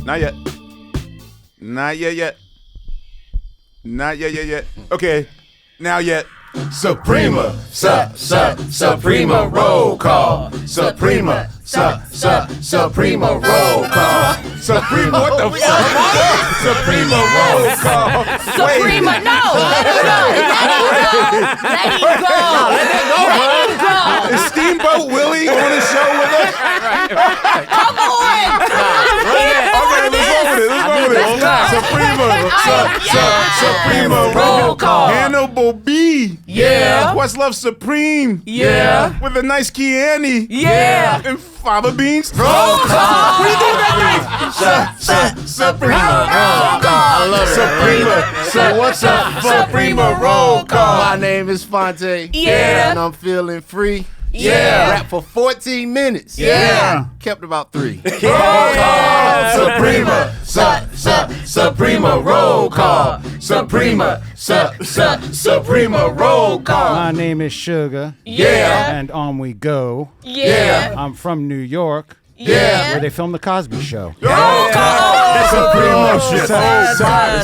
Not yet. Not yet. Not yet. Okay. Now yet. Suprema, Suprema roll call. Suprema, Suprema roll call. Suprema, what the fuck? Suprema roll call. Suprema, no, let him go. Let him go. Is Steamboat Willie on the show with us? Come on. Suprema roll call. Hannibal B. Yeah. Questlove Supreme. Yeah. With a nice Kiani. Yeah. And fava beans. Roll call. What are you doing that nice? Suprema roll call. I love it. Suprema. So what's up, Suprema roll call? My name is Phonte. Yeah. And I'm feeling free. Yeah. Rap for 14 minutes. Yeah. Kept about 3. Roll call. Suprema. Suprema roll call. Suprema. Suprema roll call. My name is Sugar. Yeah. And on we go. Yeah. I'm from New York. Yeah. Where they filmed The Cosby Show. Roll call. Suprema shit.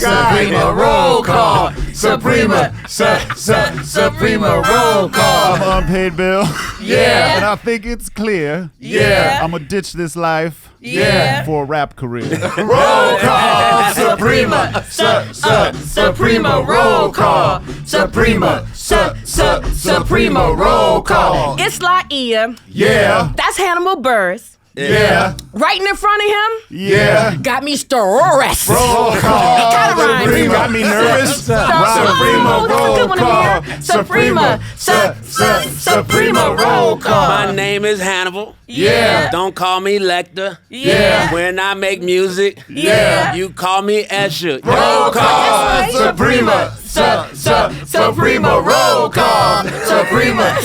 Suprema roll call. Suprema. Suprema roll call. I'm Unpaid Bill. Yeah. And I think it's clear. Yeah. I'm gonna ditch this life. Yeah. For a rap career. Roll call. Suprema. Suprema roll call. Suprema. Suprema roll call. It's Laia. Yeah. That's Hannibal Buress. Yeah. Right in front of him. Yeah. Got me stressed. Roll call. Kinda rhymes. Suprema got me nervous. Suprema roll call. Suprema. Suprema roll call. My name is Hannibal. Yeah. Don't call me Lecter. Yeah. When I make music, Yeah. you call me Eshu. Roll call. Suprema. Suprema roll call. Suprema.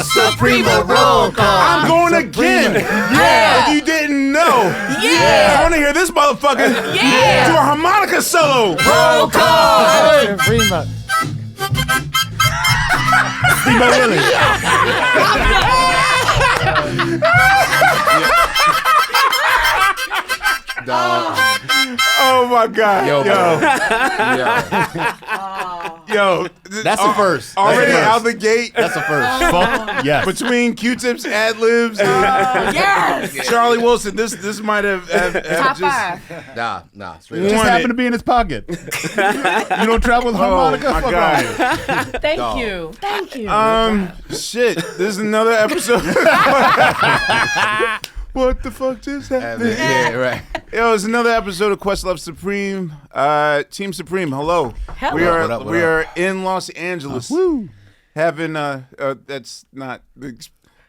Suprema roll call. I'm going again. Yeah. If you didn't know. Yeah. I want to hear this motherfucker Yeah. do a harmonica solo. Roll call. Suprema. Steamboat Willie. Oh my God. Yo. Yo. That's the first. Already That's the out first. the gate. That's the first. Yes. Between Q-Tips, ad-libs, and Yes. Charlie Wilson, this might have Top just... 5. Nah, straight Just up. Wanted. happened to be in his pocket. You don't travel with Oh harmonica? my Fuck God. outta here. Thank you. Thank you. Shit. This is another episode. What the fuck just happened? Yeah, right. Yo, it's another episode of Questlove Supreme. Team Supreme, hello. Hello. We are What up, what we up? are in Los Angeles. Woo. Having that's not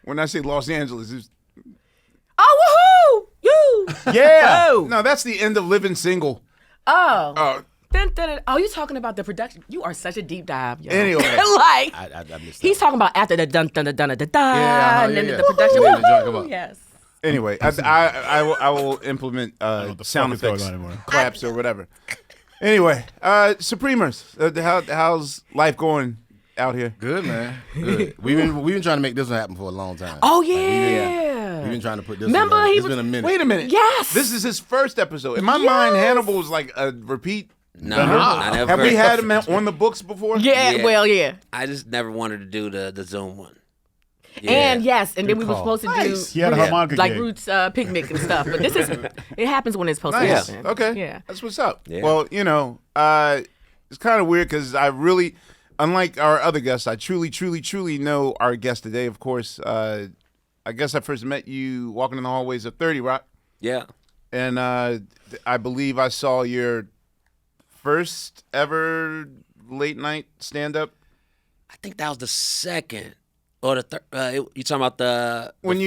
when I say Los Angeles, it's, Oh, woohoo! You. Yeah. Oh. no, that's the end of Living Single. Oh. Dun, Oh, you talking about the production? You are such a deep dive, yo. Anyway. Like, I missed he's that. talking about after the dun dun dun dun dun dun, Yeah, and then yeah. the production. Woo-hoo. The joint come Woo-hoo. up. Yes. Anyway, I will implement what the sound fuck is going effects, on anymore. claps or whatever. Anyway, Supremers, how's life going out here? Good, man. Good. We've been trying to make this one happen for a long time. Oh yeah. We've been trying to put this Remember, one on. he It's was- been a minute. Wait a minute. Yes. This is his first episode. In my mind, Hannibal was like a repeat. No, I never. Have we had him on the books before? Yeah. Yeah. Well, yeah. I just never wanted to do the Zoom one. Yeah. And yes, and then we were call. supposed to Nice. He had a do harmonica like gig. Roots picnic and stuff. But this is it happens when it's supposed to Nice. happen. Okay. Yeah. That's what's up. Yeah. Well, it's kind of weird because I really, unlike our other guests, I truly know our guest today. Of course, I guess I first met you walking in the hallways of 30 Rock, Yeah. and I believe I saw your first ever late night stand up. I think that was the second or the third. You talking about When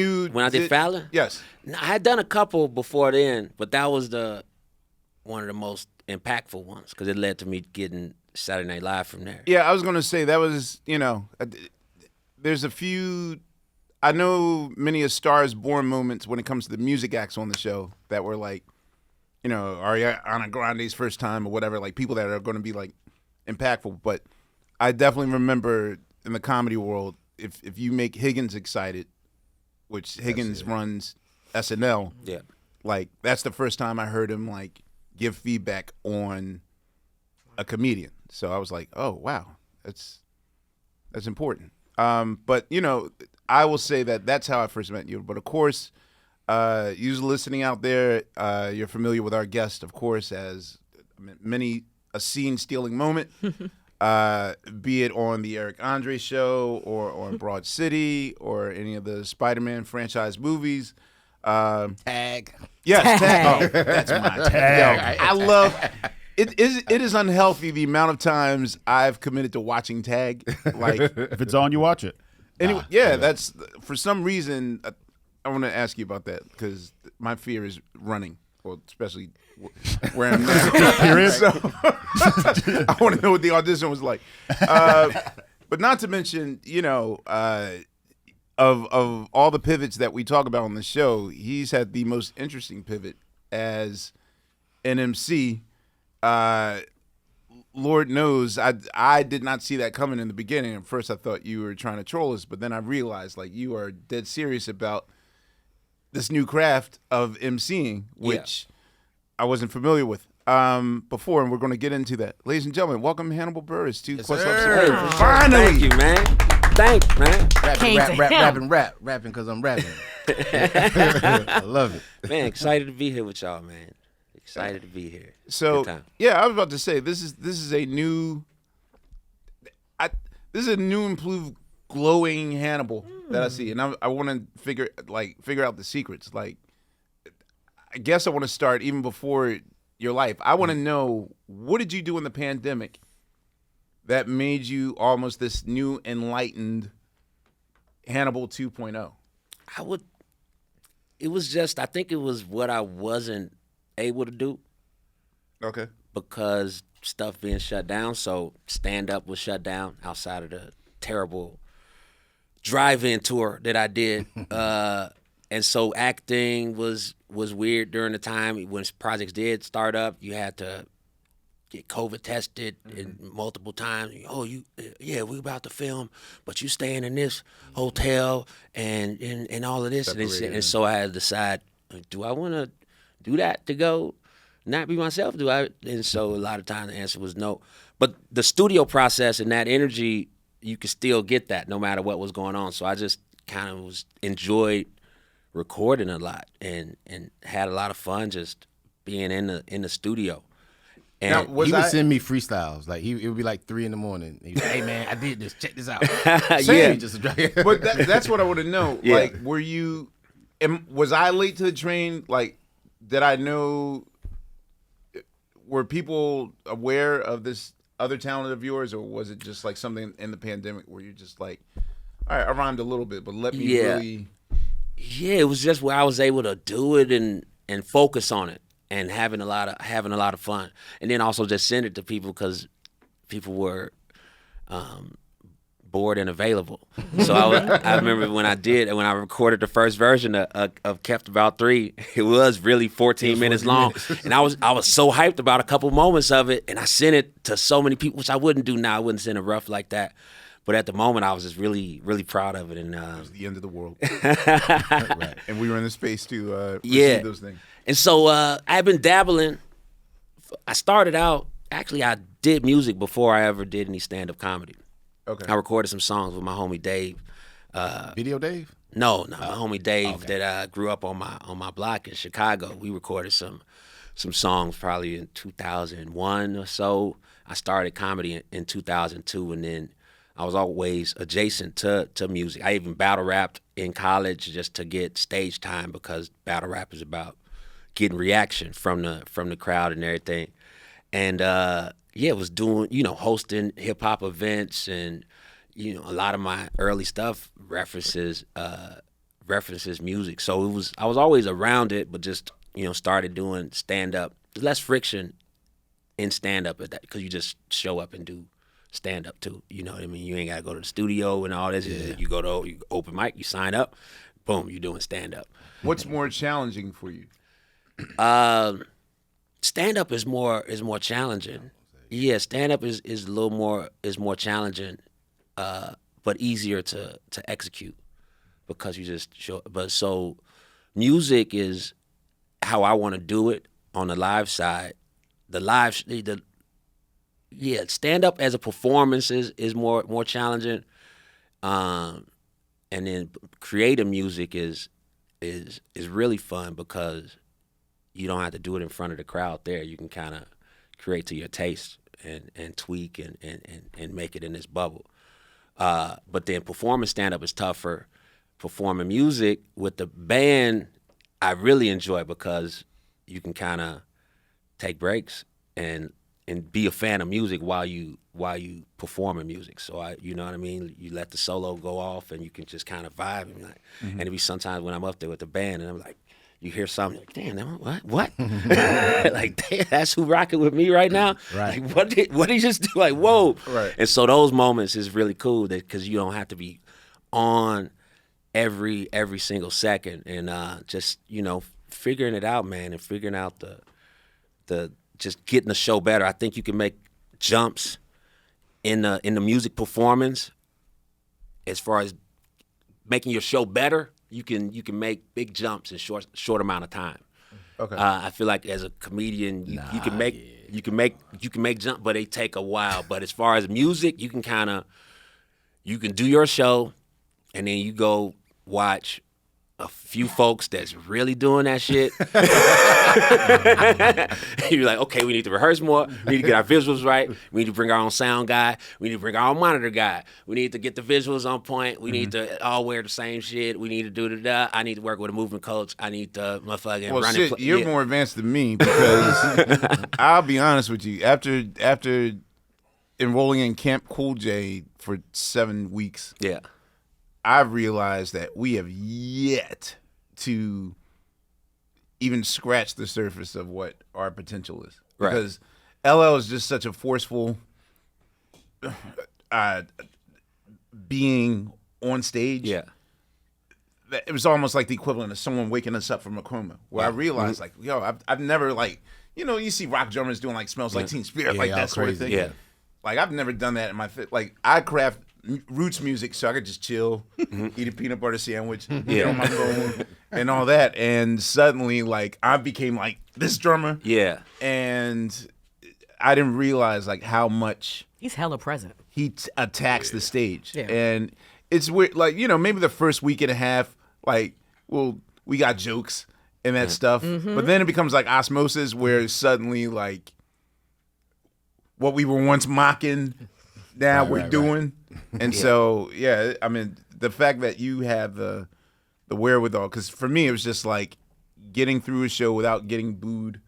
I did Fowler? Yes. No, I had done a couple before then, but that was one of the most impactful ones because it led to me getting Saturday Night Live from there. Yeah, I was gonna say that was there's a few. I know many of Stars Born moments when it comes to the music acts on the show that were like, Ariana Grande's first time or whatever, like people that are going to be like impactful. But I definitely remember in the comedy world, if you make Higgins excited, which Higgins runs SNL, Yeah. Like that's the first time I heard him like give feedback on a comedian. So I was like, oh wow, that's important. But you know, I will say that that's how I first met you. But of course, you listening out there, you're familiar with our guest, of course, as many a scene stealing moment. Be it on the Eric Andre show or on Broad City or any of the Spider-Man franchise movies. Tag. Yes, tag. Oh, that's my tag. Yo, I love it. Is unhealthy the amount of times I've committed to watching tag. Like If it's on, you watch it. anyway, yeah, that's for some reason. I want to ask you about that because my fear is running, well, especially where I'm now. Period. So, I want to know what the audition was like. But not to mention, you know, of all the pivots that we talk about on the show, he's had the most interesting pivot as an MC. Lord knows, I did not see that coming in the beginning. At first, I thought you were trying to troll us, but then I realized, like, you are dead serious about this new craft of MCing, which I wasn't familiar with before, and we're going to get into that. Ladies and gentlemen, welcome Hannibal Buress to Questlove sir. Supreme. Finally. Thank you, man. Thanks, man. Came to him. Rapping because I'm rapping. I love it. Man, excited to be here with y'all, man. Excited to be here. So, Good time. yeah, I was about to say this is a new, improved, glowing Hannibal that I see, and I want to figure out the secrets. Like, I guess I want to start even before your life. I want to know, what did you do in the pandemic that made you almost this new enlightened Hannibal 2.0? I think it was what I wasn't able to do Okay. because stuff being shut down. So stand-up was shut down outside of the terrible drive-in tour that I did. And so acting was weird during the time when projects did start up. You had to get COVID tested multiple times. Oh, we about to film, but you staying in this hotel and all of this. And so I had to decide, do I want to do that to go not be myself? Do I? And so a lot of times the answer was no. But the studio process and that energy, you could still get that no matter what was going on. So I just kind of enjoyed recording a lot and had a lot of fun just being in the studio. And Now, He would send me freestyles. Like it would be like 3 a.m. He'd be like, hey man, I did this. Check this out. Yeah. But that's what I want to know. Yeah. Like, was I late to the train? Like, did I know? Were people aware of this other talent of yours, or was it just like something in the pandemic where you're just like, all right, I rhymed a little bit, but let me really. Yeah, it was just where I was able to do it and focus on it and having a lot of fun, and then also just send it to people because people were bored and available. So I remember when I recorded the first version of Kept About 3, it was really 14 minutes long, and I was so hyped about a couple moments of it, and I sent it to so many people, which I wouldn't do now. I wouldn't send it rough like that. But at the moment, I was just really, really proud of it. And It was the end of the world. Right. And we were in the space to receive those things. And so I've been dabbling. I started out, actually, I did music before I ever did any stand-up comedy. Okay. I recorded some songs with my homie Dave. Video Dave? No, my homie Dave that I grew up on my block in Chicago. We recorded some songs probably in 2001 or so. I started comedy in 2002, and then I was always adjacent to music. I even battle rapped in college just to get stage time because battle rap is about getting reaction from the crowd and everything. And it was doing, hosting hip hop events, and a lot of my early stuff references music. So I was always around it, but just started doing stand up. There's less friction in stand up at that because you just show up and do stand up too. You know what I mean? You ain't gotta go to the studio and all this. Yeah. You go to open mic, you sign up, boom, you're doing stand up. What's more challenging for you? Stand up is more challenging. Yeah, stand up is a little more challenging, but easier to execute because you just show. But so music is how I want to do it on the live side. Stand up as a performance is more challenging. And then creative music is really fun because you don't have to do it in front of the crowd there. You can kind of create to your taste and tweak and make it in this bubble. But then performing stand-up is tougher. Performing music with the band, I really enjoy because you can kind of take breaks and be a fan of music while you performing music. So you know what I mean? You let the solo go off and you can just kind of vibe and be like, and it be sometimes when I'm up there with the band and I'm like, you hear something, like, damn, what? Like, damn, that's who rocking with me right now? Right. Like, what did he just do? Like, whoa. Right. And so those moments is really cool because you don't have to be on every single second and just, you know, figuring it out, man, and figuring out the just getting the show better. I think you can make jumps in the music performance as far as making your show better. You can make big jumps in short amount of time. Okay. I feel like as a comedian, you can make jump, but they take a while. But as far as music, you can do your show, and then you go watch a few folks that's really doing that shit. You're like, okay, we need to rehearse more. We need to get our visuals right. We need to bring our own sound guy. We need to bring our own monitor guy. We need to get the visuals on point. We need to all wear the same shit. We need to do the. I need to work with a movement coach. I need to motherfucking Well, run shit, it. you're more advanced than me because I'll be honest with you. After enrolling in Camp Cool J for 7 weeks, Yeah. I've realized that we have yet to even scratch the surface of what our potential is. Right. Because LL is just such a forceful being on stage. Yeah. That it was almost like the equivalent of someone waking us up from a coma. Where I realized, like, yo, I've never, like, you know, you see rock drummers doing like "Smells Like Teen Spirit," Yeah, like all that sort of crazy. thing. Yeah. Like, I've never done that in my like I craft roots music so I could just chill, eat a peanut butter sandwich, get on my phone, and all that. And suddenly, like, I became like this drummer. Yeah. And I didn't realize like how much He's hella present. he attacks the stage. Yeah. And it's weird, like, you know, maybe the first week and a half, like, well, we got jokes and that stuff. But then it becomes like osmosis where suddenly, like, what we were once mocking, now we're doing. And so, yeah, I mean, the fact that you have the wherewithal, because for me, it was just like getting through a show without getting booed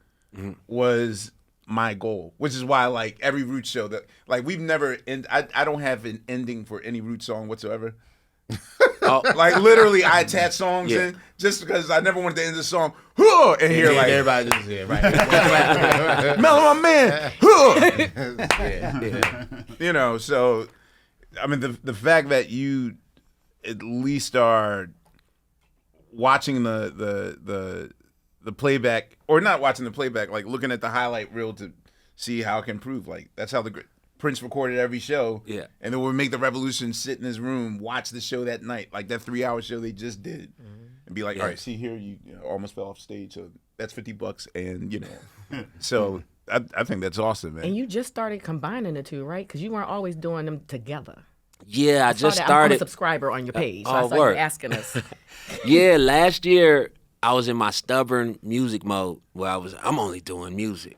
was my goal, which is why, like, every Roots show that, like, we've never, I don't have an ending for any Roots song whatsoever. Like, literally, I attach songs in just because I never wanted to end the song, huh, and hear, like, everybody just here, right? Mellow, my man, huh. You know, so, I mean, the fact that you at least are watching the playback, or not watching the playback, like looking at the highlight reel to see how it can improve. Like, that's how Prince recorded every show. Yeah. And then we'll make the Revolution sit in his room, watch the show that night, like that 3-hour show they just did, and be like, all right, see here, you almost fell off stage, so that's $50, and you know. So I think that's awesome, man. And you just started combining the two, right? Because you weren't always doing them together. Yeah, I just I'm a started. subscriber on your page, so I oh, saw you word. asking us. Yeah, last year I was in my stubborn music mode where I'm only doing music.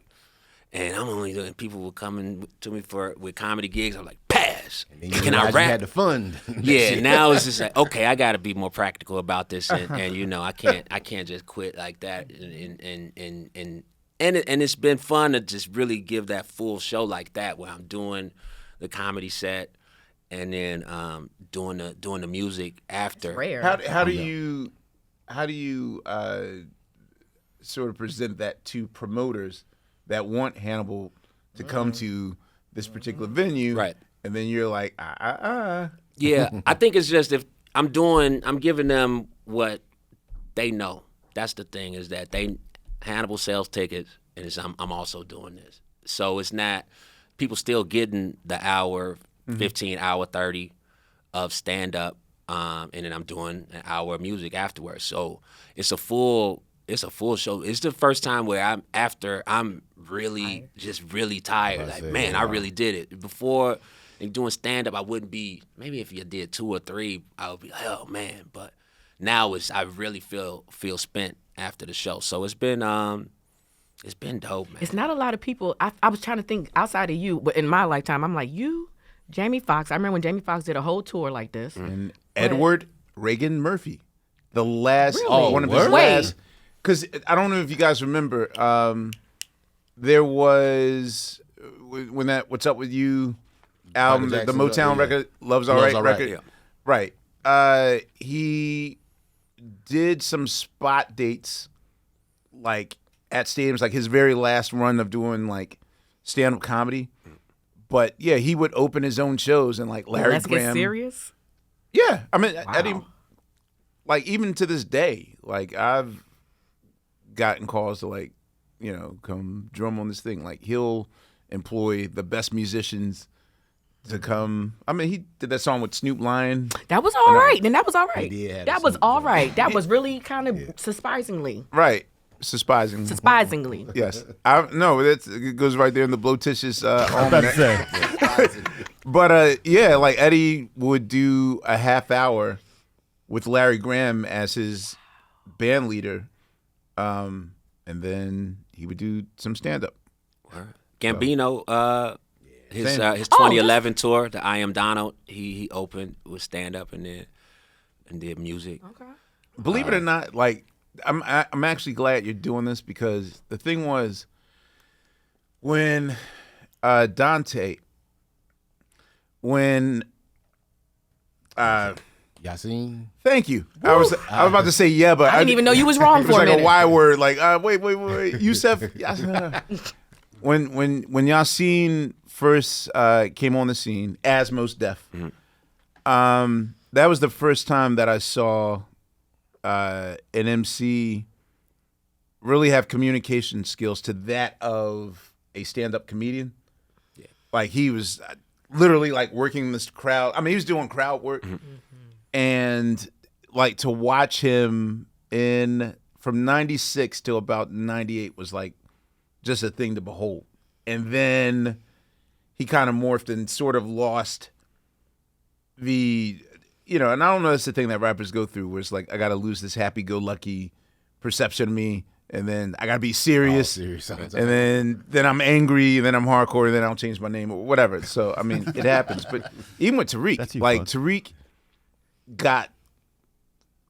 And I'm only doing, people were coming to me with comedy gigs. I'm like, pass. Can I You rap? had the fund. Yeah, now it's just like, okay, I got to be more practical about this, and you know, I can't just quit like that. And it's been fun to just really give that full show like that, where I'm doing the comedy set and then doing the music after. It's rare. How do you sort of present that to promoters that want Hannibal to come to this particular venue, Right. And then you're like, Yeah, I think it's just if I'm giving them what they know. That's the thing, is that Hannibal sells tickets, and I'm also doing this. So it's not, people still getting the hour, 15, hour 30 of stand up, and then I'm doing an hour of music afterwards. So it's a full it's a full show. It's the first time where I'm really just really tired. Like, man, I really did it. Before doing stand up, I wouldn't be. Maybe if you did 2 or 3, I would be like, oh man. But now I really feel spent after the show. So it's been dope, man. It's not a lot of people. I was trying to think outside of you, but in my lifetime, I'm like, you, Jamie Foxx. I remember when Jamie Foxx did a whole tour like this. And Edward Reagan Murphy, the last, Really? one of his Wait. last. Because I don't know if you guys remember, there was when that "What's Up with You" album, the Jackson's Motown record, "Love's Alright" record, yeah. right? He did some spot dates, like at stadiums, like his very last run of doing like stand-up comedy. But yeah, he would open his own shows and like Larry Let's Graham. get serious. Yeah, I mean, Eddie, like even to this day, like I've gotten calls to like, come drum on this thing. Like he'll employ the best musicians to come. I mean, he did that song with Snoop Lion. That was all right. Then that was all right. He did have That was some- all right. That was really kind of surprisingly. Right. Surprising. Surprisingly. Yes. It goes right there in the Blotitious I'm about to say. But yeah, like Eddie would do a half hour with Larry Graham as his band leader, and then he would do some stand up. Gambino, his Same. 2011 tour, the I Am Donald, he opened with stand up and did music. Okay. Believe it or not, like I'm actually glad you're doing this because the thing was when Dante, when Yasin. thank you. I was about to say yeah, but I didn't even know you was wrong it for was a like minute. a Y word. Like wait, Yusef. when Yasin first came on the scene as Most Def, that was the first time that I saw an MC really have communication skills to that of a stand-up comedian. Yeah. Like he was literally like working this crowd. I mean, he was doing crowd work, and like to watch him from '96 till about '98 was like just a thing to behold. And then he kind of morphed and sort of lost the, and I don't know, that's the thing that rappers go through where it's like, I got to lose this happy-go-lucky perception of me, and then I got to be serious, and then I'm angry, and then I'm hardcore, and then I don't change my name or whatever. So, I mean, it happens. But even with Tariq, like Tariq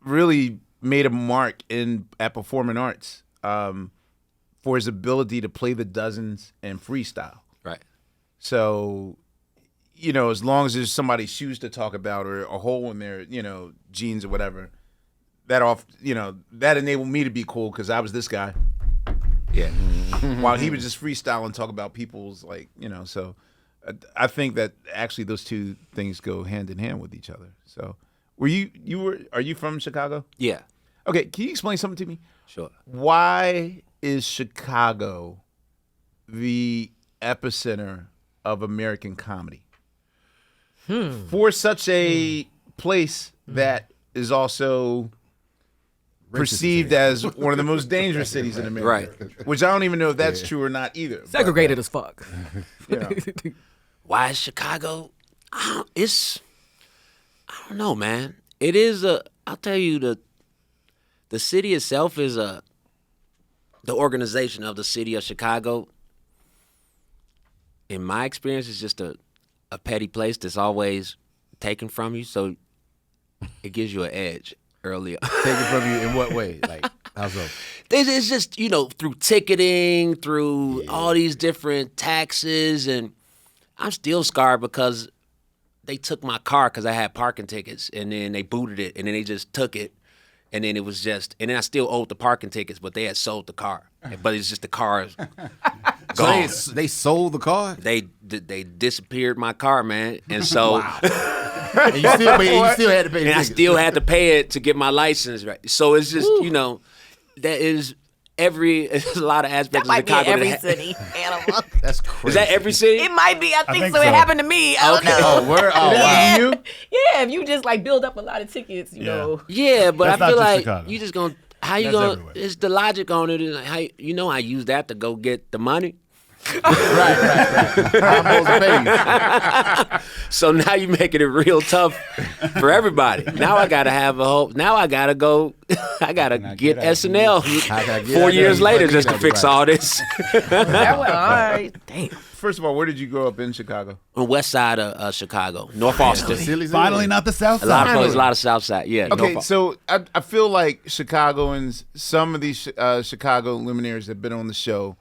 really made a mark at performing arts for his ability to play the dozens and freestyle. Right. So, as long as there's somebody's shoes to talk about or a hole in their, jeans or whatever, that enabled me to be cool because I was this guy. Yeah. While he would just freestyle and talk about people's so I think that actually those two things go hand in hand with each other. So are you from Chicago? Yeah. Okay, can you explain something to me? Sure. Why is Chicago the epicenter of American comedy? For such a place that is also perceived as one of the most dangerous cities in America. Right. Which I don't even know if that's true or not either. Segregated as fuck. Why is Chicago? I don't know, man. It is I'll tell you, the city itself is the organization of the city of Chicago, in my experience, is just a petty place that's always taken from you, so it gives you an edge earlier. Taken from you in what way? Like, how so? It's just, through ticketing, through all these different taxes, and I'm still scarred because they took my car because I had parking tickets, and then they booted it, and then they just took it, and then it was just, and then I still owed the parking tickets, but they had sold the car, but it's just the car is gone. So they sold the car? They disappeared my car, man, and so And you still had to pay the and I tickets. still had to pay it to get my license right. So it's just that is there's a lot of That aspects might of be Chicago. in every city. Animal. That's crazy. Is that every city? It might be. I think think so. It so. happened to me. I don't know. Oh, word? Oh, wow. You? Yeah, if you just like build up a lot of tickets, you know. Yeah, but That's I feel not just like Chicago. you just gonna How you That's gonna? everywhere. It's the logic on it. Is how I use that to go get the money. So now you making it real tough for everybody. Now I gotta have a whole. Now I gotta go. I gotta get SNL 4 years later just to fix all this. All right. Damn. First of all, where did you grow up in Chicago? On West Side of Chicago, North Austin. Finally, not the South A lot Side. of places, a lot of South Side. Yeah. Okay, North- so I feel like Chicagoans, some of these Chicago luminaries that have been on the show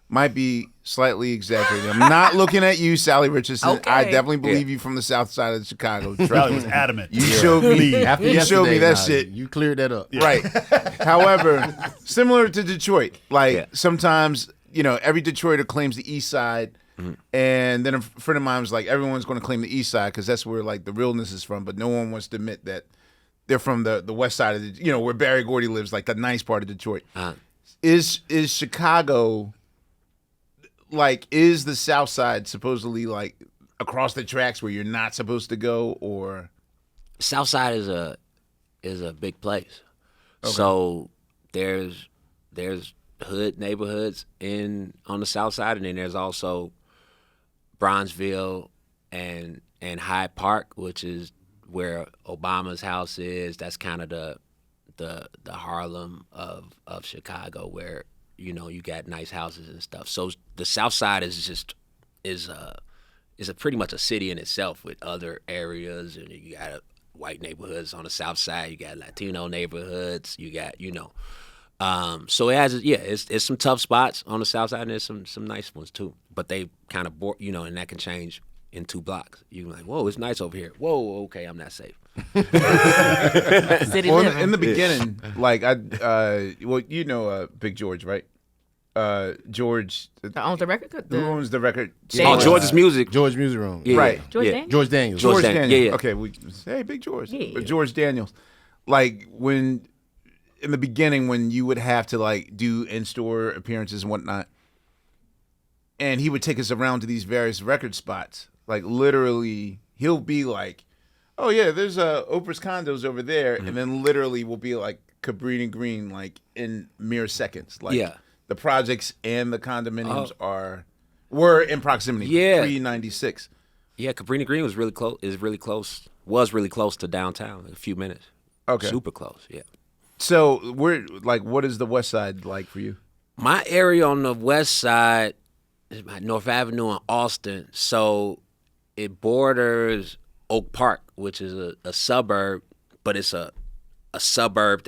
might be slightly exaggerating. I'm not looking at you, Sally Richardson. Okay. I definitely believe you from the South Side of Chicago. Sally was adamant. You showed me. After You showed me yesterday, that nah, shit. You cleared that up. Right. However, similar to Detroit, like Yeah. sometimes, every Detroiter claims the East Side. And then a friend of mine was like, everyone's going to claim the East Side because that's where like the realness is from. But no one wants to admit that they're from the West Side of where Barry Gordy lives, like the nice part of Detroit. Is Chicago, like, is the South Side supposedly like across the tracks where you're not supposed to go, or? South Side is a big place. So there's hood neighborhoods on the South Side, and then there's also Bronzeville and Hyde Park, which is where Obama's house is. That's kind of the Harlem of Chicago, where you got nice houses and stuff. So the South Side is a pretty much a city in itself with other areas, and you got white neighborhoods on the South Side. You got Latino neighborhoods. You got so it has it's some tough spots on the South Side, and there's some nice ones too. But they kind of and that can change in 2 blocks. You're like, whoa, it's nice over here. Whoa, okay, I'm not safe. City Well, living. in the beginning, like Big George, right? George. Who owns the record? Who owns the record? Oh, George's music. George Music Room. Yeah. Right. George Yeah. Daniels? George Daniels. George George Daniels. Daniels. Yeah. Okay, we hey, Big George. Yeah. But George Daniels. Like when in the beginning when you would have to like do in-store appearances and whatnot, and he would take us around to these various record spots. Like literally, he'll be like, "Oh yeah, there's Oprah's condos over there," and then literally will be like Cabrini Green, like in mere seconds. Like Yeah. the projects and the condominiums were in proximity. Yeah. pre-96. Yeah, Cabrini Green was really close. Was really close to downtown. A few minutes. Okay. Super close. Yeah. So what is the West Side like for you? My area on the West Side is by North Avenue in Austin. So it borders Oak Park, which is a suburb, but it's a suburb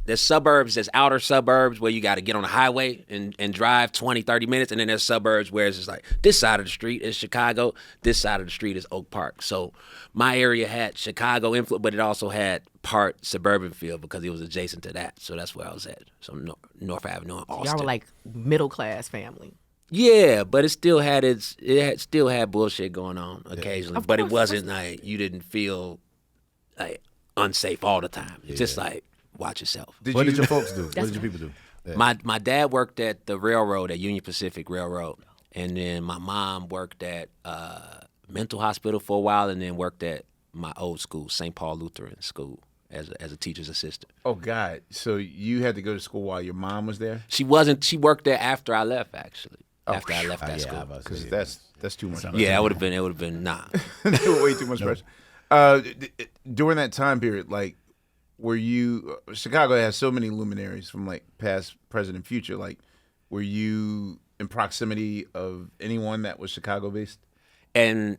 there's suburbs, there's outer suburbs where you got to get on the highway and drive 20, 30 minutes. And then there's suburbs where it's just like this side of the street is Chicago, this side of the street is Oak Park. So my area had Chicago influence, but it also had part suburban feel because it was adjacent to that. So that's where I was at. So North Avenue in Austin. Y'all were like middle class family. Yeah, but it still had still had bullshit going on occasionally. Of But it course, wasn't like you didn't feel like unsafe all the time. It's just like watch yourself. What did your folks do? What did your people do? Yeah. My dad worked at the railroad, at Union Pacific Railroad, and then my mom worked at mental hospital for a while, and then worked at my old school, St. Paul Lutheran School, as a teacher's assistant. Oh God! So you had to go to school while your mom was there? She wasn't. She worked there after I left, actually. After I left that Yeah, school. I was about to say, Because that's too much. Yeah, it would have been nah. Way too much pressure. During that time period, like, were you? Chicago has so many luminaries from like past, present, and future. Like, were you in proximity of anyone that was Chicago based? And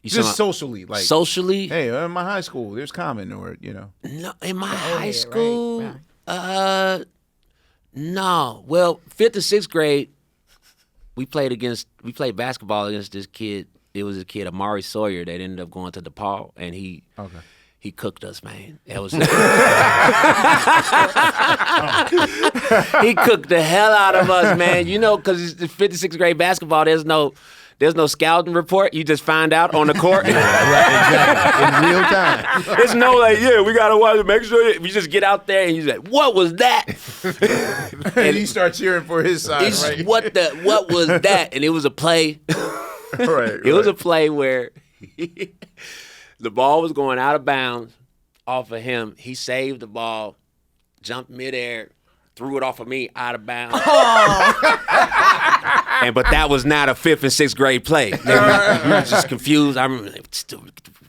you Just saw socially, like socially. Hey, in my high school, there's Common, or No, in my Oh, high yeah, school, right. no. Well, 5th and 6th grade, we played basketball against this kid. It was a kid, Amari Sawyer, that ended up going to DePaul, and he cooked us, man. It was he cooked the hell out of us, man. Because it's the 5th and 6th grade basketball. There's no scouting report. You just find out on the court. right, exactly. In real time. There's no we gotta watch it. Make sure you just get out there and you like, what was that? and you start cheering for his side, It's right? what was that? And it was a play. right. It was a play where the ball was going out of bounds off of him. He saved the ball. jumped midair, threw it off of me out of bounds. But that was not a 5th and 6th grade play. You were just confused. I remember,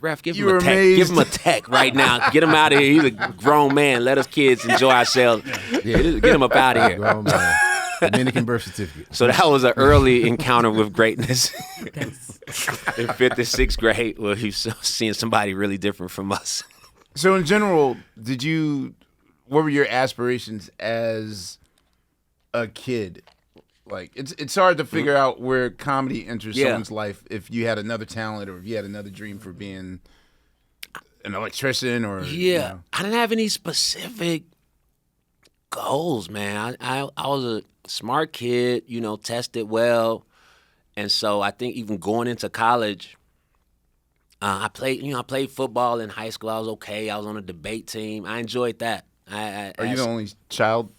ref, give him a tech. Give him a tech right now. Get him out of here. He's a grown man. Let us kids enjoy ourselves. Yeah, get him up out of here. Grown man. Dominican birth certificate. So that was an early encounter with greatness. In 5th and 6th grade, where he was seeing somebody really different from us. So in general, what were your aspirations as a kid? Like it's hard to figure out where comedy enters someone's life if you had another talent or if you had another dream for being an electrician or I didn't have any specific goals, man. I was a smart kid, tested well, and so I think even going into college, I played football in high school. I was okay. I was on a debate team. I enjoyed that. Are you the only child,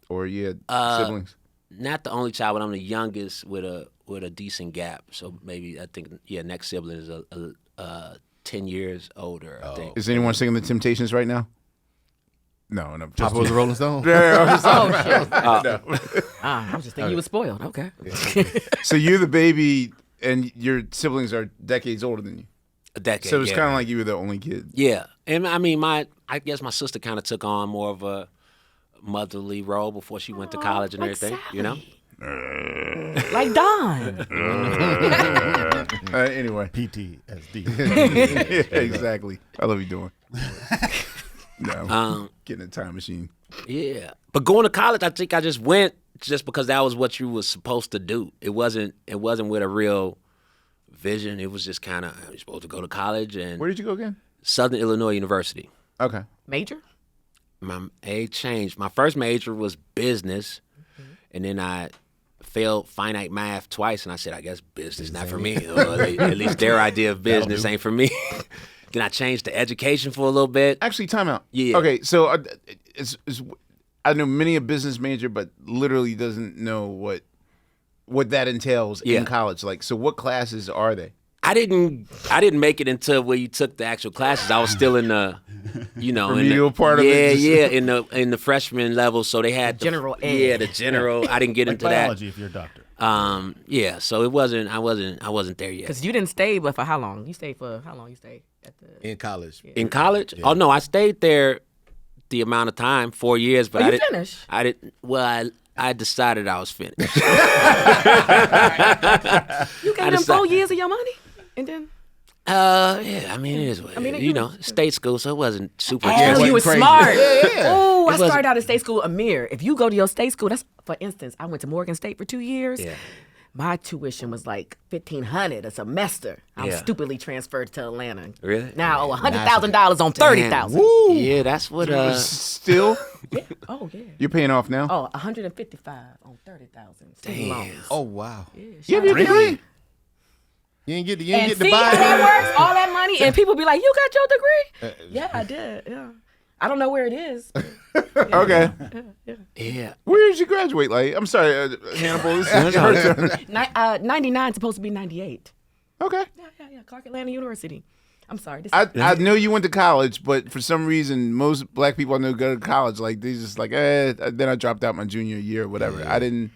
or you had siblings? Not the only child, but I'm the youngest with a decent gap. So maybe I think next sibling is 10 years older. I think. Is anyone singing the Temptations right now? No. Papa was a Rolling Stone. Shit. No. I was just thinking you were spoiled. Okay. So you're the baby, and your siblings are decades older than you. A decade. So it's kind of like you were the only kid. Yeah, and I mean, I guess my sister kind of took on more of a motherly role before she went to college and like everything. Sally. Like Don. Anyway. PTSD. Yeah, exactly. I love you doing. No, getting a time machine. Yeah, but going to college, I think I just went just because that was what you was supposed to do. It wasn't with a real vision. It was just kind of you're supposed to go to college. And Where did you go again? Southern Illinois University. Okay. Major? My age changed. My first major was business, and then I failed finite math twice, and I said, I guess business not for me. Or at least their idea of business ain't for me. Then I changed to education for a little bit. Actually, time out. Yeah. Okay, so I know many a business major, but literally doesn't know what that entails in college. Like, so what classes are they? I didn't make it until where you took the actual classes. I was still in the, remedial part of it. Yeah, in the freshman level. So they had General ed. Yeah, the general. I didn't get into biology that. if you're a doctor. So it wasn't. I wasn't there yet. Because you didn't stay, but for how long? You stayed for how long? You stayed at the In college. In college? Yeah. Oh no, I stayed there the amount of time, 4 years. But I didn't finish. I didn't. Well, I decided I was finished. You gave them 4 years of your money, and then. Yeah, I mean, it is what it is. State school, so it wasn't super. Oh, you were crazy. smart. Yeah. Oh, I wasn't- started out at state school, Ahmir. If you go to your state school, that's, for instance, I went to Morgan State for 2 years. Yeah. My tuition was like $1,500 a semester. I'm Yeah. stupidly transferred to Atlanta. Really? Now I owe $100,000 on $30,000. Yeah, that's what. Still, Yeah. Oh yeah. you're paying off now. Oh, $155 on $30,000. Student loans. Oh wow. You have your degree. You didn't get And to see how buy that works? All that money, and people be like, "You got your degree?" Yeah, I did. Yeah. I don't know where it is. Okay. Yeah. Where did you graduate? Like, I'm sorry, Hannibal. This is your turn. 99 supposed to be 98. Okay. Yeah. Clark Atlanta University. I'm sorry. I know you went to college, but for some reason, most black people I know go to college. Like, they just like, then I dropped out my junior year or whatever. I didn't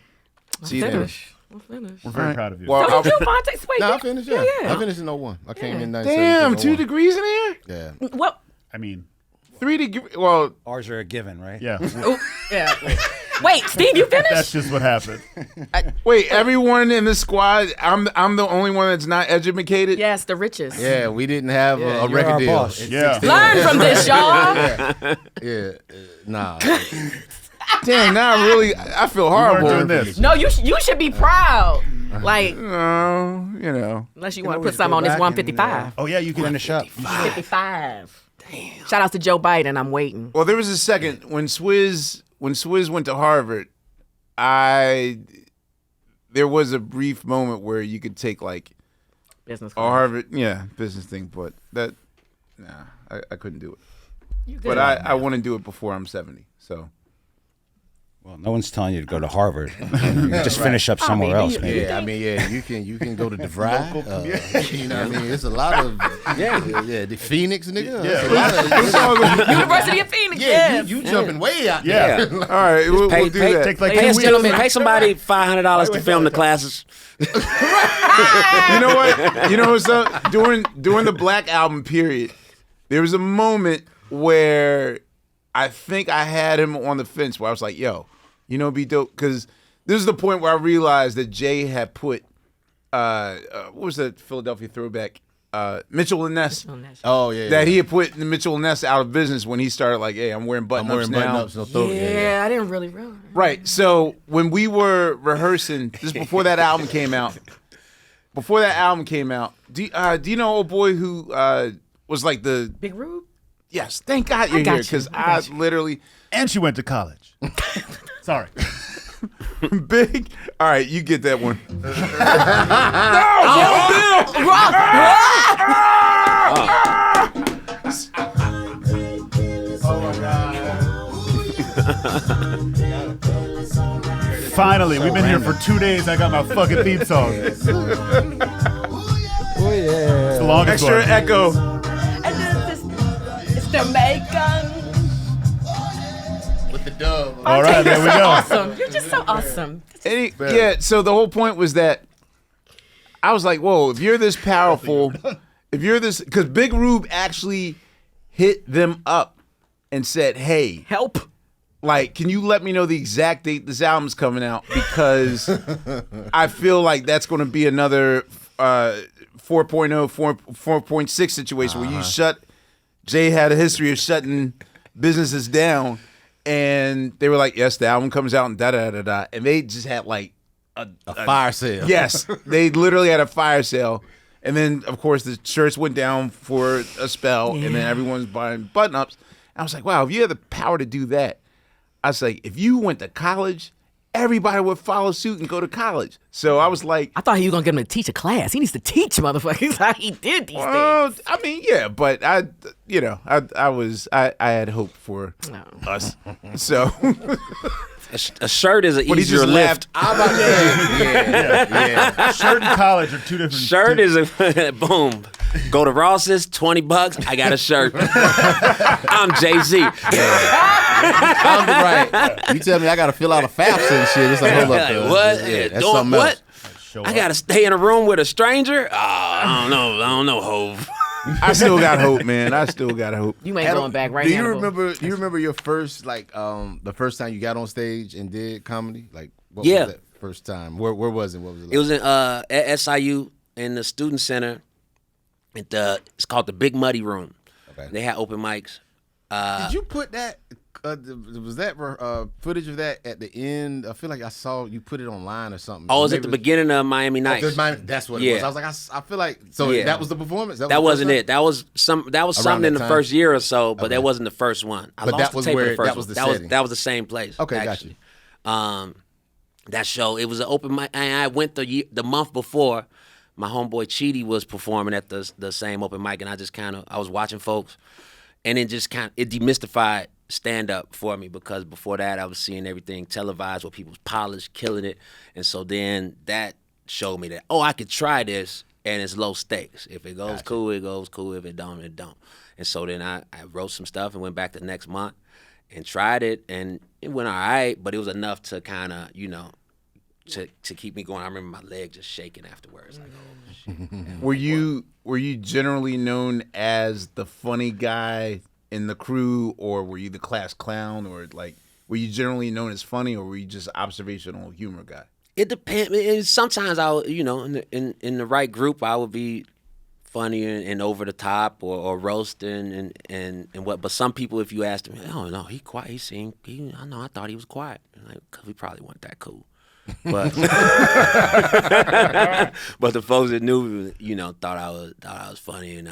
see them. I'm finished. We're very proud of you. Well, So you Phonte? Wait, No, I finished. Yeah. yeah. I finished in 01. I came in 97. damn, 2 01. degrees in here? Yeah. What? I mean, 3 degrees. Well, Ours are a given, right? yeah. Oh, yeah. Wait, Steve, you That's finished? just what happened. wait, everyone in the squad, I'm the only one that's not educated? Yes, the richest. Yeah, we didn't have a you're record our deal. boss. It's Yeah. 16. Learn from this, y'all. Yeah. Nah. Damn, now I feel We weren't horrible. doing this. No, you should be proud. Like, No, unless you can want to always put something go on this back 155. Oh yeah, you can Finish up. 55. Damn. Shout out to Joe Biden. I'm waiting. Well, there was a second when Swizz went to Harvard. There was a brief moment where you could take like Business a class. Harvard, business thing, but I couldn't do it. You good. But I want to do it before I'm 70. So Well, no one's telling you to go to Harvard. You can just finish up somewhere maybe else, you- maybe. Yeah, I mean, you can go to DeVry. You know what I mean? It's a lot of the Phoenix, nigga. Yeah. It's a lot of- University of Phoenix. Yeah, you jumping way out Yeah. there. All right, we'll do that. Take like Pay, 2 us weeks. gentlemen, pay somebody $500 to film the classes. You know what? You know what's up? During the Black Album period, there was a moment where I think I had him on the fence where I was like, yo, you know, be dope. Because this is the point where I realized that Jay had put, what was that Philadelphia throwback? Mitchell and Ness. Oh yeah. That he had put Mitchell and Ness out of business when he started like, hey, I'm wearing button-ups now. No throat. Yeah, I didn't really realize. Right. So when we were rehearsing, just before that album came out, do you know old boy who was like the Big Rube? yes? Thank God you're got here you. because I I got literally And she went to college. Sorry. big. All right, you get that one. Finally, we've been here for 2 days. I got my fucking theme song. It's the longest Extra one. echo. And it's Jamaican. With the dub. All right, there we go. Awesome. You're just so awesome. Yeah. So the whole point was that I was like, whoa, if you're this powerful, if you're this, because Big Rube actually hit them up and said, hey, Help. like, can you let me know the exact date this album's coming out? Because I feel like that's going to be another 4.6 situation where you Jay had a history of shutting businesses down. And they were like, yes, the album comes out and da-da-da-da. And they just had like A fire sale. yes, they literally had a fire sale. And then, of course, the shirts went down for a spell. And then everyone's buying button-ups. I was like, wow, if you had the power to do that, I was like, if you went to college, everybody would follow suit and go to college. So I was like, I thought he was going to get him to teach a class. He needs to teach motherfuckers how he did these things. I mean, yeah, but I had hope for us. So A shirt is an But he easier just lift. I'm about to say, yeah. Shirt and college are two different. Shirt is a boom. Go to Ross's, $20. I got a shirt. I'm Jay-Z. I'm right. You tell me I got to fill out a FAFSA and shit. It's like, hold up. Like, what? Yeah, that's Doing something what? else. Show I up. gotta stay in a room with a stranger? Oh, I don't know, Hove. I still got hope, man. I still got hope. You ain't going back right Do you Hannibal. remember? Do you remember your first the first time you got on stage and did comedy? Like, what Yeah. was that first time? Where was it? What was it? Like? It was in at SIU in the student center. It's called the Big Muddy Room. Okay. They had open mics. Did you put that? Was that footage of that at the end? I feel like I saw you put it online or something. Oh, it was at Maybe the beginning of Miami Nights. That's what it Yeah. was. I was like, I feel like so Yeah. that was the performance. That was the wasn't first it. That was something Around in that the time? first year or so, but Okay. that wasn't the first one. I But lost that the was tape of where- the first that was one. the setting. That was the same place. Okay, got actually. That show, it was an open mic. And I went the month before. My homeboy Cheaty was performing at the same open mic, and I was watching folks, and it just it demystified stand up for me, because before that I was seeing everything televised where people was polished, killing it, and so then that showed me that I could try this, and it's low stakes. If it goes cool, it goes cool. If it don't, it don't. And so then I wrote some stuff and went back the next month and tried it, and it went all right, but it was enough to kind of to keep me going. I remember my leg just shaking afterwards. Like, oh shit. Were you generally known as the funny guy in the crew, or were you the class clown, or like were you generally known as funny, or were you just observational humor guy? It depends. Sometimes I would, in the right group, I would be funny and over the top or roasting and what. But some people, if you asked them, oh no, he quiet. I thought he was quiet. Like, 'cause we probably weren't that cool. But but the folks that knew, thought I was funny and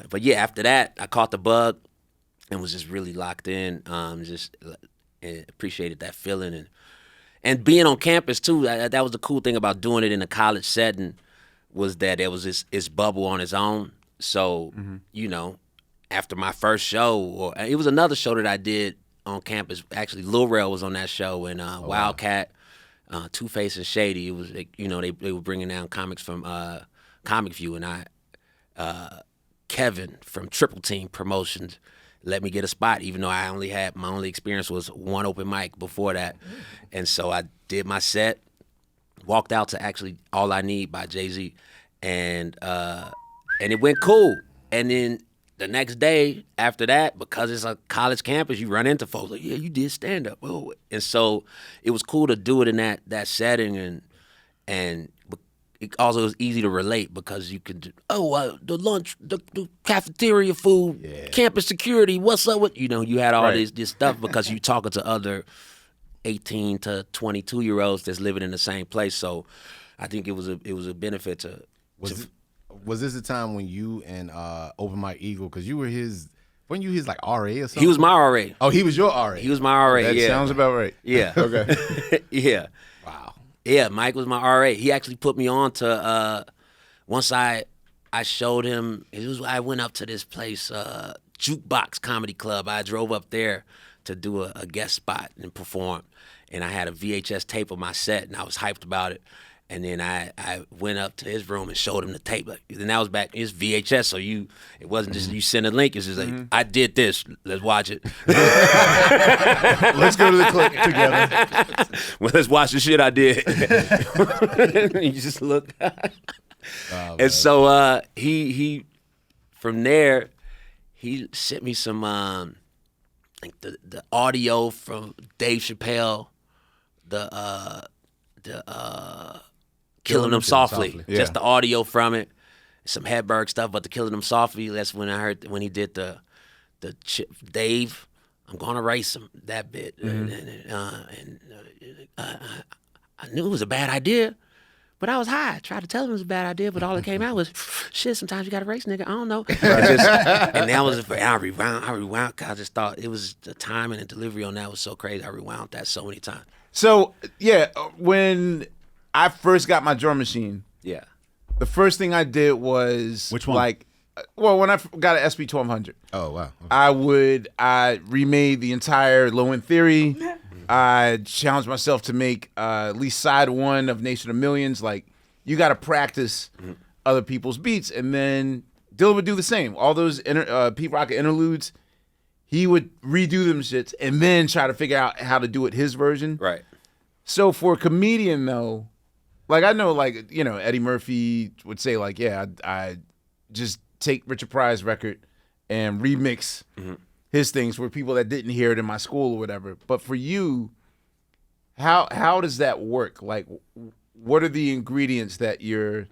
but yeah, after that I caught the bug and was just really locked in. Just appreciated that feeling and being on campus too. That was the cool thing about doing it in a college setting, was that there was this bubble on its own. So after my first show, or it was another show that I did on campus. Actually, Lil Rel was on that show, and Wildcat. Two-Face and Shady. It was, they were bringing down comics from Comic View, and Kevin from Triple Team Promotions let me get a spot, even though I only had my only experience was one open mic before that. And so I did my set, walked out to actually All I Need by Jay-Z, and it went cool. And then the next day after that, because it's a college campus, you run into folks like, yeah, you did stand up. Oh. And so it was cool to do it in that setting, and it also was easy to relate because you could, the lunch, the cafeteria food, campus security, what's up with, you had all this stuff because you talking to other 18 to 22-year-olds that's living in the same place. So I think it was a benefit to. Was this the time when you and Open Mike Eagle, because you were weren't you his like RA or something? He was my RA. Oh, he was your RA. He was my RA. That sounds about right. Yeah. Okay. Yeah. Wow. Yeah, Mike was my RA. He actually put me on to once I showed him. I went up to this place, Jukebox Comedy Club. I drove up there to do a guest spot and perform, and I had a VHS tape of my set, and I was hyped about it. And then I went up to his room and showed him the tape. And that was back, it's VHS, so it wasn't just you send a link. It's just like, I did this, let's watch it. Let's go to the clip together. Well, let's watch the shit I did. You just look. And so he from there, he sent me some like the audio from Dave Chappelle, the Killing Them Softly. Yeah. Just the audio from it, some Hedburg stuff, but the Killing Them Softly, that's when I heard when he did the Dave, I'm gonna race him, that bit. I knew it was a bad idea, but I was high. I tried to tell him it was a bad idea, but all that came out was, shit, sometimes you gotta race, nigga, I don't know. And that was, I rewound, cause I just thought it was the timing and delivery on that was so crazy. I rewound that so many times. So, yeah, when I first got my drum machine, Yeah. the first thing I did was Which one? When I got an SP 1200. Oh, wow. I remade the entire Low End Theory. I challenged myself to make at least side one of Nation of Millions. Like, you got to practice other people's beats. And then Dylan would do the same. All those Pete Rocket interludes, he would redo them shits and then try to figure out how to do it his version. Right. So for a comedian, though, like, I know, like, Eddie Murphy would say, like, yeah, I just take Richard Pryor's record and remix his things for people that didn't hear it in my school or whatever. But for you, how does that work? Like, what are the ingredients that you're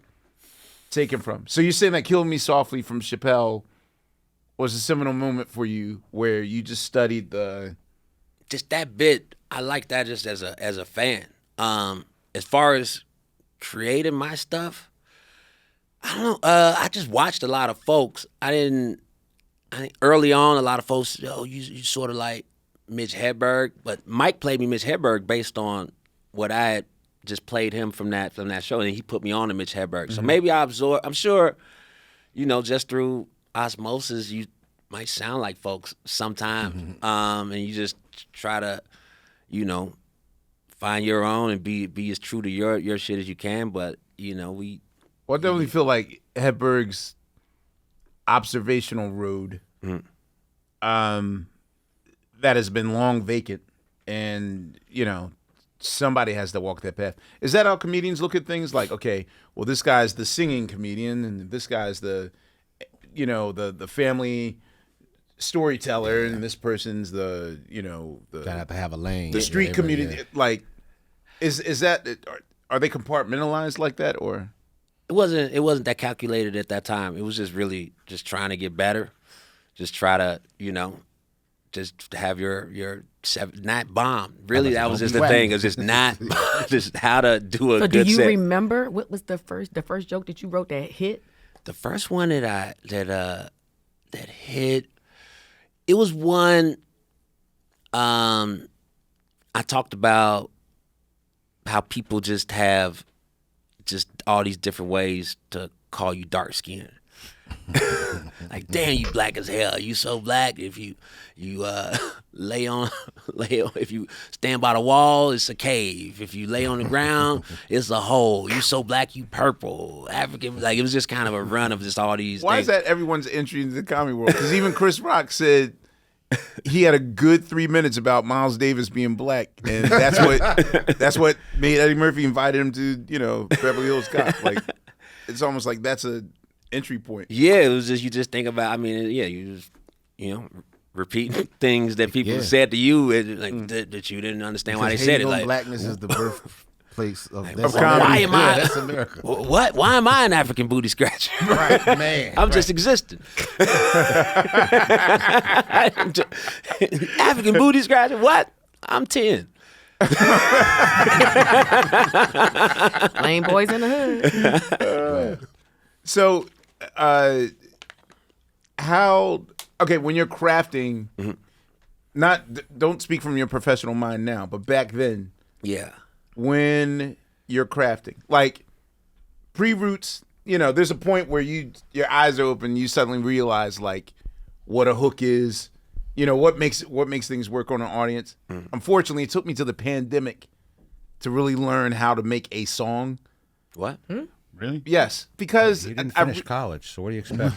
taking from? So you're saying that Killing Me Softly from Chappelle was a seminal moment for you where you just studied just that bit, I like that just as a fan. As far as creating my stuff, I don't know. I just watched a lot of folks. I think early on, a lot of folks, you sort of like Mitch Hedburg, but Mike played me Mitch Hedburg based on what I had just played him from that show, and he put me on to Mitch Hedburg. So maybe I absorb. I'm sure, just through osmosis, you might sound like folks sometimes, and you just try to, find your own and be as true to your shit as you can. But we. Well, I definitely feel like Hedberg's observational road, that has been long vacant, and somebody has to walk that path. Is that how comedians look at things? Like, okay, well, this guy's the singing comedian, and this guy's the family storyteller, and this person's the Gotta have to have a lane. the street whatever, community. yeah. Like, is that are they compartmentalized like that, or? It wasn't that calculated at that time. It was just really just trying to get better, just try to just have your not bomb. Really, that was just the thing. It was just not just how to do a So good do you set. remember what was the first joke that you wrote that hit? The first one that hit, it was one. I talked about how people just have just all these different ways to call you dark skinned. Like, damn, you black as hell. You so black. If you lay on, if you stand by the wall, it's a cave. If you lay on the ground, it's a hole. You so black, you purple. African, like, it was just kind of a run of just all these Why things. is that everyone's entry into the comedy world? Because even Chris Rock said he had a good 3 minutes about Miles Davis being black, and that's what made Eddie Murphy invited him to Beverly Hills Cop. Like, it's almost like that's a entry point. Yeah, it was just you just think about. I mean, yeah, you just repeating things that people said to you, and, like that you didn't understand why they said it. Like blackness is the birthplace of comedy. Why am I? That's America. What? Why am I an African booty scratcher? Right, man. I'm just existing. African booty scratcher? What? I'm 10. Lame boys in the hood. So, when you're crafting, don't speak from your professional mind now, but back then, Yeah. when you're crafting, like pre-roots, there's a point where your eyes are open, you suddenly realize like what a hook is, what makes things work on an audience. Unfortunately, it took me to the pandemic to really learn how to make a song. What? Really? Yes, because You didn't finish college, so what do you expect?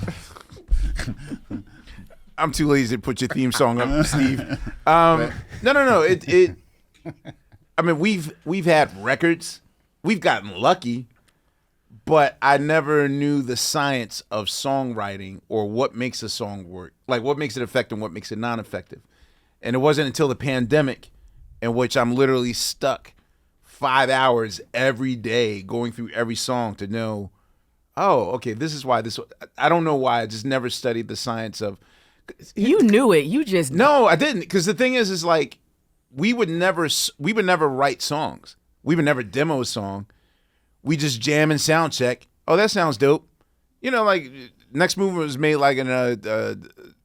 I'm too lazy to put your theme song up, Steve. No. It. I mean, we've had records, we've gotten lucky, but I never knew the science of songwriting or what makes a song work, like what makes it effective and what makes it non-effective. And it wasn't until the pandemic, in which I'm literally stuck 5 hours every day going through every song to know, oh, okay, this is why this. I don't know why. I just never studied the science of. You knew it. You just No, I didn't. Because the thing is like, we would never write songs. We would never demo a song. We just jam and sound check. Oh, that sounds dope. Like Next Movement was made like in a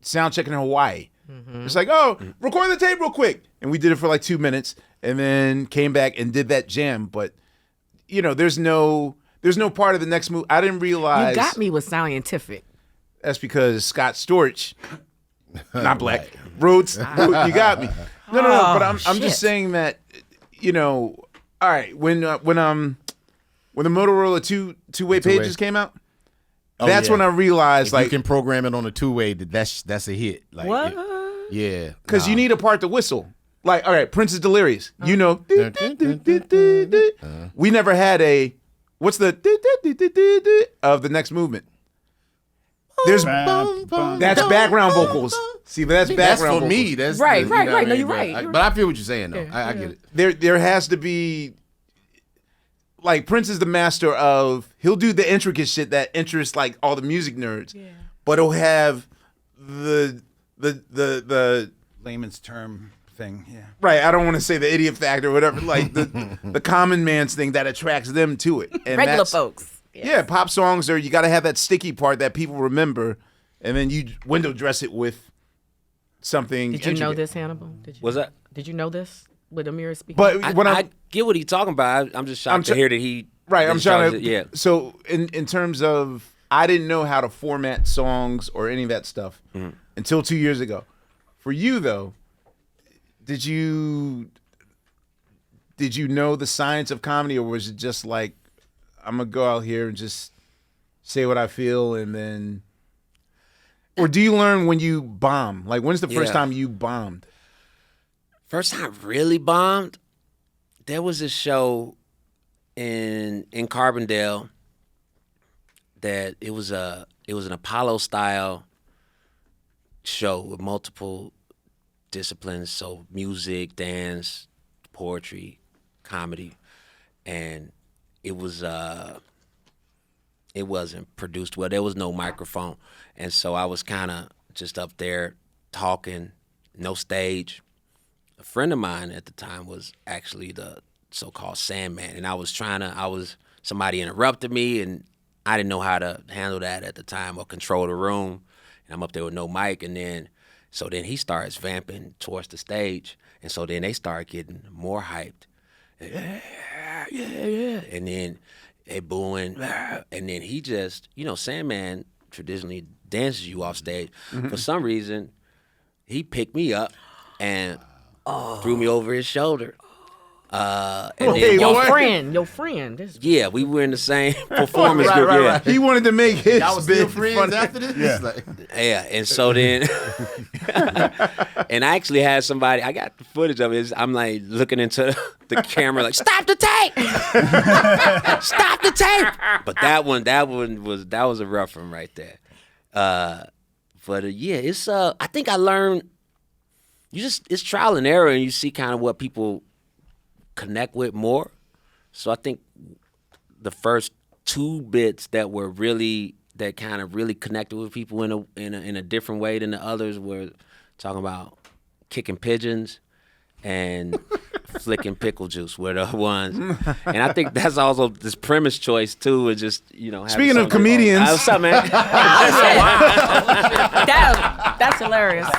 sound check in Hawaii. It's like, oh, record the tape real quick, and we did it for like 2 minutes, and then came back and did that jam. But there's no part of the next move. I didn't realize. You got me with scientific. That's because Scott Storch, not black, Rhodes. You got me. No. But I'm shit. just saying that, all right. When the Motorola two-way pages came out, that's when I realized, if like, you can program it on a two-way, that's a hit. Like, What? Yeah. because you need a part to whistle. Like, all right, Prince is Delirious. We never had a. What's the of the Next Movement? There's that's background vocals. See, but that's That's background for me. vocals. That's Right, the- right, you know what right. I No, mean? you're right. But I feel what you're saying, though. I get it. There has to be, like, Prince is the master of, he'll do the intricate shit that interests like all the music nerds, but he'll have the Layman's term thing, yeah. right. I don't want to say the idiot factor or whatever, like the common man's thing that attracts them to it. And Regular that's- folks. Yeah, pop songs are, you got to have that sticky part that people remember, and then you window dress it with something. Did you know intricate. this, Hannibal? What's that? Did you know this with Ahmir speaking? But when I get what he's talking about. I'm just shocked to hear that he. right, that I'm he trying started to. it. Yeah. So in terms of, I didn't know how to format songs or any of that stuff until 2 years ago. For you though, did you know the science of comedy, or was it just like, I'm gonna go out here and just say what I feel, and then, or do you learn when you bomb? Like, when's the first Yeah. time you bombed? First time I really bombed, there was a show in Carbondale that it was an Apollo style show with multiple disciplines, so music, dance, poetry, comedy, and it wasn't produced well. There was no microphone, and so I was kind of just up there talking, no stage. A friend of mine at the time was actually the so-called Sandman, and somebody interrupted me, and I didn't know how to handle that at the time or control the room, and I'm up there with no mic, and then he starts vamping towards the stage, and so then they start getting more hyped. Yeah, and then they booing, and then he just, Sandman traditionally dances you off stage. For some reason, he picked me up and threw me over his shoulder, And Wait, then Your friend. yeah, we were in the same performance group. Yeah. He wanted to make his Y'all was still big friends fun. after this? Yeah. Like, Yeah, and so then, and I actually had somebody. I got the footage of it. I'm like looking into the camera, like, "Stop the tape! Stop the tape!" But that one was a rough one right there. But yeah, it's I think I learned. It's trial and error, and you see kind of what people connect with more. So I think the first 2 bits that kind of really connected with people in a different way than the others were talking about kicking pigeons and flicking pickle juice were the ones. And I think that's also this premise choice too, is just, having Speaking of something- comedians. What's up, man? That's hilarious. What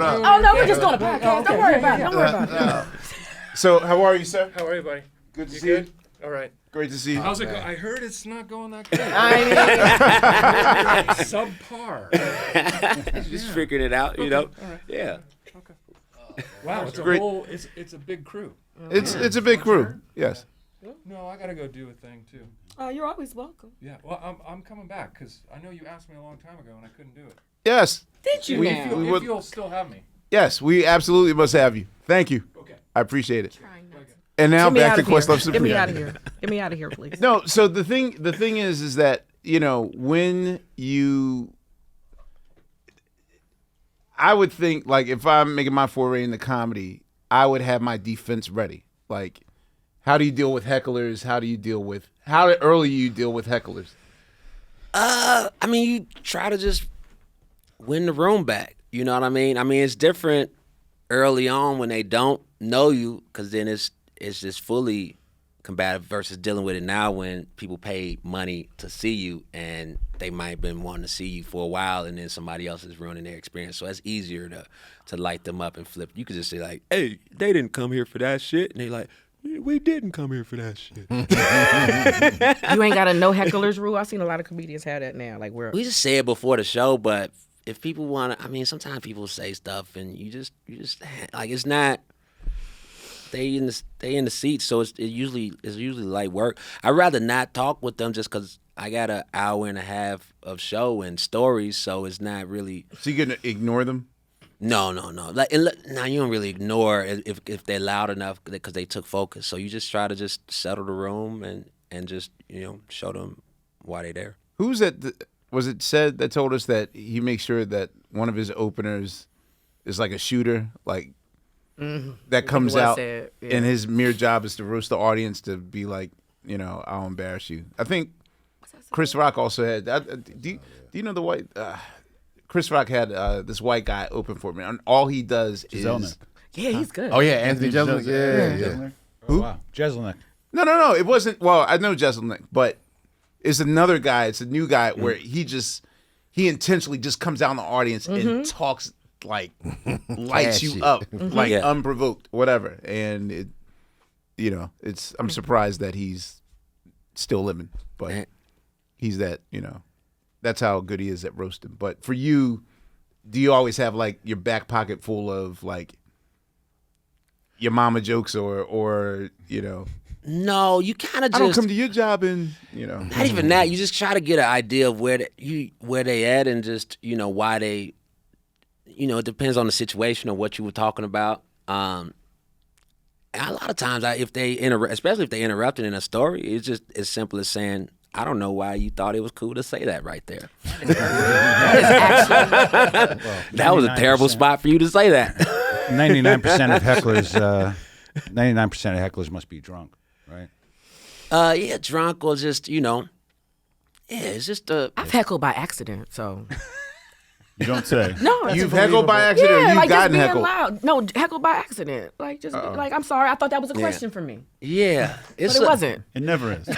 up? Oh no, we're just doing a podcast. Don't worry about it. Don't worry about it. So, how are you, sir? How are you, buddy? Good to You see you. good? All right. Great to see you. How's it go? I heard it's not going that good. Subpar. Just figuring it out, you know? All right. Yeah. Wow, it's a Great. whole. It's a big crew. It's a big crew. Yes. No, I gotta go do a thing too. Oh, you're always welcome. Yeah. Well, I'm coming back because I know you asked me a long time ago and I couldn't do it. Yes. Did you We- now? we If would- you'll still have me. Yes, we absolutely must have you. Thank you. Okay. I appreciate it. And now Get me back out to of here. Questlove Supreme. Get me out of here. Get me out of here, please. No, so the thing is that, when I would think, like, if I'm making my foray into comedy, I would have my defense ready. Like, how do you deal with hecklers? How early you deal with hecklers? I mean, you try to just win the room back. You know what I mean? I mean, it's different early on when they don't know you, because then it's just fully combative versus dealing with it now when people pay money to see you and they might have been wanting to see you for a while and then somebody else is ruining their experience. So it's easier to light them up and flip. You could just say like, "Hey, they didn't come here for that shit," and they like, "We didn't come here for that shit." You ain't got a no hecklers rule. I've seen a lot of comedians have that now. Like We just say it before the show, but if people want to, I mean, sometimes people say stuff and you just like, it's not. They in the seats, so it's usually light work. I'd rather not talk with them just because I got an hour and a half of show and stories, so it's not really. So you gonna ignore them? No. Like, now you don't really ignore if they're loud enough because they took focus. So you just try to just settle the room and just show them why they're there. Who's that? Was it said that told us that he makes sure that one of his openers is like a shooter, like that comes was out, said, yeah. and his mere job is to roast the audience, to be like, I'll embarrass you. I think Chris Rock also had. Do you know the white? Chris Rock had this white guy open for me, and all he does is Zelnick. Yeah, he's good. oh, yeah, Anthony Jeselnik. Yeah. Jeselnik. Who? Oh, wow. Jeselnik. No. It wasn't. Well, I know Jeselnik, but it's another guy. It's a new guy where he intentionally just comes out in the audience and talks like lights you Cash up, it. like Yeah. unprovoked, whatever. And it, I'm surprised that he's still living, but he's that. That's how good he is at roasting. But for you, do you always have like your back pocket full of like your mama jokes or No, you kind of just. I don't come to your job and Not even that. You just try to get an idea of where they at and just why they. It depends on the situation or what you were talking about. And a lot of times, especially if they interrupted in a story, it's just as simple as saying, "I don't know why you thought it was cool to say that right there." That was a terrible spot for you to say that. 99% of hecklers, 99% of hecklers must be drunk, right? Yeah, drunk or just it's just I've heckled by accident, so You don't say. no. you've heckled by accident or Yeah, you've like just gotten being heckled. loud. No, heckled by accident. Like just like I'm sorry. I thought that was a question for me, yeah. but it wasn't. It never is. Or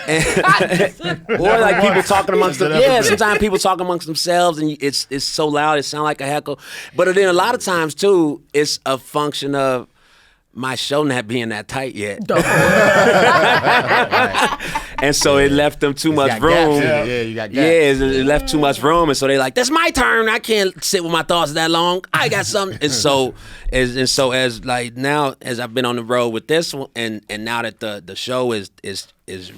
like people talking amongst them. Never Yeah, been. sometimes people talk amongst themselves and it's so loud it sounds like a heckle. But then a lot of times too, it's a function of my show not being that tight yet. And so it left them too much room. Yeah, you got gaps. Yeah, it left too much room, and so they like, that's my turn. I can't sit with my thoughts that long. I got something. And so as like now as I've been on the road with this one, and now that the show is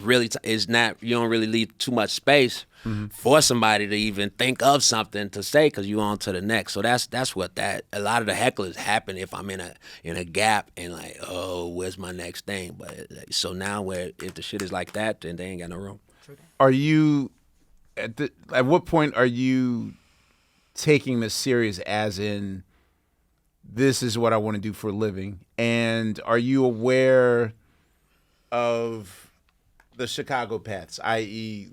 really is not, you don't really leave too much space for somebody to even think of something to say, because you on to the next. So that's what that a lot of the hecklers happen if I'm in a gap and like, oh, where's my next thing? But so now where if the shit is like that, then they ain't got no room. Are you at what point are you taking this serious, as in this is what I want to do for a living? And are you aware of the Chicago paths, i.e.,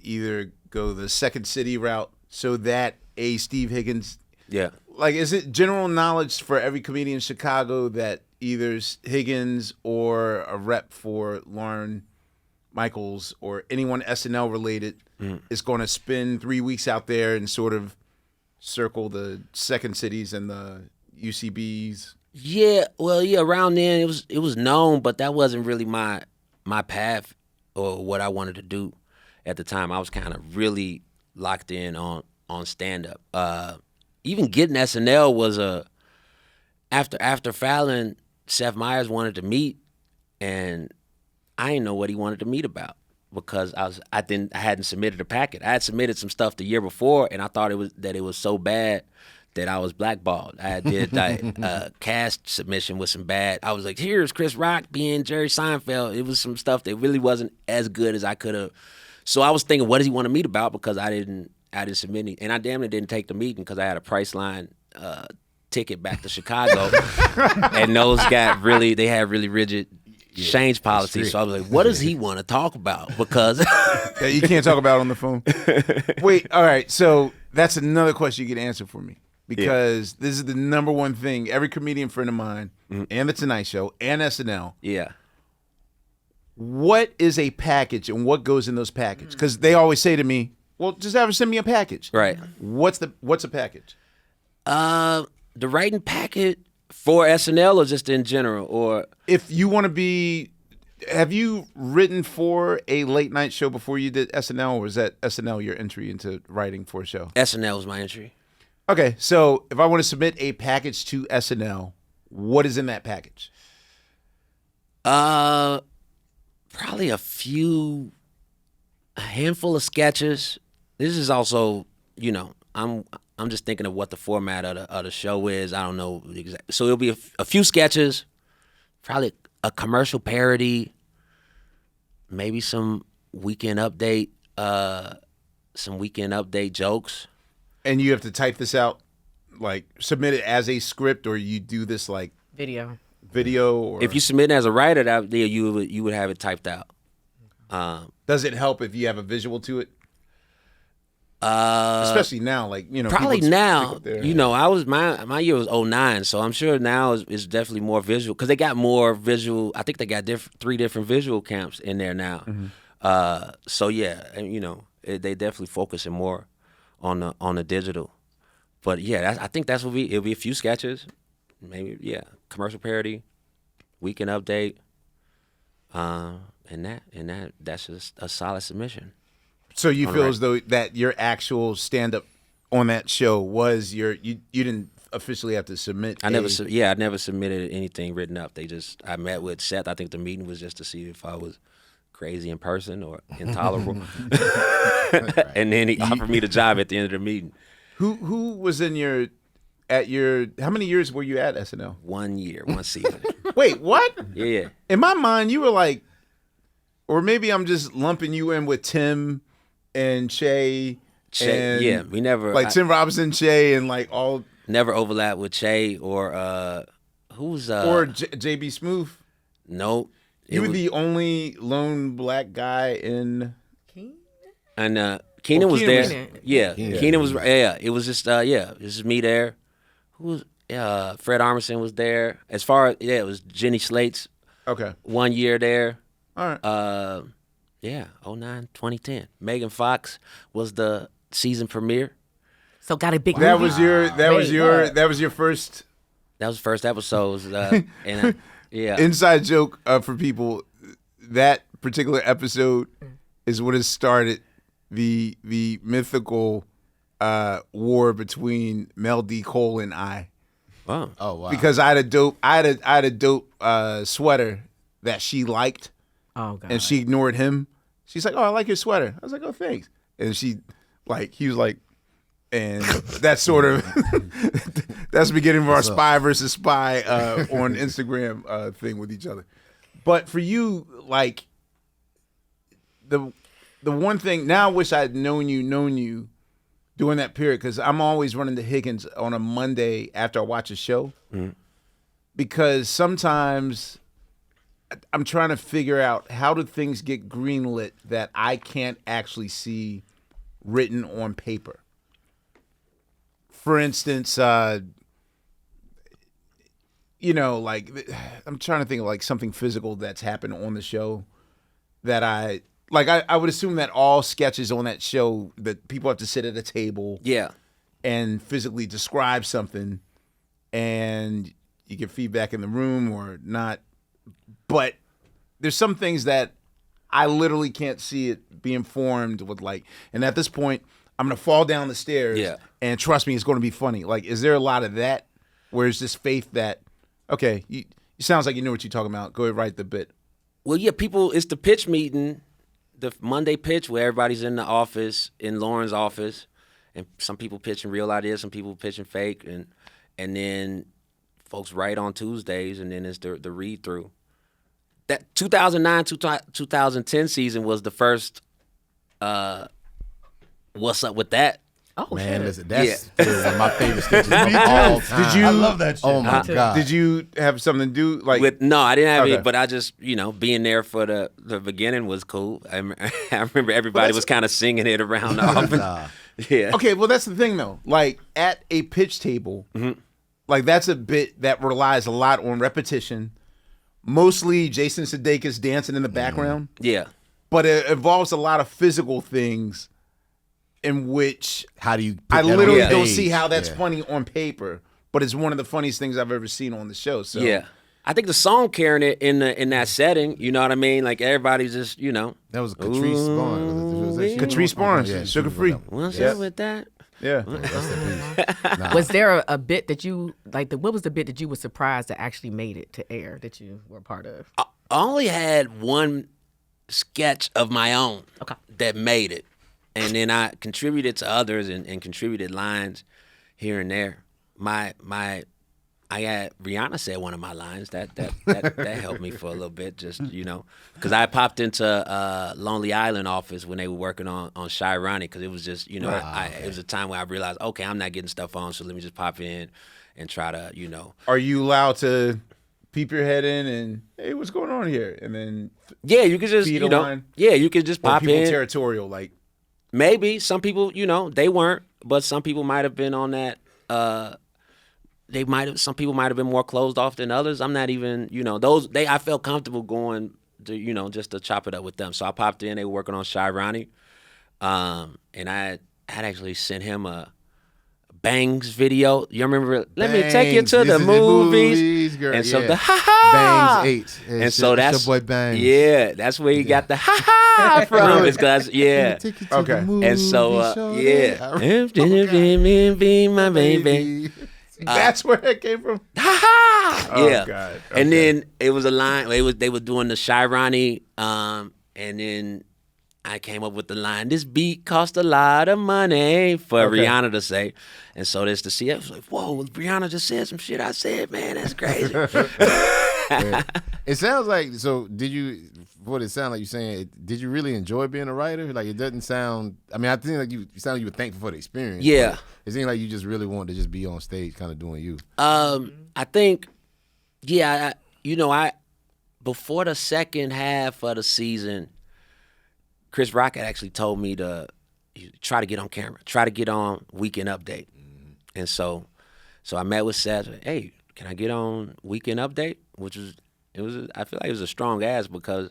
either go the Second City route so that a Steve Higgins, like, is it general knowledge for every comedian in Chicago that either Higgins or a rep for Lauren Michaels or anyone SNL related is going to spend 3 weeks out there and sort of circle the Second Cities and the UCBs? Yeah, well, yeah, around then it was known, but that wasn't really my path or what I wanted to do at the time. I was kind of really locked in on stand up. Even getting SNL was after Fallon, Seth Meyers wanted to meet, and I didn't know what he wanted to meet about because I hadn't submitted a packet. I had submitted some stuff the year before, and I thought it was so bad that I was blackballed. I did a cast submission with some bad. I was like, here's Chris Rock being Jerry Seinfeld. It was some stuff that really wasn't as good as I could have. So I was thinking, what does he want to meet about? Because I didn't submit any, and I damn near didn't take the meeting because I had a Priceline ticket back to Chicago, and those got they had really rigid exchange policies. So I was like, what does he want to talk about? Because you can't talk about it on the phone. Wait, all right. So that's another question you can answer for me. Because this is the number one thing every comedian friend of mine and The Tonight Show and SNL. Yeah. What is a package and what goes in those packages? Because they always say to me, well, just have her send me a package. Right. What's a package? The writing packet for SNL or just in general? Or if you want to be, have you written for a late night show before you did SNL, or is that SNL your entry into writing for a show? SNL was my entry. Okay, so if I want to submit a package to SNL, what is in that package? Probably a handful of sketches. This is also, I'm just thinking of what the format of the show is. I don't know exactly. So it'll be a few sketches, probably a commercial parody, maybe some Weekend Update jokes. And you have to type this out, like submit it as a script, or you do this like video, or if you submit it as a writer, you would have it typed out. Does it help if you have a visual to it? Especially now, probably now. I was my year was 2009, so I'm sure now is definitely more visual because they got more visual. I think they got 3 different visual camps in there now. So yeah, and they definitely focusing more on the digital. But yeah, I think it'll be a few sketches, maybe commercial parody, Weekend Update, and that's just a solid submission. So you feel as though that your actual stand up on that show was you didn't officially have to submit. I never submitted anything written up. I met with Seth. I think the meeting was just to see if I was crazy in person or intolerable. And then he offered me the job at the end of the meeting. Who was in how many years were you at SNL? 1 year, 1 season. Wait, what? Yeah. In my mind, you were like, or maybe I'm just lumping you in with Tim and Che. Yeah, we never Tim Robinson, Che, and like all. Never overlap with Che or who's or JB Smooth. No. You were the only lone black guy in. And Keenan was there. Keenan was. Yeah, it was just. It was just me there. Who was? Fred Armisen was there. As far as it was Jenny Slate's. Okay. 1 year there. All right. 2009, 2010. Megan Fox was the season premiere. So got a big. That was your first That was the first episode. Yeah. Inside joke for people. That particular episode is what has started the mythical war between Mel D, Cole, and I. Wow. Oh wow. Because I had a dope sweater that she liked, Oh God. and she ignored him. She's like, "Oh, I like your sweater." I was like, "Oh, thanks." And he was like, and that's sort of that's the beginning of our spy versus spy on Instagram thing with each other. But for you, like the one thing now, I wish I'd known you during that period, because I'm always running to Higgins on a Monday after I watch a show, because sometimes I'm trying to figure out how do things get greenlit that I can't actually see written on paper. For instance, like I'm trying to think of like something physical that's happened on the show that I would assume that all sketches on that show that people have to sit at a table Yeah. and physically describe something, and you get feedback in the room or not. But there's some things that I literally can't see it being formed with, like, and at this point, I'm going to fall down the stairs, Yeah. and trust me, it's going to be funny. Like, is there a lot of that where it's this faith that, okay, you sounds like you know what you're talking about. Go ahead, write the bit. Well, yeah, it's the pitch meeting, the Monday pitch where everybody's in the office, in Lauren's office, and some people pitching real ideas, some people pitching fake, and then folks write on Tuesdays, and then it's the read through. That 2009-2010 season was the first. What's up with that? Oh Man, shit. listen, that's one of my favorite sketches of all time. Did you? I love that shit. Oh my god! Did you have something to do? Like, No, I didn't have Okay. it, but I just, being there for the beginning was cool. I remember everybody was kind of singing it around the office. Nah. Yeah. okay, well, that's the thing though. Like at a pitch table, like that's a bit that relies a lot on repetition. Mostly Jason Sudeikis dancing in the background, Yeah. but it involves a lot of physical things in which How do you? Put I that on literally the don't page? see how that's Yeah. funny on paper, but it's one of the funniest things I've ever seen on the show. So Yeah. I think the song carrying it in that setting, you know what I mean? Like everybody's just, That was Catrice Barnes. Was that she? Catrice Barnes, Yeah, Sugar she was Free. on that one. what's Yeah. up with that? Yeah. Rest in peace. Nah. Was there a bit that you like? What was the bit that you were surprised that actually made it to air that you were a part of? I only had one sketch of my own Okay. that made it. And then I contributed to others and contributed lines here and there. I had Rihanna said one of my lines that helped me for a little bit, just because I popped into Lonely Island office when they were working on Shy Ronnie, because it was just it was a time where I realized, okay, I'm not getting stuff on, so let me just pop in and try to Are you allowed to peep your head in and, hey, what's going on here? And then yeah, you could just feed a line? you could just Or pop people in. territorial, like, Maybe some people, they weren't, but some people might have been on that. Some people might have been more closed off than others. I'm not even, I felt comfortable going to, just to chop it up with them. So I popped in. They were working on Shy Ronnie, and I had actually sent him a Bangs video. You remember? Let me take you Bangs. to This the is movies, girl. and so Yeah. the ha ha Bangs 8. and so that's your boy Bangs. yeah, that's where you got the ha ha from. It's 'cause yeah. Take you to Okay. the movie, And so, shorty. yeah. I Be my baby. that's where it came from? Ha ha! Oh, Yeah. God. And Okay. then it was a line. They were doing the Shy Ronnie, and then I came up with the line, "This beat cost a lot of money" for Okay. Rihanna to say. And so this the CF was like, "Whoa, Rihanna just said some shit I said, man. That's crazy." It sounds like, so did you, what it sounded like you saying, did you really enjoy being a writer? Like, it doesn't sound, I mean, I think like you sound like you were thankful for the experience. Yeah. but it seemed like you just really wanted to just be on stage kind of doing you. I think, yeah, I before the second half of the season, Chris Rock had actually told me to try to get on camera, try to get on Weekend Update. And so I met with Seth. Hey, can I get on Weekend Update? I feel like it was a strong ask because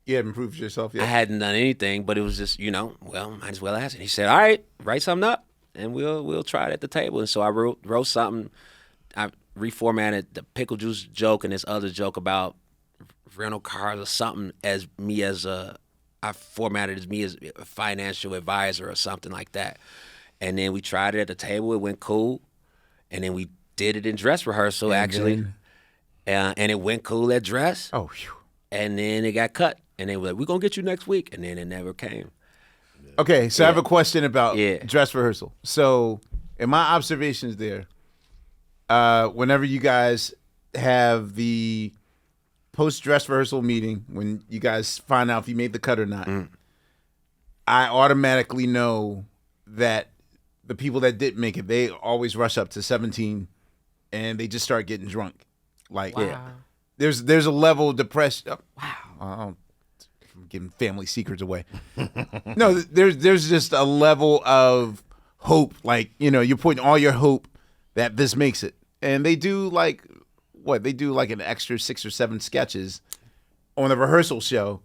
You haven't proved yourself yet. I hadn't done anything, but it was just, well, might as well ask. And he said, all right, write something up and we'll try it at the table. And so I wrote something. reformatted the pickle juice joke and this other joke about rental cars or something I formatted as me as a financial advisor or something like that. And then we tried it at the table. It went cool. And then we did it in dress rehearsal, actually. And it went cool at dress. Oh, phew. And then it got cut. And they were like, we're going to get you next week. And then it never came. Okay, so I have a question about Yeah. dress rehearsal. So, in my observations there, whenever you guys have the post-dress rehearsal meeting, when you guys find out if you made the cut or not, I automatically know that the people that didn't make it, they always rush up to 17 and they just start getting drunk. Like, there's a level of depression. I'm giving family secrets away. No, there's just a level of hope. Like, you're putting all your hope that this makes it. And they do like an extra 6 or 7 sketches on the rehearsal show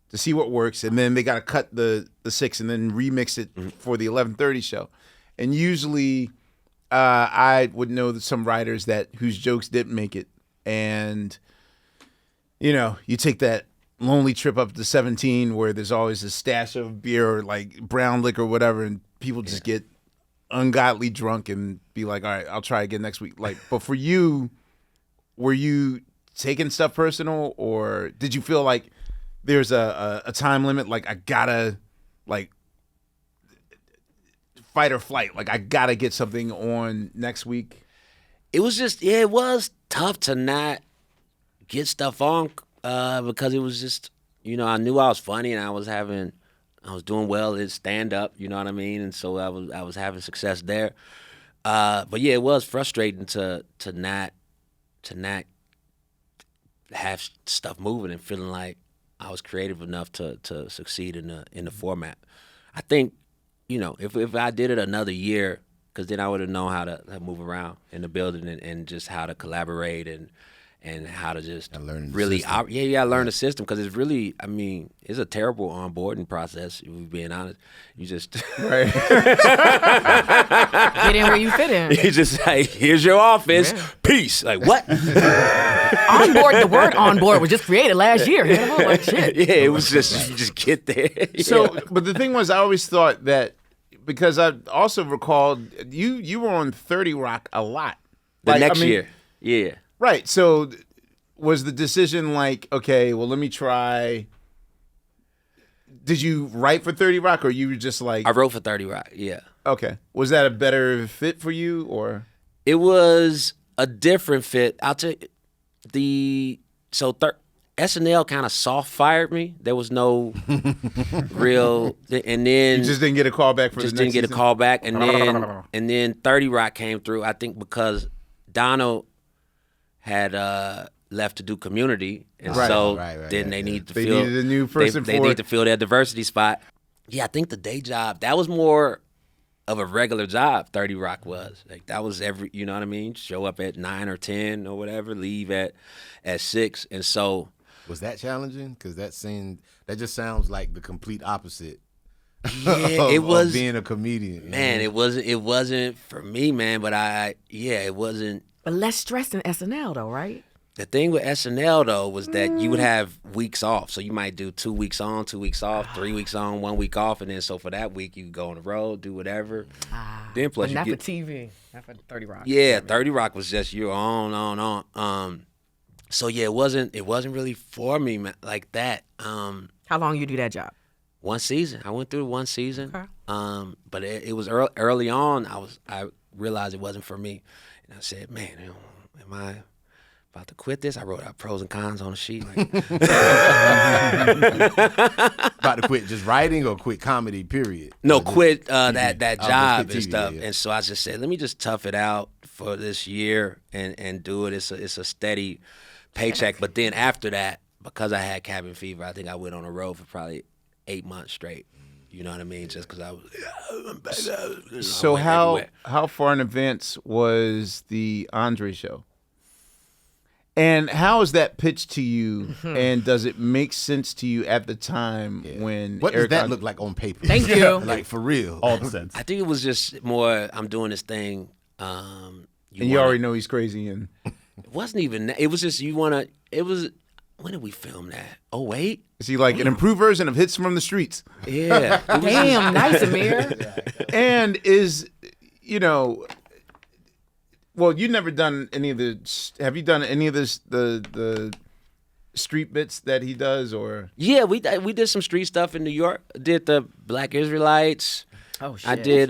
to see what works, and then they got to cut the 6 and then remix it for the 11:30 show. And usually, I would know that some writers whose jokes didn't make it, and you take that lonely trip up to 17 where there's always a stash of beer or like brown liquor or whatever, and people just get ungodly drunk and be like, all right, I'll try again next week. Like, but for you, were you taking stuff personal, or did you feel like there's a time limit? Like, I gotta, like, fight or flight. Like, I gotta get something on next week. It was just, it was tough to not get stuff on because it was just, I knew I was funny and I was doing well at stand up, you know what I mean? And so I was having success there. But yeah, it was frustrating to not have stuff moving and feeling like I was creative enough to succeed in the format. I think, if I did it another year, because then I would have known how to move around in the building and just how to collaborate and how to just really learn the system, because it's really, it's a terrible onboarding process, if we're being honest. You just Right. Get in where you fit in. you just like, here's your office, peace. Like, what? The word on board was just created last year. Hannibal, like shit. Yeah, it was just, you just get there. So, but the thing was, I always thought that, because I also recalled you were on 30 Rock a lot. The next year. Yeah. Right. So was the decision like, okay, well, let me try. Did you write for 30 Rock, or you were just like. I wrote for 30 Rock, yeah. Okay. Was that a better fit for you, or? It was a different fit. I'll tell you, SNL kind of soft fired me. There was no real, and then You just didn't get a call back for the just next didn't get a season? call back, and then 30 Rock came through. I think because Donald had left to do Community, and then they need to They fill. needed a new person They for need it. to fill their diversity spot. Yeah, I think the day job, that was more of a regular job. 30 Rock was like, that was every, you know what I mean? Show up at 9 or 10 or whatever, leave at 6, and so. Was that challenging? Because that just sounds like the complete opposite. Yeah, it was of being a comedian. Man, it wasn't for me, man. But it wasn't. But less stress than SNL though, right? The thing with SNL though was that you would have weeks off, so you might do 2 weeks on, 2 weeks off, 3 weeks on, 1 week off, and then so for that week you go on the road, do whatever. Then plus But you not get for TV, not for 30 Rock. yeah, 30 Rock was just you on. So yeah, it wasn't really for me, man, like that. How long you do that job? 1 season. I went through 1 season. Okay. But it was early on. I realized it wasn't for me, and I said, "Man, am I about to quit this?" I wrote out pros and cons on a sheet. Like, About to quit just writing or quit comedy, period? no, quit that just job quit and TV, stuff. yeah. And so I just said, let me just tough it out for this year and do it. It's a steady paycheck. But then after that, because I had cabin fever, I think I went on the road for probably 8 months straight. You know what I mean? Just because I was. So I went everywhere. how far in advance was the Andre show? And how is that pitched to you? And does it make sense to you at the time when What Eric does that Andre- look like on paper? Thank you. Like for real. All the sense. I think it was just more, I'm doing this thing, And you already know he's crazy. And It wasn't even that. It was just you want to. It was. When did we film that? Oh wait. is he like an improved version of Hits from the Streets? Yeah. It was Damn, nice, Ahmir. And is, well, you never done any of the. Have you done any of this the street bits that he does or? Yeah, we did some street stuff in New York. Did the Black Israelites. Oh shit. I did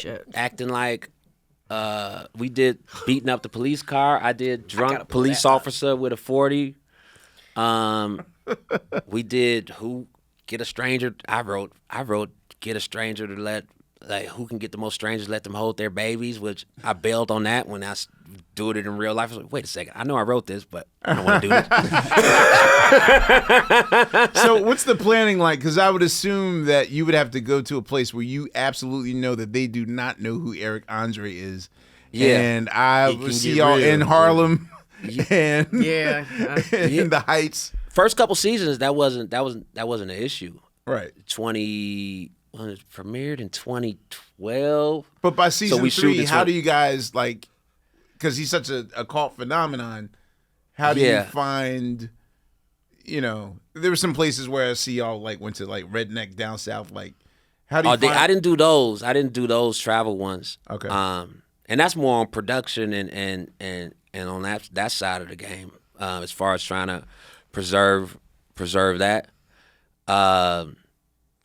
shit. acting like. We did beating up the police car. I did drunk pull police that up. officer with a 40. We did who get a stranger. I wrote get a stranger to let who can get the most strangers, let them hold their babies, which I bailed on that when I do it in real life. I was like, wait a second, I know I wrote this, but I don't want to do this. So what's the planning like? Because I would assume that you would have to go to a place where you absolutely know that they do not know who Eric Andre is. Yeah. And I It would can see get y'all real. in Harlem and Yeah. in the Heights. First couple seasons, that wasn't an issue. Right. When it premiered in 2012. But by season we shoot 3, this how one- do you guys like? Because he's such a cult phenomenon. How do you Yeah. find? There were some places where I see y'all like went to like redneck down south. Like, how do you? I didn't do those. I didn't do those travel ones. Okay. And that's more on production and on that side of the game, as far as trying to preserve that.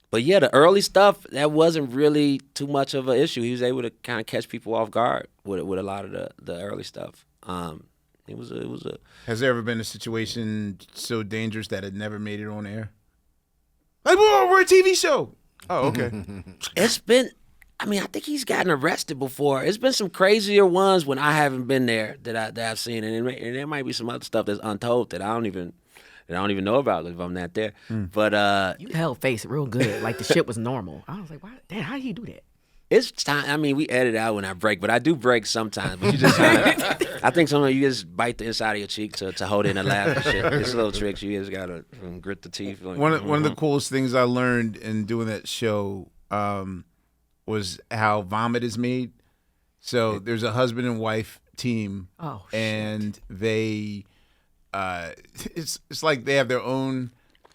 But yeah, the early stuff that wasn't really too much of an issue. He was able to kind of catch people off guard with a lot of the early stuff. It was a Has there ever been a situation so dangerous that it never made it on air? Like, whoa, we're a TV show. Oh, okay. It's been. I mean, I think he's gotten arrested before. It's been some crazier ones when I haven't been there that I've seen, and there might be some other stuff that's untold that I don't even know about if I'm not there. But You held face real good. Like the shit was normal. I was like, why? Damn, how did he do that? it's time. I mean, we edit out when I break, but I do break sometimes. But you just, I think sometimes you just bite the inside of your cheek to hold in and laugh and shit. It's little tricks. You just gotta grit the teeth. Like, One of the coolest things I learned in doing that show was how vomit is made. So there's a husband and wife team, Oh, shit. and they it's like they have their own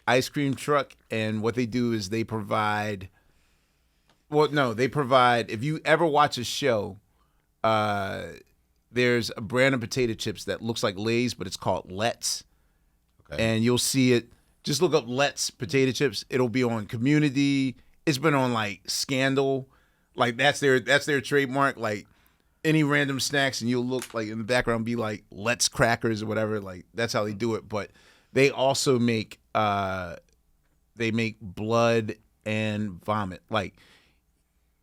ice cream truck, and what they do is they provide. Well, no, they provide. If you ever watch a show, there's a brand of potato chips that looks like Lay's, but it's called Let's. Okay. And you'll see it. Just look up Let's potato chips. It'll be on Community. It's been on like Scandal. Like that's their trademark. Like any random snacks, and you'll look like in the background be like Let's crackers or whatever. Like that's how they do it. But they also make blood and vomit. Like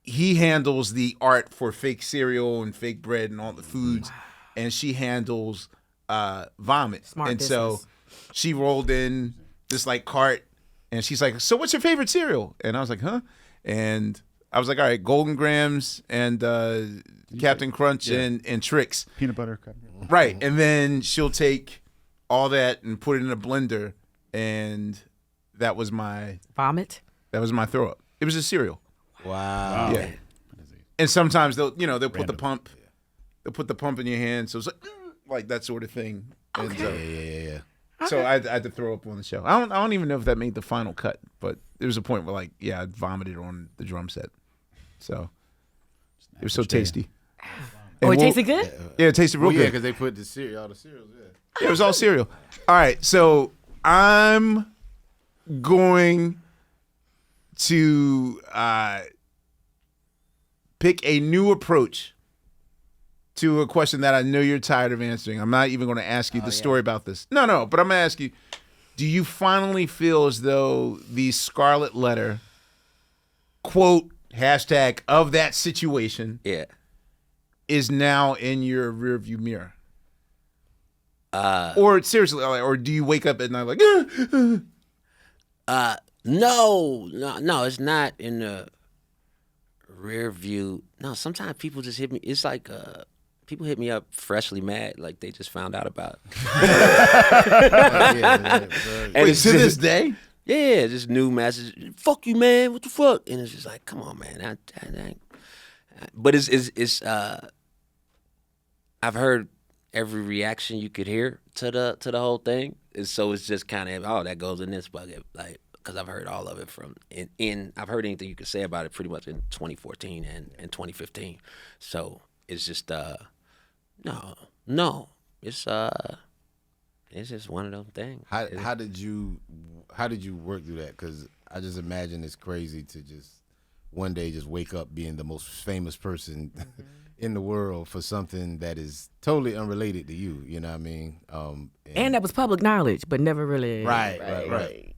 he handles the art for fake cereal and fake bread and all the foods, and she handles vomit. Smart and business. so she rolled in this like cart, and she's like, "So what's your favorite cereal?" And I was like, "Huh?" And I was like, "All right, Golden Grams and Captain Crunch and Trix." Peanut butter cup. Right. And then she'll take all that and put it in a blender, and that was my Vomit? throw up. It was a cereal. Wow. Yeah. And sometimes they'll put the pump. They'll put the pump in your hand, so it's like that sort of thing. And Yeah. so I had to throw up on the show. I don't even know if that made the final cut, but there was a point where I vomited on the drum set. So it was so tasty. Oh, And it we'll- tasted good? Yeah, it tasted real Well, yeah, good. because they put the cereal, all the cereals. Yeah. Yeah, it was all cereal. All right, so I'm going to pick a new approach to a question that I know you're tired of answering. I'm not even going to ask you the story about this. No, but I'm going to ask you, do you finally feel as though the Scarlet Letter, quote, hashtag of that situation yeah. is now in your rearview mirror? Or seriously, or do you wake up at night like, No, it's not in the rear view. No, sometimes people just hit me. It's like people hit me up freshly mad, like they just found out about it. And wait, it's to this just- day? Yeah, just new message. Fuck you, man. What the fuck? And it's just like, come on, man. But it's I've heard every reaction you could hear to the whole thing, and so it's just kind of that goes in this bucket, like because I've heard all of it from I've heard anything you could say about it pretty much in 2014 and 2015. So it's just no, it's just one of those things. How did you work through that? Because I just imagine it's crazy to just one day just wake up being the most famous person in the world for something that is totally unrelated to you. You know what I mean? And that was public knowledge, but never really. Right.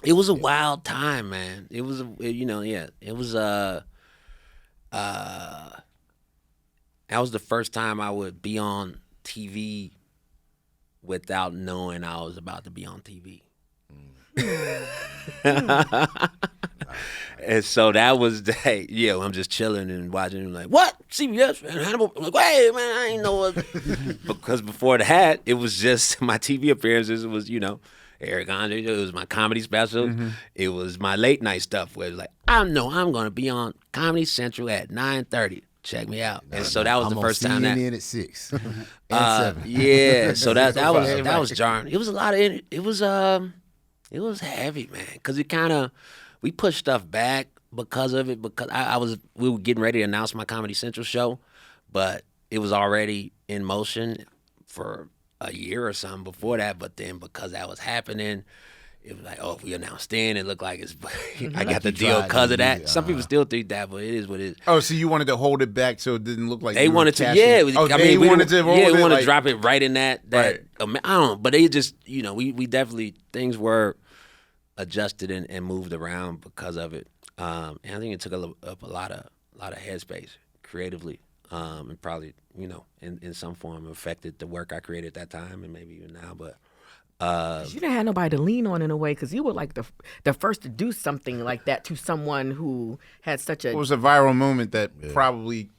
It was a wild time, man. It was, it was that was the first time I would be on TV without knowing I was about to be on TV. And so that was I'm just chilling and watching him like, what? CBS and Hannibal. I'm like, wait, man, I ain't know what. Because before that, it was just my TV appearances. It was, Eric Andre. It was my comedy special. Mm-hmm. It was my late night stuff where it was like, I know I'm going to be on Comedy Central at 9:30. Check me out. And so that was the first time that. I'm at 6 and 7. Yeah. So that was jarring. It was a lot of it was heavy, man, because we pushed stuff back because of it, because we were getting ready to announce my Comedy Central show, but it was already in motion for a year or something before that. But then because that was happening, it was like, if we announced then, it looked like I got the deal because of that. Some people still think that, but it is what it is. Oh, so you wanted to hold it back so it didn't look like they wanted to? Yeah. We wanted to drop it right in that. Right. I don't know, but they just, we definitely, things were adjusted and moved around because of it. And I think it took up a lot of headspace creatively, and probably in some form affected the work I created at that time and maybe even now. But you didn't have nobody to lean on in a way, because you were like the first to do something like that to someone who had such a. It was a viral moment that probably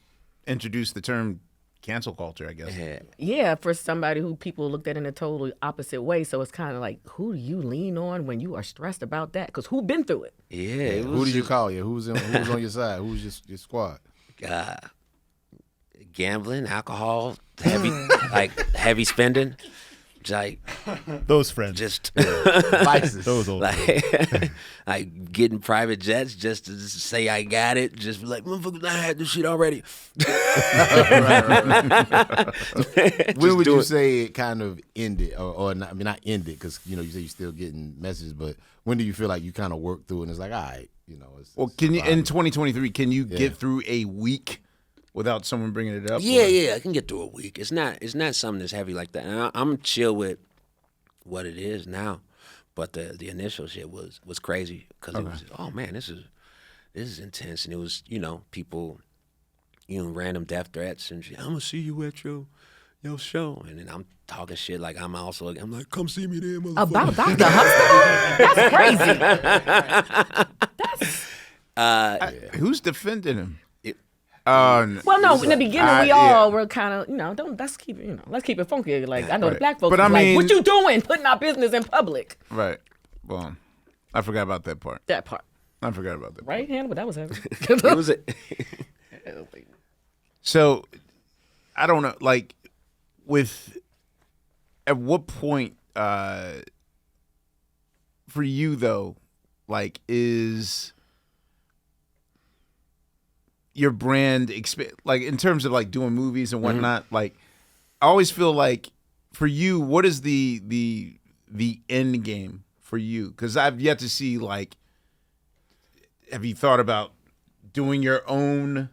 introduced the term cancel culture, I guess. Yeah, for somebody who people looked at in a totally opposite way. So it's kind of like, who do you lean on when you are stressed about that? Because who been through it? Yeah. Who did you call? Who was on your side? Who was your squad? Gambling, alcohol, heavy spending. Like those friends, just vices. Those old like getting private jets just to say I got it. Just be like, motherfuckers, I had this shit already. When would you say it kind of ended, or not, not ended? Because you say you're still getting messages, but when do you feel like you kind of work through it and it's like, all right, can you in 2023? Can you get through a week without someone bringing it up? Yeah, I can get through a week. It's not something that's heavy like that. And I'm chill with what it is now, but the initial shit was crazy because it was, oh man, this is intense, and it was people, random death threats and shit. I'm gonna see you at your show, and then I'm talking shit like I'm like, come see me there, motherfucker. About Dr. Hudson? That's crazy. Who's defending him? Well, no. In the beginning, we all were kind of, let's keep it funky. Like I know the black folks, but like, what you doing, putting our business in public? Right. Well, I forgot about that part. I forgot about that. Right, Hannibal? That was heavy. It was So, I don't know. Like, at what point, for you though, like, is your brand like in terms of like doing movies and whatnot? Like, I always feel like for you, what is the end game for you? Because I've yet to see, like, have you thought about doing your own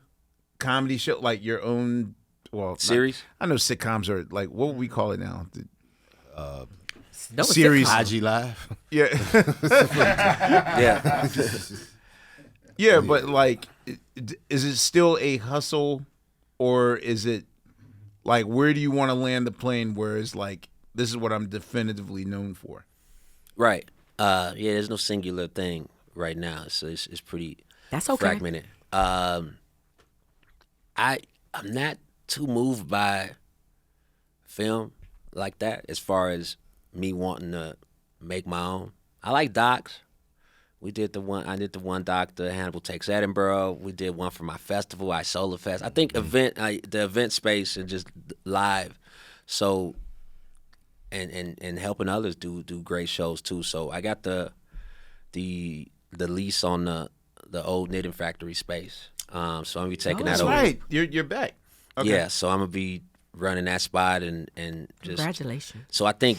comedy show, like your own series? I know sitcoms are like, what would we call it now? No, series. IG Live. Yeah. Yeah. Yeah, but like, is it still a hustle, or is it like, where do you want to land the plane where it's like, this is what I'm definitively known for? Right. There's no singular thing right now, so it's pretty That's okay. fragmented. I'm not too moved by film like that as far as me wanting to make my own. I like docs. I did the one doc, the Hannibal Takes Edinburgh. We did one for my festival, Isolafest. I think the event space and just live. So, and helping others do great shows too. So I got the lease on the old knitting factory space. So I'm gonna be taking that That's over. right. You're back. Okay. Yeah, so I'm gonna be running that spot and just. Congratulations. So I think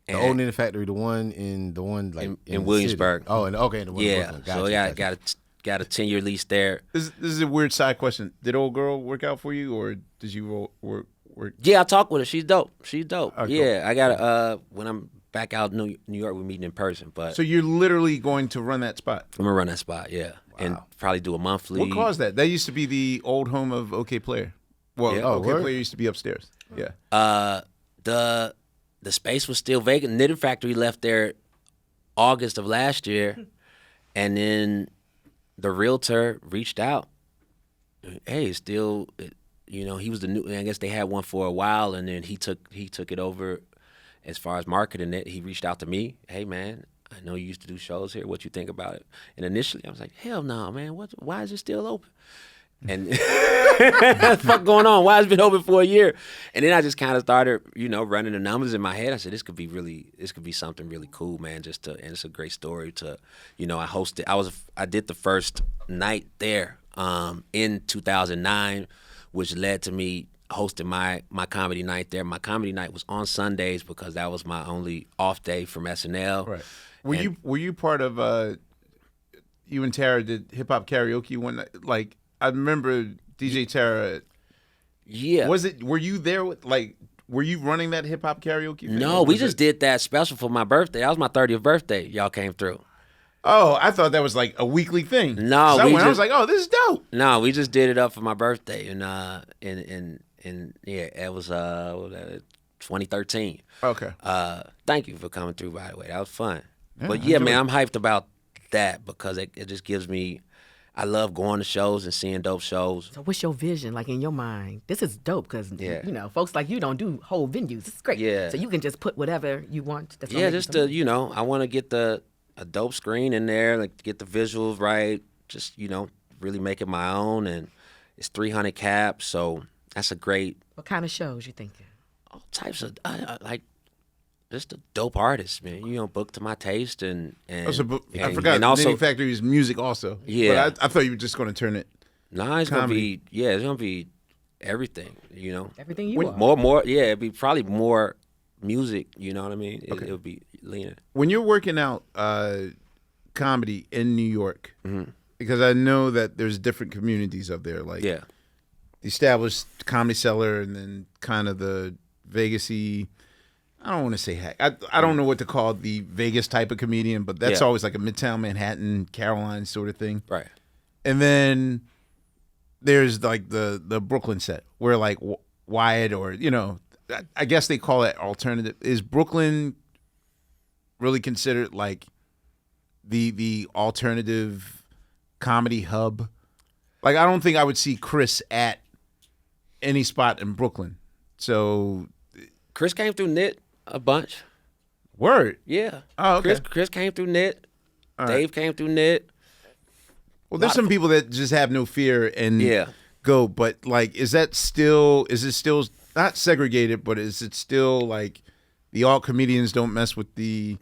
The old knitting factory, the one like in the Williamsburg. City. Oh, and okay, the one in yeah. Brooklyn. So Gotcha, got a 10-year lease there. This is a weird side question. Did old girl work out for you, or did you work? Yeah, I talked with her. She's dope. Oh, Yeah, I got when I'm back out in New York, we're meeting in person. But So you're literally going to run that spot. I'm gonna run that spot. Yeah, and probably do a monthly. What caused that? That used to be the old home of OK Player. Well, Yeah. OK word? Player used to be upstairs. Yeah. The space was still vacant. Knitting Factory left there August of last year, and then the realtor reached out. Hey, it's still, he was the new. I guess they had one for a while, and then he took it over as far as marketing it. He reached out to me. Hey, man, I know you used to do shows here. What you think about it? And initially, I was like, hell no, man. Why is it still open? And what the fuck going on? Why has it been open for a year? And then I just kind of started, running the numbers in my head. I said, this could be something really cool, man. And it's a great story to, I did the first night there in 2009, which led to me hosting my comedy night there. My comedy night was on Sundays because that was my only off day from SNL. Right. Were you part of? You and Tara did hip hop karaoke one night. Like I remember DJ Tara. Yeah. Were you there with Were you running that hip hop karaoke? Thing? No, we just did that special for my birthday. That was my 30th birthday. Y'all came through. Oh, I thought that was like a weekly thing. No, I was like, oh, this is dope. No, we just did it up for my birthday, and it was 2013. Okay. Thank you for coming through, by the way. That was fun. Yeah, But I man, I'm hyped about that because it just gives me. I love going to shows and seeing dope shows. So what's your vision, like in your mind? This is dope because, Yeah. folks like you don't do whole venues. It's great. Yeah. So you can just put whatever you want. That's Yeah, just to, I want to get a dope screen in there, like get the visuals right, just, really make it my own. And it's 300 caps, so that's a great. What kind of shows you thinking? All types of, just a dope artist, man. Book to my taste and I forgot. and also Knitting Factory is music also. Yeah. But I thought you were just going to turn it. Nah, it's comedy. it's gonna be everything, Everything you are. More, it'd be probably more music, you know what I mean? It'll be leaner. When you're working out comedy in New York, Mm-hmm. because I know that there's different communities up there, like Yeah. the established Comedy Cellar and then kind of the Vegas-y, I don't want to say hack. I don't know what to call the Vegas type of comedian, but that's Yeah. always like a Midtown Manhattan, Caroline sort of thing. Right. And then there's like the Brooklyn set where like Wyatt or, I guess they call it alternative. Is Brooklyn really considered like the alternative comedy hub? Like I don't think I would see Chris at any spot in Brooklyn. So Chris came through Knit a bunch. word. Yeah. Oh, okay. Chris came through Knit. All right. Dave came through Knit. Well, there's some people that just have no fear and Yeah. go, but like, is it still not segregated, but is it still like the alt comedians don't mess with the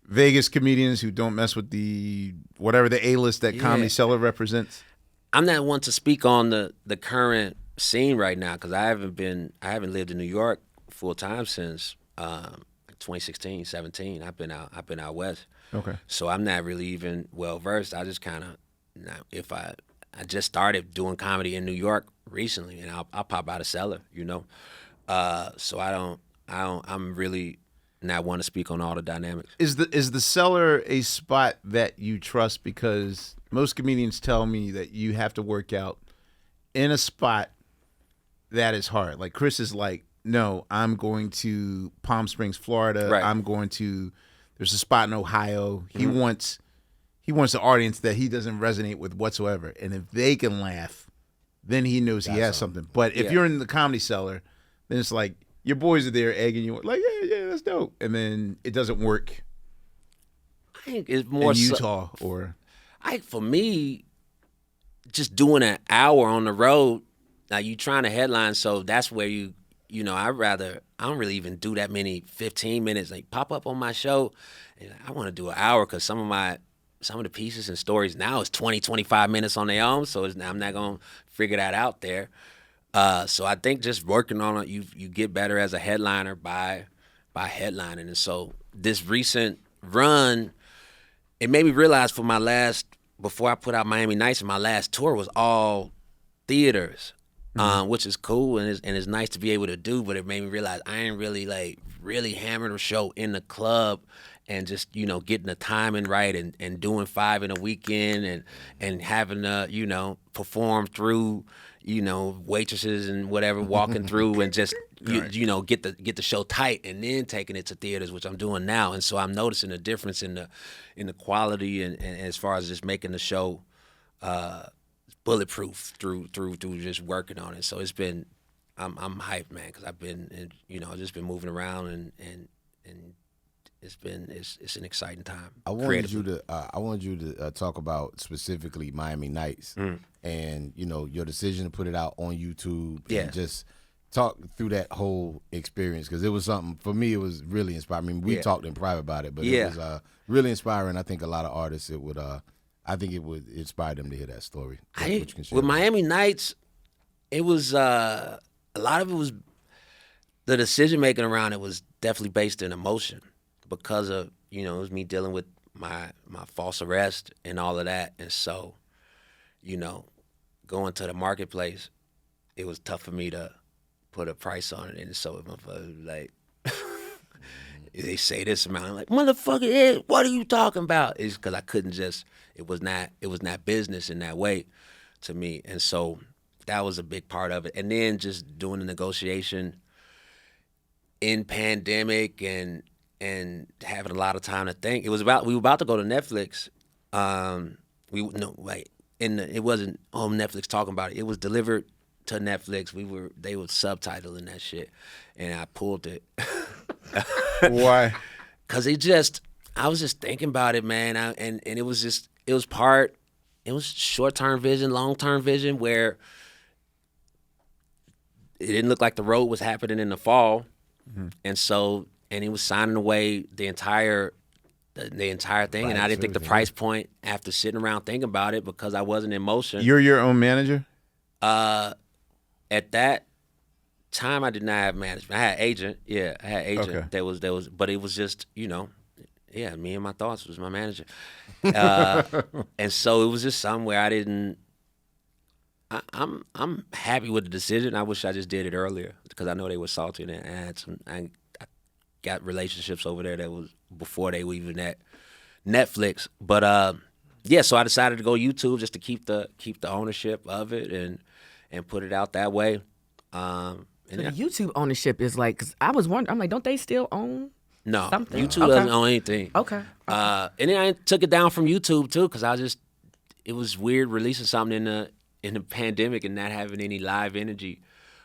Vegas comedians who don't mess with the whatever the A-list that Comedy Cellar represents? I'm not one to speak on the current scene right now because I haven't lived in New York full time since 2016, 17. I've been out west. Okay. So I'm not really even well versed. I just kind of, I just started doing comedy in New York recently, and I'll pop out of Cellar, So I'm really not one to speak on all the dynamics. Is the Cellar a spot that you trust? Because most comedians tell me that you have to work out in a spot that is hard. Like Chris is like, no, I'm going to Palm Springs, Florida. Right. I'm going to. There's a spot in Ohio. He Mm-hmm. wants an audience that he doesn't resonate with whatsoever. And if they can laugh, then he knows he has something. But if you're in the Comedy Cellar, then it's like your boys are there egging you, like, yeah, that's dope. And then it doesn't work I think it's more in Utah or. for me, just doing an hour on the road, like you trying to headline, so that's where you I don't really even do that many 15 minutes. Like pop up on my show, and I want to do an hour because some of the pieces and stories now is 20, 25 minutes on their own. So I'm not gonna figure that out there. So I think just working on it, you get better as a headliner by headlining. And so this recent run, it made me realize before I put out Miami Nights, and my last tour was all theaters, which is cool and it's nice to be able to do. But it made me realize I ain't really hammering a show in the club and just getting the timing right and doing 5 in a weekend and having to perform through waitresses and whatever walking through and just get the show tight and then taking it to theaters, which I'm doing now. And so I'm noticing a difference in the quality and as far as just making the show bulletproof through just working on it. So it's been I'm hyped, man, because I've been I've just been moving around and it's an exciting time. I wanted you to talk about specifically Miami Nights and your decision to put it out on YouTube and just talk through that whole experience, because it was something for me. It was really inspiring. I mean, we talked in private about it, but it was really inspiring. I think a lot of artists it would inspire them to hear that story. With Miami Nights, it was a lot of it was the decision making around it was definitely based in emotion. Because of it was me dealing with my false arrest and all of that, and so going to the marketplace, it was tough for me to put a price on it, and so like they say this amount, I'm like, motherfucker, what are you talking about? It's because I couldn't just it was not business in that way to me, and so that was a big part of it, and then just doing the negotiation in pandemic and having a lot of time to think. We were about to go to Netflix. It wasn't on Netflix talking about it. It was delivered to Netflix. They were subtitling that shit, and I pulled it. Why? Cause I was just thinking about it, man, and it was short-term vision, long-term vision, where it didn't look like the road was happening in the fall, and so. And he was signing away the entire thing, and I didn't think the price point after sitting around thinking about it because I wasn't in motion. You're your own manager? At that time, I did not have management. I had agent. Yeah, I had agent. Okay. There was, but it was just me and my thoughts was my manager, and so it was just somewhere I didn't. I'm happy with the decision. I wish I just did it earlier because I know they were salty and I had some. I got relationships over there that was before they were even at Netflix. But so I decided to go YouTube just to keep the ownership of it and put it out that way. So the YouTube ownership is like, cause I was wondering, I'm like, don't they still own no, something? YouTube doesn't own anything. Okay. And then I took it down from YouTube too, because it was weird releasing something in the pandemic and not having any live energy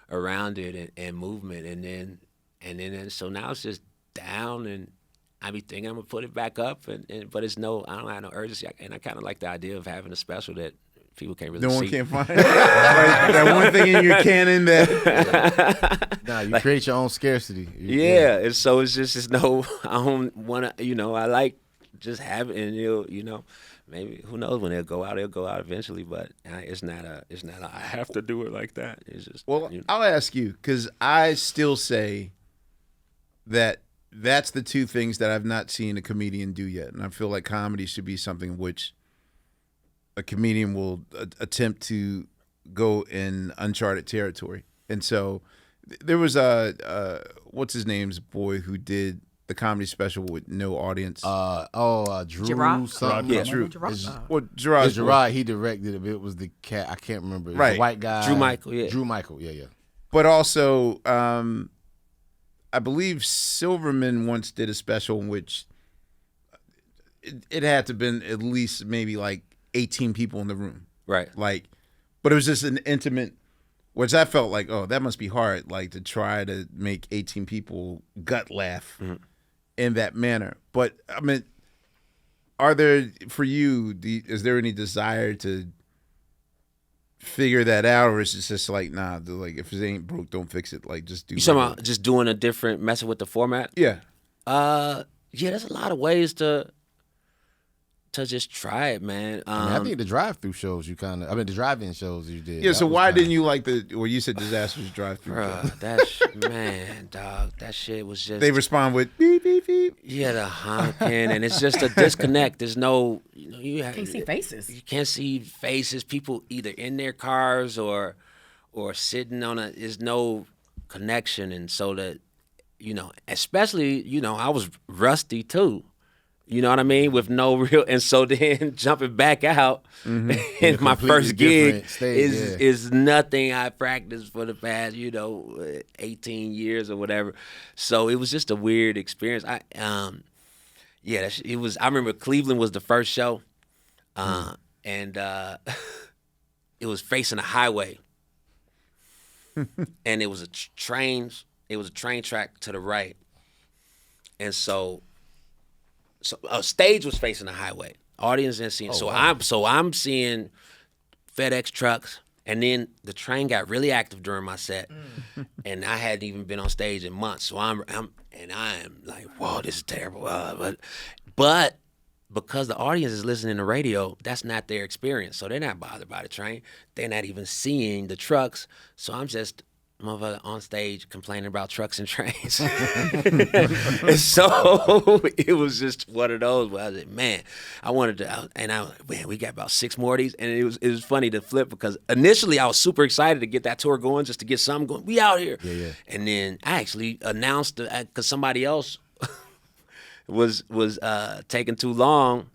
around it and movement, and then so now it's just down, and I be thinking I'm gonna put it back up, but I don't have no urgency, and I kind of like the idea of having a special that people can't really see. No one can find like that one thing in your canon that. Nah, you create your own scarcity. And so it's just I don't want to, I like just having, and maybe who knows when it'll go out eventually, but it's not I have to do it like that. It's just I'll ask you, because I still say that's the two things that I've not seen a comedian do yet, and I feel like comedy should be something which a comedian will attempt to go in uncharted territory. And so there was what's his name's boy who did the comedy special with no audience. Drew Gerard? something. Yeah, Drew. Gerard? Gerard. He directed it. It was the cat. I can't remember. It was Right. a white guy. Drew Michael. Yeah. Drew Michael. Yeah. But also, I believe Silverman once did a special in which it had to have been at least maybe like 18 people in the room. Right. But it was just an intimate, which I felt like, oh, that must be hard, like to try to make 18 people gut laugh in that manner. But I mean, are there, for you, is there any desire to figure that out, or is it just like, nah, like if it ain't broke, don't fix it. Like just do. You talking about just doing a different, messing with the format? Yeah. Yeah, there's a lot of ways to just try it, man. I think the drive-through shows the drive-in shows you did. Yeah. So why didn't you like you said disastrous drive-through? Bruh, man, dog, that shit was just. They respond with beep beep beep. Yeah, the honking, and it's just a disconnect. There's no, you Can't see faces. You can't see faces. People either in their cars or sitting on there's no connection, and so that, especially, I was rusty too. You know what I mean? With no real, and so then jumping back out in my first gig is nothing I practiced for the past, 18 years or whatever. So it was just a weird experience. It was. I remember Cleveland was the first show, and it was facing a highway, and it was a train. It was a train track to the right, and so a stage was facing the highway. Audience didn't see it. I'm seeing FedEx trucks, and then the train got really active during my set, and I hadn't even been on stage in months. So I am like, whoa, this is terrible. But because the audience is listening to radio, that's not their experience. So they're not bothered by the train. They're not even seeing the trucks. So I'm just motherfucker on stage complaining about trucks and trains. And so it was just one of those where I was like, man, we got about 6 more of these. And it was funny to flip because initially I was super excited to get that tour going, just to get something going. We out here. Yeah. And then I actually announced, because somebody else was taking too long,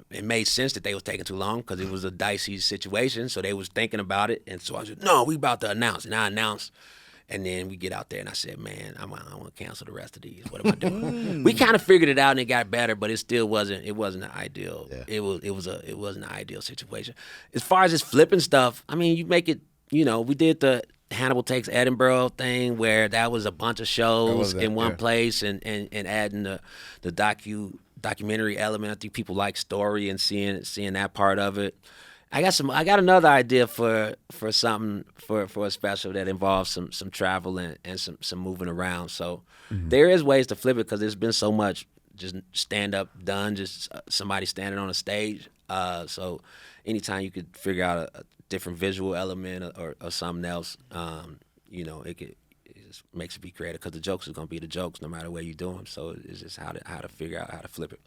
it made sense that they was taking too long because it was a dicey situation. So they was thinking about it. And so I said, no, we about to announce. And I announced. And then we get out there and I said, man, I want to cancel the rest of these. What am I doing? We kind of figured it out and it got better, but it still wasn't an ideal. Yeah. It wasn't an ideal situation. As far as this flipping stuff, I mean, you make it, we did the Hannibal Takes Edinburgh thing where that was a bunch of shows in one place and adding the documentary element. I think people like story and seeing that part of it. I got another idea for something for a special that involves some travel and some moving around. So there is ways to flip it because there's been so much just stand up done, just somebody standing on a stage. So anytime you could figure out a different visual element or something else, it just makes it be creative because the jokes is gonna be the jokes no matter where you do them. So it's just how to figure out how to flip it.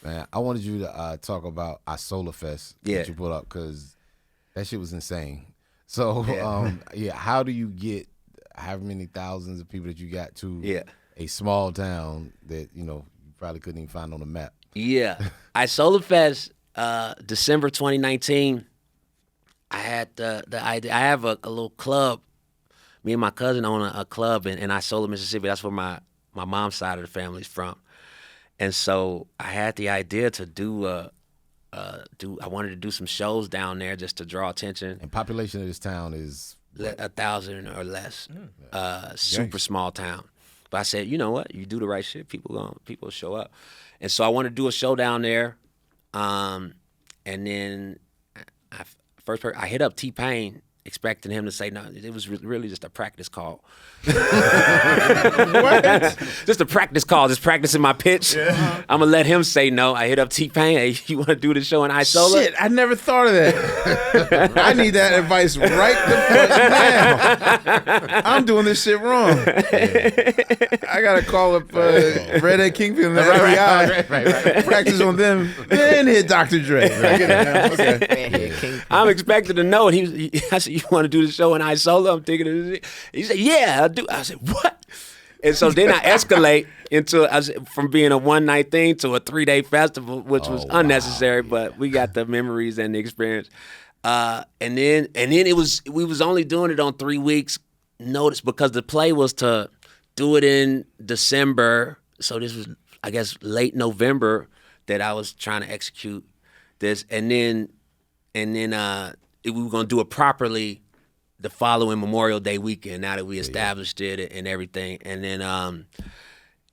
Man, I wanted you to talk about Isolafest that you put up because that shit was insane. So, how do you get however many thousands of people that you got to a small town that, you probably couldn't even find on the map? Yeah. Isolafest, December 2019, I had the idea. I have a little club. Me and my cousin own a club in Isola, Mississippi. That's where my mom's side of the family's from. And so I had the idea to I wanted to do some shows down there just to draw attention. And population of this town is 1,000 or less. Super small town. But I said, you know what? You do the right shit, people will show up. And so I wanted to do a show down there. And then I hit up T-Pain expecting him to say no. It was really just a practice call. What? Just a practice call, just practicing my pitch. Yeah. I'm gonna let him say no. I hit up T-Pain. Hey, you want to do the show in Isola? Shit, I never thought of that. I need that advice right the fuck now. I'm doing this shit wrong. I gotta call up Redhead Kingpin and the FBI. Practice on them, then hit Dr. Dre. I get it now. Okay. I'm expected to know. I said, you want to do the show in Isola? I'm thinking of this. He said, yeah, I do. I said, what? And so then I escalate from being a one-night thing to a 3-day festival, which was unnecessary, but we got the memories and the experience. And then we was only doing it on 3 weeks notice because the play was to do it in December. So this was, I guess, late November that I was trying to execute this. And then we were going to do it properly the following Memorial Day weekend, now that we established it and everything. And then,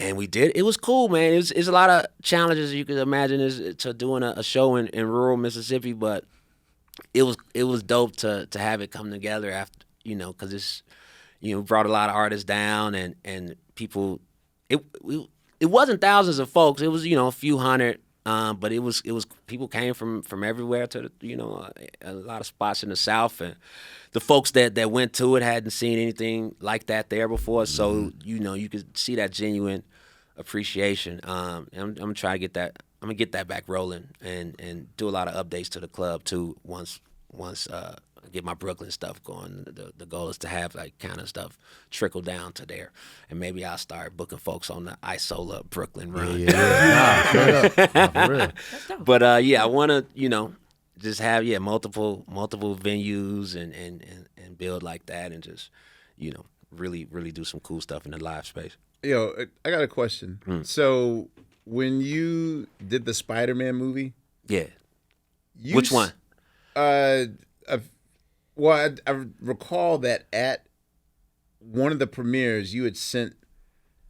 and we did. It was cool, man. It's a lot of challenges you could imagine to doing a show in rural Mississippi, but it was dope to have it come together after, because it's, brought a lot of artists down and people. It wasn't thousands of folks. It was a few hundred. But it was people came from everywhere to a lot of spots in the South, and the folks that went to it hadn't seen anything like that there before. So you could see that genuine appreciation. I'm gonna try to get that. I'm gonna get that back rolling and do a lot of updates to the club too. Once I get my Brooklyn stuff going, the goal is to have like kind of stuff trickle down to there, and maybe I'll start booking folks on the Isola Brooklyn run. Nah, straight up. Nah, for real. But I want to just have multiple venues and build like that, and just really do some cool stuff in the live space. Yo, I got a question. So when you did the Spider-Man movie, Which one? I recall that at one of the premieres, you had sent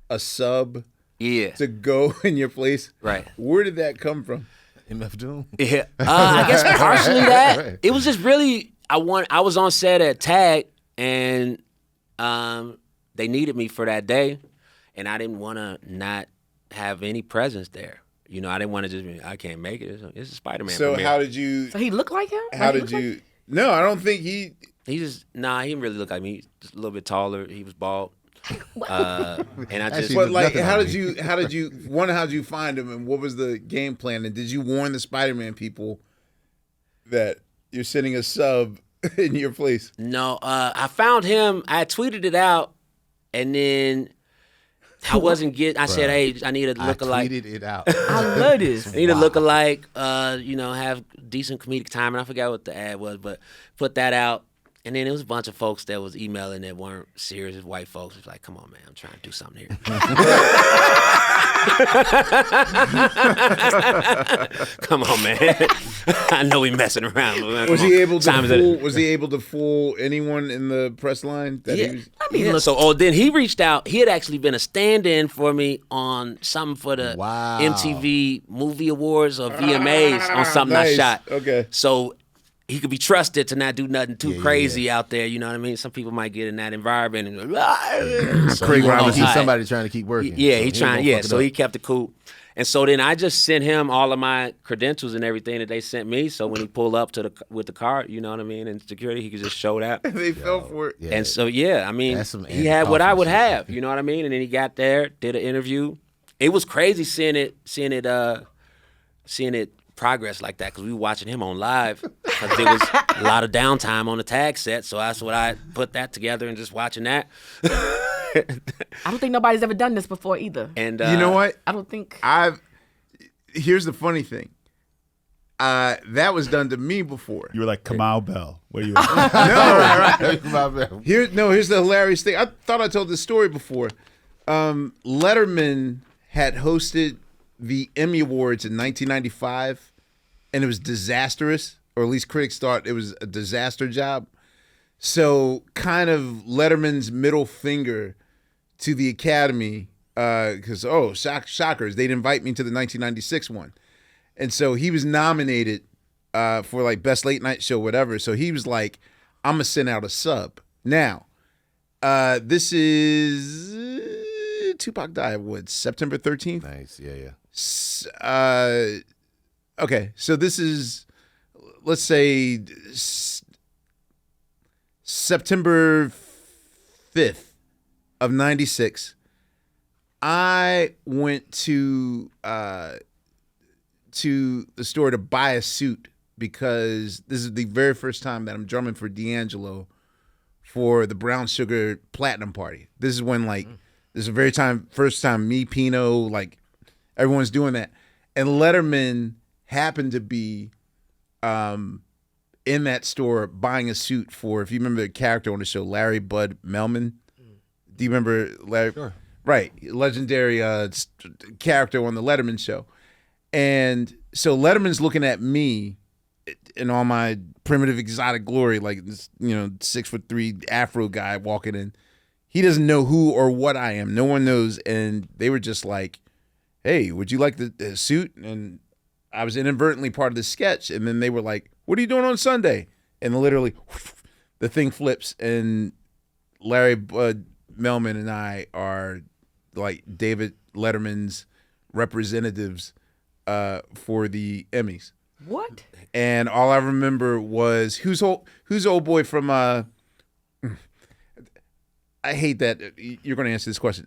a sub to go in your place. Right. Where did that come from? MF Doom. Yeah. I guess partially that. It was just really, I was on set at Tag, and they needed me for that day, and I didn't want to not have any presence there. I didn't want to just be, I can't make it. It's a Spider-Man So premiere. how did you? So he looked like him? How did you? No, I don't think he. He just, he didn't really look like me. He's just a little bit taller. He was bald. And I just, Actually, But like, nothing how on did me. you? How did you? One, how did you find him, and what was the game plan? And did you warn the Spider-Man people that you're sending a sub in your place? no, I found him. I tweeted it out, and then I wasn't getting, I said, hey, I need a I lookalike. tweeted it out. I love this. I need a lookalike, have decent comedic timing. I forgot what the ad was, but put that out. And then there was a bunch of folks that was emailing that weren't serious white folks. It was like, come on, man, I'm trying to do something here. Come on, man. I know we messing around. But man, Was come he on. able to Time's fool? at- Was he able to fool anyone in the press line? That Yeah. he was, Yeah. So, then he reached out. He had actually been a stand-in for me on something for the Wow. MTV Movie Awards or VMAs on something nice. I shot. Okay. So he could be trusted to not do nothing too crazy out there. You know what I mean? Some people might get in that environment and So Craig he wanted to Robinson. keep somebody trying to keep working. Yeah, So he ain't trying. gonna Yeah, fuck it so up. he kept it cool. And so then I just sent him all of my credentials and everything that they sent me. So when he pulled up with the card, you know what I mean, and security, he could just show that. they fell for it. Yeah. And so I mean, That's some he had what I would Andy have, you know what I mean. And then he got there, did an interview. It was crazy seeing it progress like that because we were watching him on live because there was a lot of downtime on the Tag set. So that's what I put that together and just watching that. I don't think nobody's ever done this before either. And You know what? I don't think. Here's the funny thing. That was done to me before. You were like Kamau Bell. Where you? No, right. My bad. Here's the hilarious thing. I thought I told this story before. Letterman had hosted the Emmy Awards in 1995, and it was disastrous, or at least critics thought it was a disaster job. So, kind of Letterman's middle finger to the Academy, because shockers, they'd invite me to the 1996 one, and so he was nominated for like best late night show, whatever. So he was like, "I'm gonna send out a sub." Now, this is Tupac died September 13th. Nice. Yeah. Okay, so this is, let's say, September 5th of 96. I went to the store to buy a suit because this is the very first time that I'm drumming for D'Angelo for the Brown Sugar Platinum Party. This is when this is the first time me, Pino, like everyone's doing that. And Letterman happened to be in that store buying a suit for, if you remember the character on the show, Larry Bud Melman. Do you remember Larry? Sure. Right. Legendary character on the Letterman show. And so Letterman's looking at me in all my primitive exotic glory, like this, 6'3" Afro guy walking in. He doesn't know who or what I am. No one knows. And they were just like, "Hey, would you like the suit?" And I was inadvertently part of the sketch. And then they were like, what are you doing on Sunday? And literally, the thing flips, and Larry Melman and I are like David Letterman's representatives for the Emmys. What? And all I remember was who's old boy from I hate that you're going to answer this question.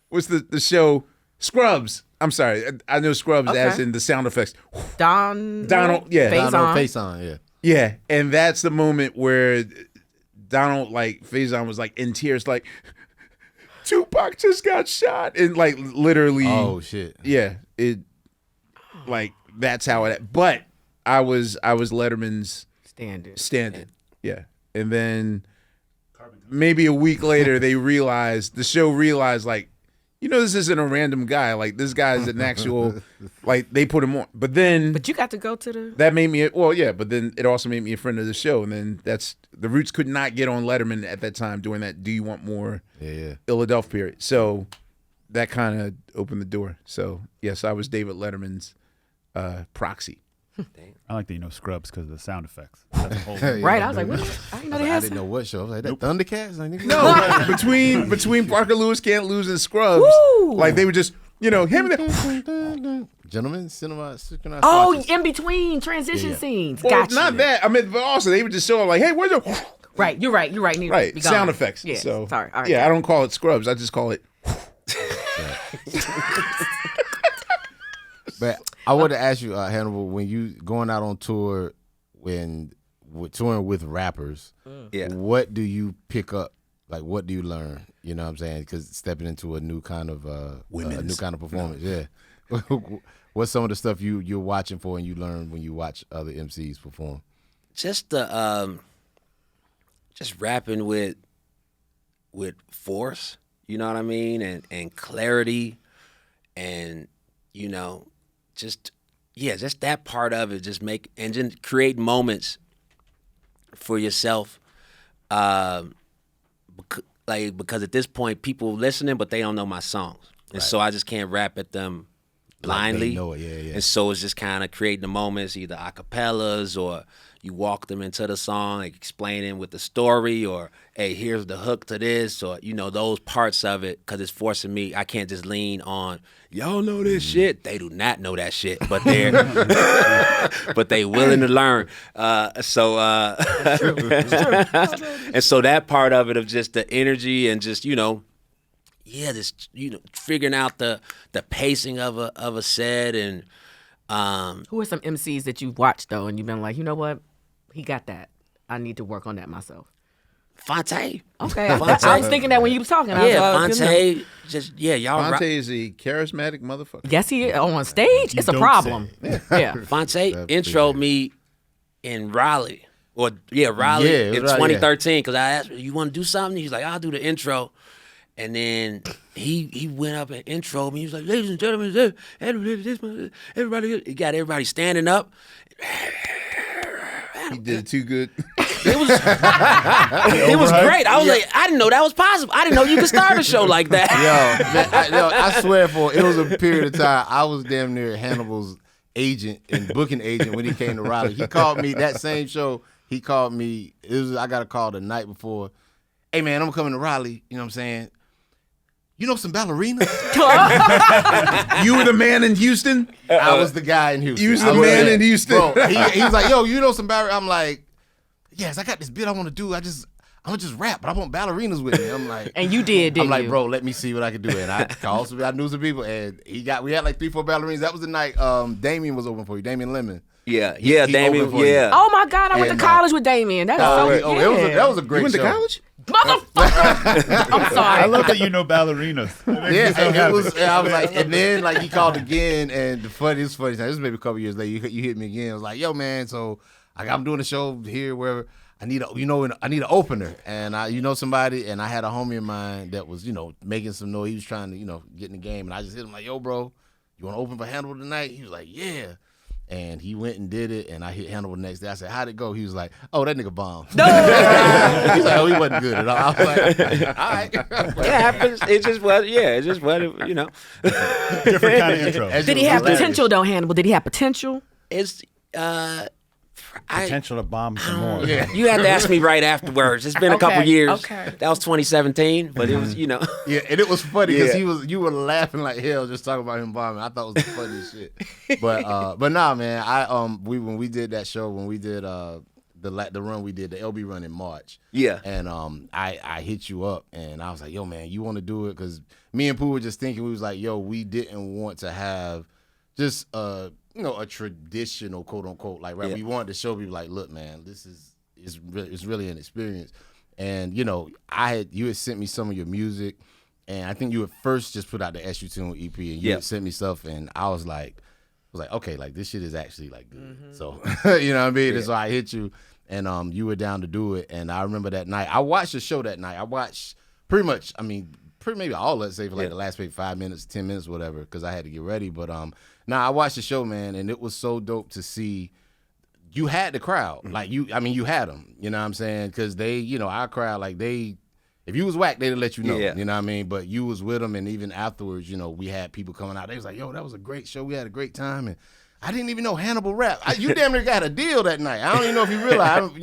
What's the show? Scrubs. I'm sorry. I know Scrubs as in the sound effects. Donald, yeah. Face on, yeah. Yeah, and that's the moment where Donald, like, Faison was like in tears, like, Tupac just got shot, and like literally. Oh shit. Yeah, it like that's how it. But I was Letterman's standard. Yeah, and then maybe a week later the show realized like, this isn't a random guy. Like, this guy is an actual, like, they put him on. But you got to go to the. That made me, but then it also made me a friend of the show. And then the Roots could not get on Letterman at that time doing that Do You Want More Philadelphia period. So that kind of opened the door. So, yes, I was David Letterman's proxy. I like that you know Scrubs because of the sound effects. That's a whole Right, I was like, what? I didn't know they I had didn't know what show. I was like, that Thundercats? Like, No, between Parker Lewis Can't Lose and Scrubs, Woo! like they would just, him and Gentlemen, cinema. Oh, in between transition scenes. well, Gotcha. not that. I mean, but also they would just show up like, hey, where's the Right, you're right. right Be sound gone. effects. Yeah, So sorry. All right. yeah, I don't call it Scrubs. I just call it. But I want to ask you, Hannibal, when you going out on tour, touring with rappers, what do you pick up? Like, what do you learn? You know what I'm saying? Because stepping into a new kind of performance. Yeah. What's some of the stuff you're watching for and you learn when you watch other MCs perform? Just just rapping with force, you know what I mean, and clarity, and just that part of it. Just create moments for yourself, because at this point people listening, but they don't know my songs, and so I just can't rap at them blindly. They know it, yeah. And so it's just kind of creating the moments, either a cappellas or you walk them into the song, like explaining with the story, or hey, here's the hook to this, or those parts of it, because it's forcing me. I can't just lean on y'all know this shit. They do not know that shit, but they're but they willing to learn. And so that part of it, of just the energy and just figuring out the pacing of a set. And who are some MCs that you've watched though, and you've been like, you know what, he got that. I need to work on that myself. Phonte. Okay, I was thinking that when you was talking. Phonte. Y'all. Phonte is a charismatic motherfucker. Yes, he is. On stage, it's a problem. Yeah. Phonte introed me in Raleigh. Raleigh in 2013, because I asked him, you want to do something? He's like, I'll do the intro. And then he went up and introed me. He was like, ladies and gentlemen, everybody, he got everybody standing up. He did it too good. It was great. I was like, I didn't know that was possible. I didn't know you could start a show like that. I swear it was a period of time. I was damn near Hannibal's agent and booking agent when he came to Raleigh. He called me that same show. He called me. I got a call the night before. Hey man, I'm coming to Raleigh. You know what I'm saying? You know some ballerinas? You were the man in Houston? I was the guy in Houston. You was the man in Houston. Bro, he was like, yo, you know some ballerinas? I'm like, yes, I got this bit I want to do. I'm gonna just rap, but I want ballerinas with me. I'm like, and you did, didn't I'm like, you? bro, let me see what I can do. And I called I knew some people, and we had like 3-4 ballerinas. That was the night Damien was open for you, Damien Lemon. Yeah, He Damien. Yeah. Oh my God, I went to college with Damien. That was that was a great You went show. to college? Motherfucker! I'm sorry. I love that you know ballerinas. Yeah, and I was like, and then like he called again, and the funniest thing, this was maybe a couple years later, you hit me again. I was like, yo man, so I'm doing a show here wherever. I need an opener, and I somebody, and I had a homie of mine that was making some noise. He was trying to get in the game, and I just hit him like, yo bro, you want to open for Hannibal tonight? He was like, yeah. And he went and did it, and I hit Hannibal the next day. I said, how'd it go? He was like, oh, that nigga bombed. No! He's like, oh, he wasn't good at all. I was like, all right. It happens. It just was, Different kind of intro. Did he have potential though, Hannibal? Did he have potential? It's Potential to bomb some more. You had to ask me right afterwards. It's been a couple Okay, years. okay. That was 2017, but it was, Yeah, and it was funny because Yeah. you were laughing like hell just talking about him bombing. I thought it was the funniest shit. But nah, man. When we did that show, when we did the run we did, the LB run in March. Yeah. And I hit you up and I was like, yo, man, you want to do it? Because me and Pooh were just thinking, we was like, yo, we didn't want to have just a traditional quote unquote like rap. Yeah. We wanted to show people like, look, man, this is it's really an experience. And you had sent me some of your music, and I think you had first just put out the Eshu Tune EP, and you had sent me stuff, and I was like, okay, like this shit is actually like good. So you know what I mean? And so I hit you, and you were down to do it. And I remember that night, I watched the show that night. I watched pretty much, maybe all, let's say, for like the last maybe 5 minutes, 10 minutes, whatever, because I had to get ready. But I watched the show, man, and it was so dope to see. You had the crowd, like you had them. You know what I'm saying? Because they, our crowd, like if you was whack, they'd let you know. Yeah. You know what I mean? But you was with them, and even afterwards, we had people coming out. They was like, "Yo, that was a great show. We had a great time." And I didn't even know Hannibal rap. You damn near got a deal that night. I don't even know if you realized.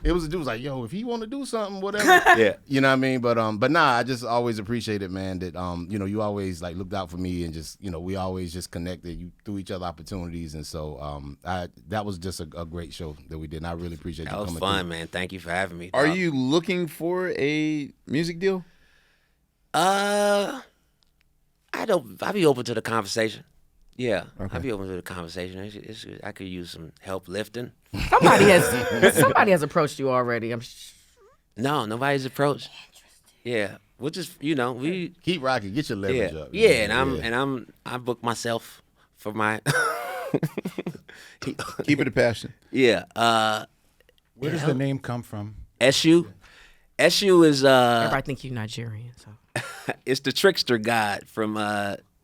It was a dude was like, "Yo, if he want to do something, whatever." Yeah. You know what I mean? But nah, I just always appreciated, man, that you always like looked out for me and just we always just connected. You threw each other opportunities, and so that was just a great show that we did. And I really appreciate you That was coming fun, through. man. Thank you for having me. Are dog. you looking for a music deal? I'd be open to the conversation. Yeah, I'd be open to the conversation. I could use some help lifting. Somebody has approached you already. No, nobody's approached. Yeah, we'll just we Keep rocking, get your leverage up. I booked myself for my Keep it a passion. yeah. Where does the name come from? Eshu is Everybody think you Nigerian, so. it's the trickster god from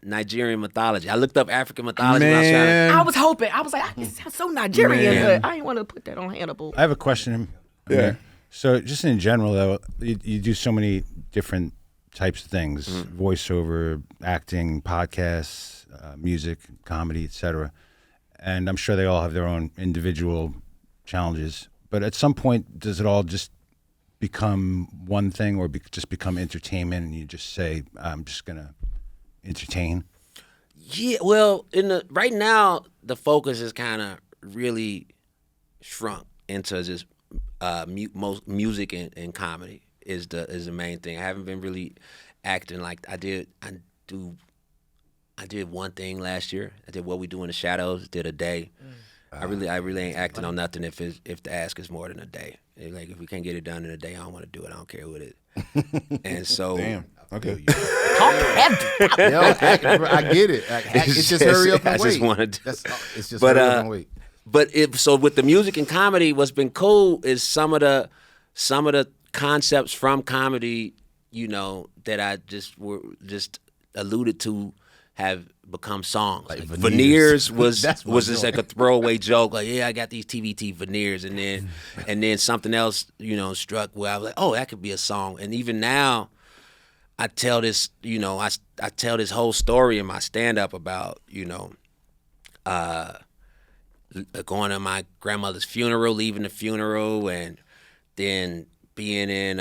Nigerian mythology. I looked up African mythology when I was trying Man. I was hoping. I was like, it sounds so Nigerian, but I didn't want to put that on Hannibal. I have a question. Yeah. So just in general, though, you do so many different types of things: voiceover, acting, podcasts, music, comedy, etc. And I'm sure they all have their own individual challenges. But at some point, does it all just become one thing, or just become entertainment, and you just say, "I'm just gonna entertain"? Yeah, well, right now the focus is kind of really shrunk into just most music and comedy is the main thing. I haven't been really acting like I did. I did one thing last year. I did What We Do in the Shadows. Did a day. I really ain't acting on nothing if the ask is more than a day. Like if we can't get it done in a day, I don't want to do it. I don't care who it is. And so Damn. Okay. Yo, I get it. It's just hurry up and I wait. just wanna do- It's just But, hurry up and wait. But so with the music and comedy, what's been cool is some of the concepts from comedy, that I just alluded to have become songs. Like veneers was That's my just joint. like a throwaway joke. Like, yeah, I got these TVT veneers, and then something else, struck where I was like, oh, that could be a song. And even now, I tell this, I tell this whole story in my stand up about, going to my grandmother's funeral, leaving the funeral, and then being in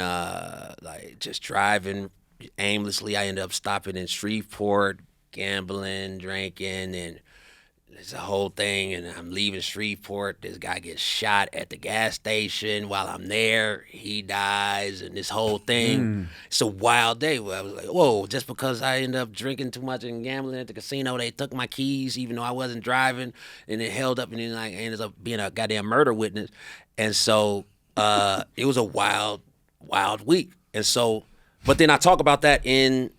just driving aimlessly. I ended up stopping in Shreveport, gambling, drinking, and it's a whole thing. And I'm leaving Shreveport. This guy gets shot at the gas station while I'm there. He dies, and this whole thing. It's a wild day where I was like, whoa, just because I ended up drinking too much and gambling at the casino, they took my keys even though I wasn't driving, and it held up, and then I ended up being a goddamn murder witness. And so it was a wild week. And so, but then I talk about that in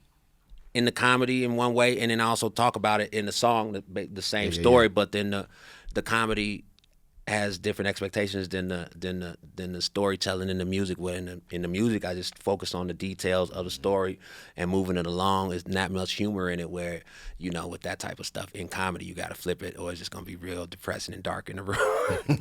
the comedy in one way, and then I also talk about it in the song, the same story. But then the comedy has different expectations than the storytelling in the music. Where in the music, I just focus on the details of the story and moving it along. There's not much humor in it. Where with that type of stuff in comedy, you got to flip it, or it's just gonna be real depressing and dark in the room.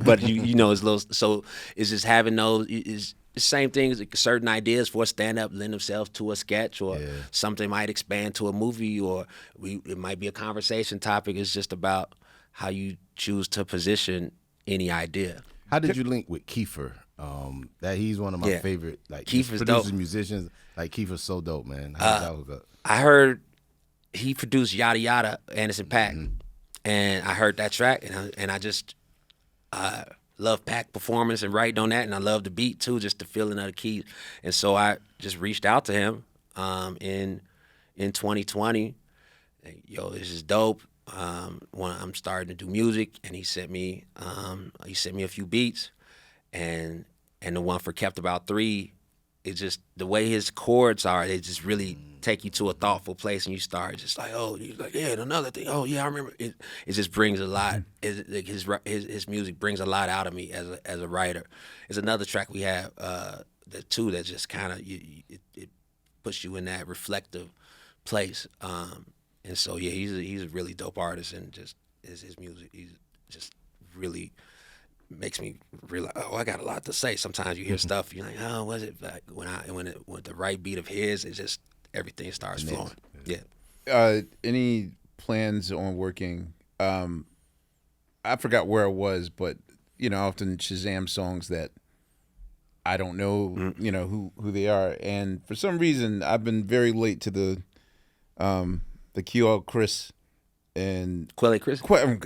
But it's little. So it's just having those is. The same thing as certain ideas for a stand-up lend themselves to a sketch, or something might expand to a movie, or it might be a conversation topic. It's just about how you choose to position any idea. How did you link with Kiefer? That he's one of my favorite Kiefer's producers, dope. Musicians. Like Kiefer's so dope, man. How did that hook up? I heard he produced Yada Yada, Anderson .Paak, and I heard that track, and I just love Paak performance and writing on that, and I love the beat too, just the feeling of the keys. And so I just reached out to him in 2020. Yo, this is dope. When I'm starting to do music, and he sent me a few beats, and the one for Kept About 3. It's just the way his chords are, they just really take you to a thoughtful place, and you start just like, oh, you're like, yeah, and another thing, oh yeah, I remember. It just brings a lot. His music brings a lot out of me as a writer. It's another track we have, the two that just kind of it puts you in that reflective place. And so yeah, he's a really dope artist, and just his music, he's just really makes me realize, oh, I got a lot to say. Sometimes you hear stuff, you're like, oh, was it like when the right beat of his, it just everything starts flowing. Yeah. Any plans on working? I forgot where it was, but I often Shazam songs that I don't know, who they are, and for some reason I've been very late to the Quelle Chris and Quelle Chris.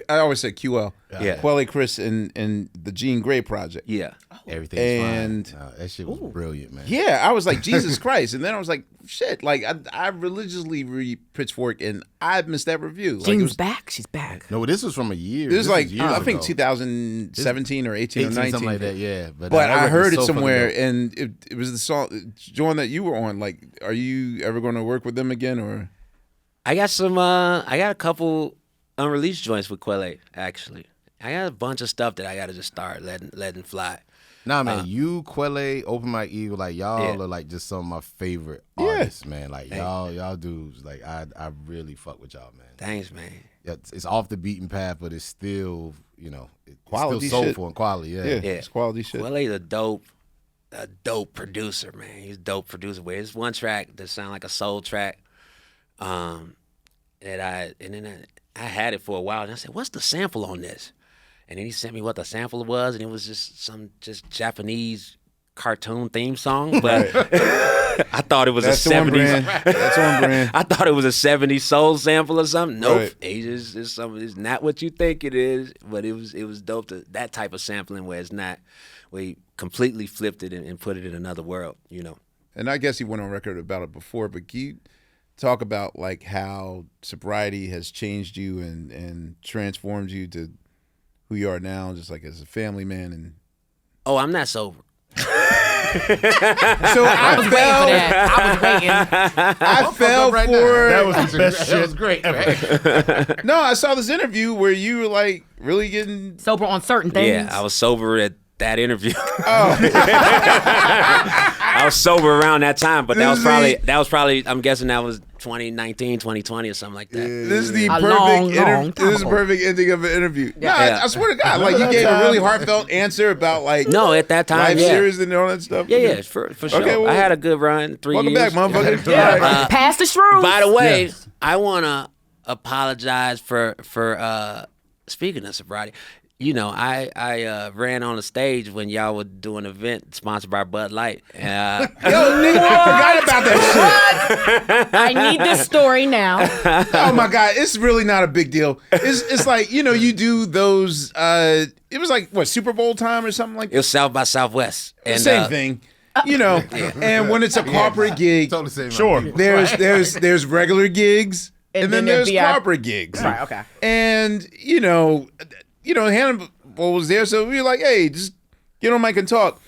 I always say QL. Yeah. Quelle Chris and the Jean Grae project. Yeah. Everything's fine. That shit was brilliant, man. Yeah, I was like, Jesus Christ. And then I was like, shit. Like, I religiously read Pitchfork, and I missed that review. Like, Jean's back. She's back. No, this was from a year. It was like, years I think ago. 2017 or 18 or 19. something like that, yeah. But I heard it so somewhere, fucking and it was the song, Joan, that you were on. Like, are you ever going to work with them again, or? I got a couple unreleased joints with Quelle, actually. I got a bunch of stuff that I got to just start letting fly. Nah, man, you, Quelle, Open Mike Eagle, like y'all are like just some of my favorite artists, man. Like y'all dudes, like I really fuck with y'all, man. Thanks, man. Yeah, it's off the beaten path, but it's still, it's Quality still soulful shit. and quality. Yeah. It's quality shit. Quelle's a dope producer, man. He's a dope producer. Where there's one track that sound like a soul track, I had it for a while, and I said, "What's the sample on this?" And then he sent me what the sample was, and it was just some Japanese cartoon theme song. But I thought it was That's a 70s. on brand. That's on brand. I thought it was a 70s soul sample or something. Nope, Right. it's not what you think it is. But it was dope to that type of sampling where it's not, where he completely flipped it and put it in another world. And I guess he went on record about it before, but can you talk about like how sobriety has changed you and transformed you to who you are now, just like as a family man? And Oh, I'm not sober. so I I was waiting. I fell right for now. That was the best shit. That was great, man. No, I saw this interview where you were like really getting Sober on certain things. Yeah, I was sober at that interview. oh I was sober around that time, but that was This probably I'm guessing that was 2019, 2020 or something like that. this is the A perfect long interview. time This is ago. perfect ending of an interview. Yeah. Nah, Yeah. I swear to God, like you gave a really heartfelt answer about like No, at that time, life yeah. series and all that stuff. Yeah, for sure. Okay, well, I had a good run, 3 Welcome years. back, motherfucker. Yeah. All right. Pass the shrooms. By the way, Yes. I want to apologize for speaking of sobriety. I ran on the stage when y'all were doing an event sponsored by Bud Light. Yo, nigga, I forgot about that I need this story now. shit. Oh my God, it's really not a big deal. It's like you do those. It was like what, Super Bowl time or something like It was South by Southwest. And, same thing. And when it's a corporate gig, Totally same. Sure. there's regular gigs and then there's VIP. corporate gigs. Right, okay. And Hannibal was there, so we were like, hey, just get on mic and talk.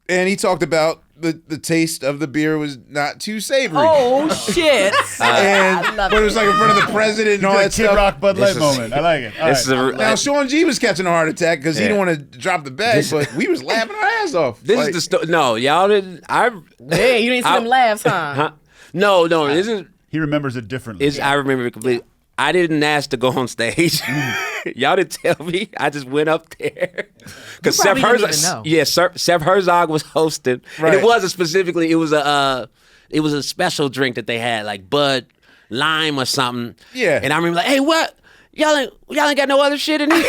And he talked about the taste of the beer was not too savory. Oh, shit. I love But it was like in front of the president and all that Kid stuff. Rock Bud Light is- moment. I like it. All This right. is Now Sean G was catching a heart attack because he Yeah. didn't want to drop the bag, but we was laughing our ass off. this Like, is the story. No, y'all didn't. Hey, you didn't see them laughs, huh? Huh? No. This is. He remembers it differently. I remember it completely. I didn't ask to go on stage. Y'all didn't tell me. I just went up there because You Seth probably didn't Herzog. even know. Yeah, Seth Herzog was hosting, Right. and it wasn't specifically. It was a special drink that they had, like Bud Lime or something. Yeah. And I remember like, hey, what? y'all ain't got no other shit in here.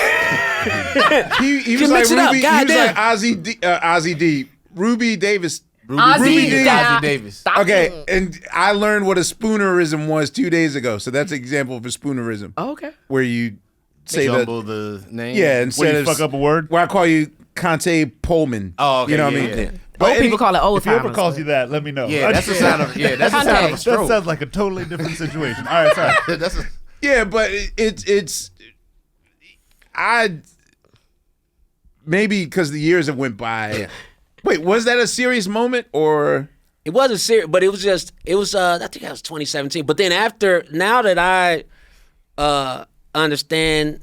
He was like Ruby. He was like Ozzy D. Ruby Davis. Ozzy Davis. Stop Okay, it. and I learned what a spoonerism was 2 days ago. So that's an example of a spoonerism. Oh, okay. Where you say Jumble the name. yeah, instead When you of fuck up a word? where I call you Conte Pullman. Oh, okay, you know what yeah, I mean? yeah. But Old people call it old If whoever timers. calls you that, let me know. Yeah, that's the sound of that's the sound of a That stroke. sounds like a totally different situation. All right, sorry. That's a, Yeah, but it's I maybe because the years have went by. Yeah. Wait, was that a serious moment or? It wasn't serious, but it was I think that was 2017. But then now that I understand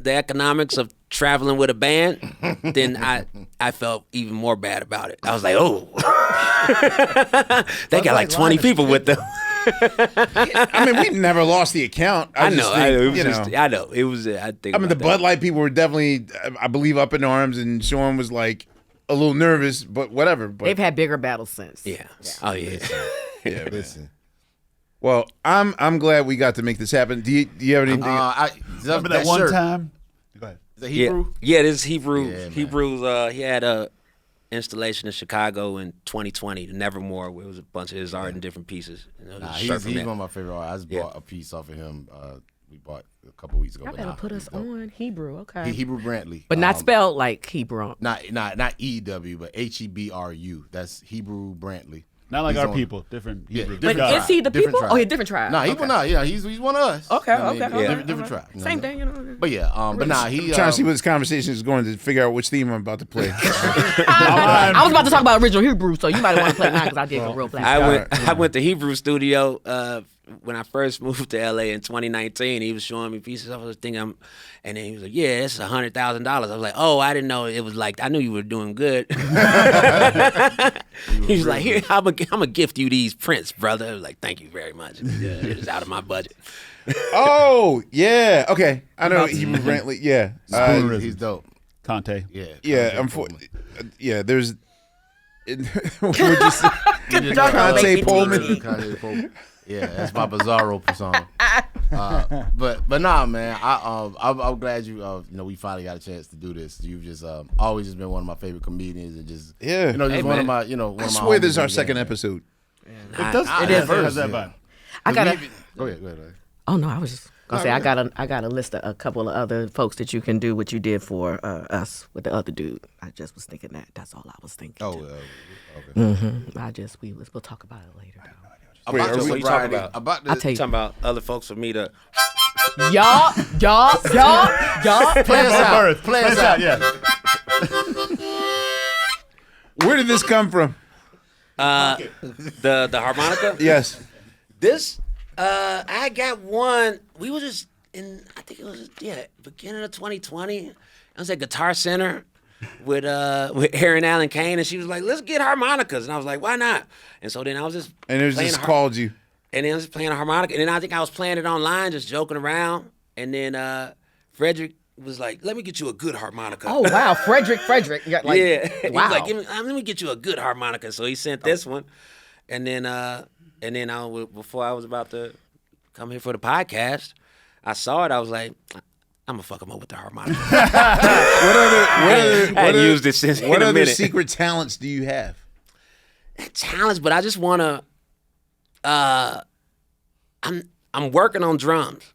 the economics of traveling with a band, then I felt even more bad about it. I was like, oh, they got like 20 people with them. I mean, we never lost the account. I know. I know. It was. I think. I mean, the about Bud Light people were definitely, I believe, up in arms, and Sean was like a little nervous, but whatever. But They've had bigger battles since. that. Yeah. Oh yeah. yeah, man. listen. Well, I'm glad we got to make this happen. Do you have anything? Remember that one shirt, time? Go ahead. Is that Hebrew? Yeah, this is Hebru. Yeah, man. Hebru's. He had a installation in Chicago in 2020, the Nevermore, where it was a bunch of his art in different pieces. He's one of my favorite artists. I just bought a piece off of him. We bought a couple weeks ago. Y'all better put us on Hebru, okay? Hebru Brantley, But not spelled like Hebrew. not EW, but HEBRU. That's Hebru Brantley. Not like He's our on- people. Different. Yeah, Hebrew. different But tribe. is he the Different people? tribe. Oh, he a different tribe. Nah, okay. he's one of us. Okay, You know what I mean? okay, okay, Different okay. tribe. You know Same what I mean? thing, you know. But yeah, but nah, he I'm trying to see where this conversation is going to figure out which theme I'm about to play. I was about to talk about original Hebrew, so you might want to play mine because I did a real black. I went to Hebru studio when I first moved to LA in 2019. He was showing me pieces. I was thinking, and then he was like, "Yeah, this is $100,000." I was like, "Oh, I didn't know it was like. I knew you were doing good." He was like, "Here, I'm gonna gift you these prints, brother." I was like, "Thank you very much." It's out of my budget. Oh yeah, okay. I know Hebru Brantley. Yeah, he's dope. Conte. Yeah, yeah. Yeah, there's. Would you say Conte Pullman? Yeah, that's my Bizarro persona. But nah, man, I'm glad we finally got a chance to do this. You've just always just been one of my favorite comedians, and just Yeah. just Hey, one of man. my I my swear homies this is in our the second game. episode. It does. I- It I- is. first, Has that yeah. vibe. I got a. Go ahead. Oh no, I was just gonna say I got a list of a couple of other folks that you can do what you did for us with the other dude. I just was thinking that. That's all I was thinking. Oh, too. okay. We'll talk about it later. Though. Wait, About are the we- What you talking sobriety, about? about I'll the tell you. Talking about other folks for me to. Y'all. play us out. Birth. Play us out. Yeah. Where did this come from? The harmonica. Yes. This I got one. We were just in. I think it was beginning of 2020. I was at Guitar Center with Erin Allen Kane, and she was like, "Let's get harmonicas," and I was like, "Why not?" And so then I was just And it was playing just a called you. and then I was just playing a harmonica, and then I think I was playing it online, just joking around, and then Frederick was like, "Let me get you a good harmonica." Oh wow, Frederick. Yeah, like, Yeah, he wow. was like, let me get you a good harmonica. So he sent this one, and then before I was about to come here for the podcast, I saw it. I was like, I'm gonna fuck him up with the harmonica. I hadn't used it since What in a other minute. secret talents do you have? Talents, but I just wanna. I'm working on drums.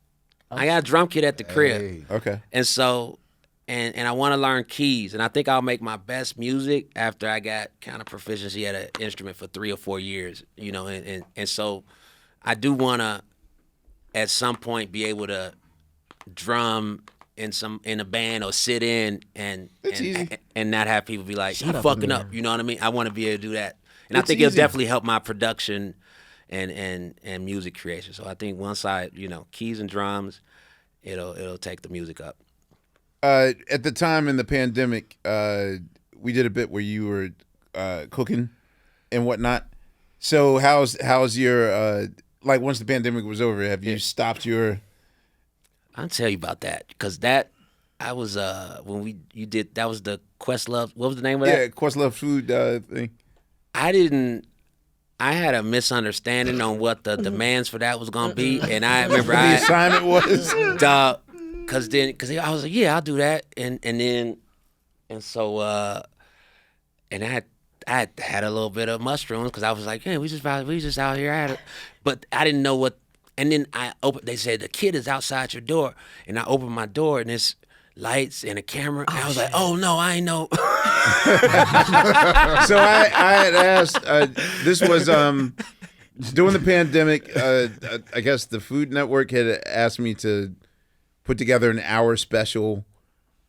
I got a drum kit at the crib. Hey. Okay. And so, and I want to learn keys, and I think I'll make my best music after I got kind of proficiency at an instrument for 3 or 4 years, and so I do want to, at some point, be able to drum in a band or sit in and not have people be like, "You fucking up," you know what I mean? I want to be able to do that, and I think it'll definitely help my production and music creation. So I think once I, keys and drums, it'll take the music up. At the time in the pandemic, we did a bit where you were cooking and whatnot. So how's your like once the pandemic was over? Have you stopped your? I'll tell you about that because that I was when you did that was the Questlove. What was the name of that? Yeah, Questlove food thing. I didn't I had a misunderstanding on what the demands for that was gonna be, and I remember The assignment was cause I was like, yeah, I'll do that, and so and I had a little bit of mushrooms because I was like, hey, we just out here but I didn't know what. And then they said the kid is outside your door, and I opened my door and it's lights and a camera. And I was like, oh no, I ain't know. So I had asked. This was during the pandemic. I guess the Food Network had asked me to put together an hour special,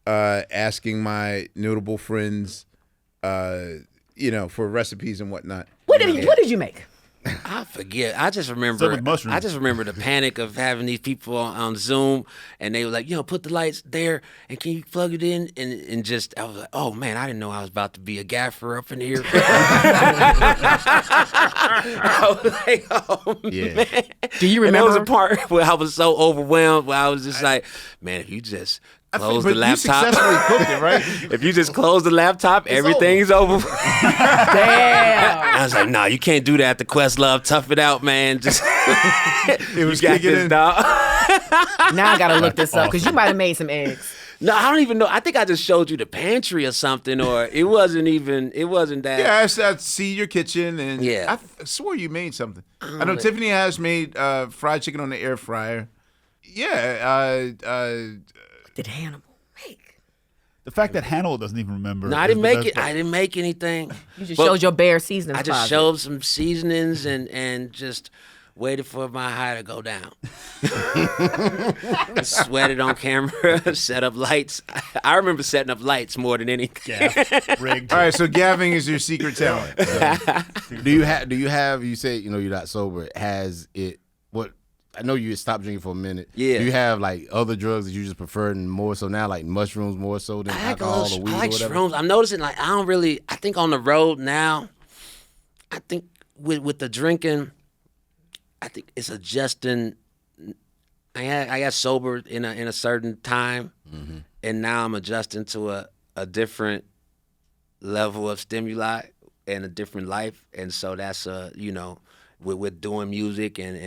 asking my notable friends, for recipes and whatnot. What did you make? I forget. I just What's up remember. with mushrooms? I just remember the panic of having these people on Zoom, and they were like, put the lights there, and can you plug it in? And just, I was like, oh man, I didn't know I was about to be a gaffer up in here. I was like, oh man. Do you And there was remember? a part where I was so overwhelmed, where I was just like, man, if you just close the But you laptop. successfully cooked it, right? If you just close the laptop, everything's over. Damn. I was like, nah, you can't do that to Questlove. Tough it out, man. Just It was you got kicking this, in. dog. Now I gotta look this up because you might have made some eggs. No, I don't even know. I think I just showed you the pantry or something, or it wasn't that. Yeah, I see your kitchen, and Yeah. I swore you made something. I know Tiffany has made fried chicken on the air fryer. Yeah. Did Hannibal make? The fact that Hannibal doesn't even remember. No, I is didn't the make best it. part. I didn't make anything. You just But showed your bare seasoning. I just showed some seasonings and just waited for my high to go down. Sweated on camera, set up lights. I remember setting up lights more than anything. Yeah, rigged. All right, so gaffing is your secret talent. Do you have? You say you're not sober. Has it? What? I know you stopped drinking for a minute. Yeah. Do you have like other drugs that you just prefer and more so now, like mushrooms more so than I like, alcohol or weed I like or whatever? shrooms. I'm noticing I don't really. I think on the road now, I think with the drinking, I think it's adjusting. I got sober in a certain time, and now I'm adjusting to a different level of stimuli and a different life, and so that's with doing music and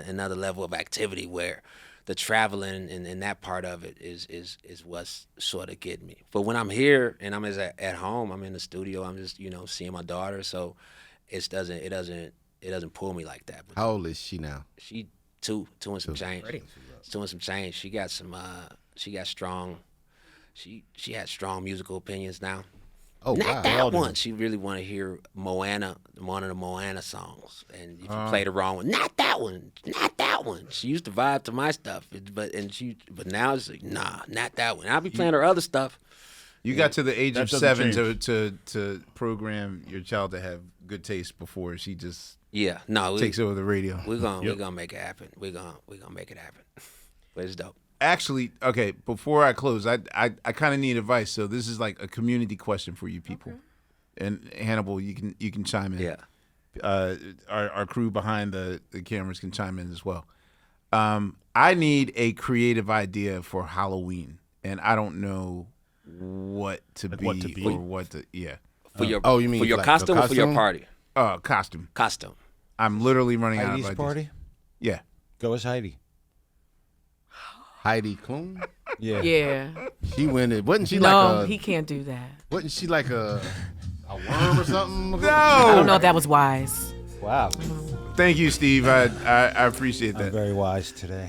another level of activity where the traveling and that part of it is what's sort of getting me. But when I'm here and I'm at home, I'm in the studio, I'm just seeing my daughter, so it doesn't pull me like that. But How old is she now? she two and some change. Two and some change. She got some. She got strong. She had strong musical opinions now. Oh Not wow! that one. She really want to hear Moana, one of the Moana songs. And if you play the wrong one, not that one, not that one. She used to vibe to my stuff, but now it's like, nah, not that one. I'll be playing her other stuff. You got to the age That of doesn't 7 change. to program your child to have good taste before she just Yeah, no, takes over the radio. we're gonna make it happen. We're gonna make it happen. But it's dope. Actually, okay, before I close, I kind of need advice. So this is like a community question for you people. And Hannibal, you can chime in. Yeah. Our crew behind the cameras can chime in as well. I need a creative idea for Halloween, and I don't know what to be what to be? or what to For your Oh, you mean for your like the costume or for your costume? party? Costume. Costume. I'm literally running out of Heidi's ideas. party? Yeah. Go as Heidi. Heidi Klum. Yeah. Yeah. She went it. Wasn't she No, like he can't do that. Wasn't she like a worm or something? I don't know if that was wise. Wow. Thank you, Steve. I appreciate I'm that. very wise today.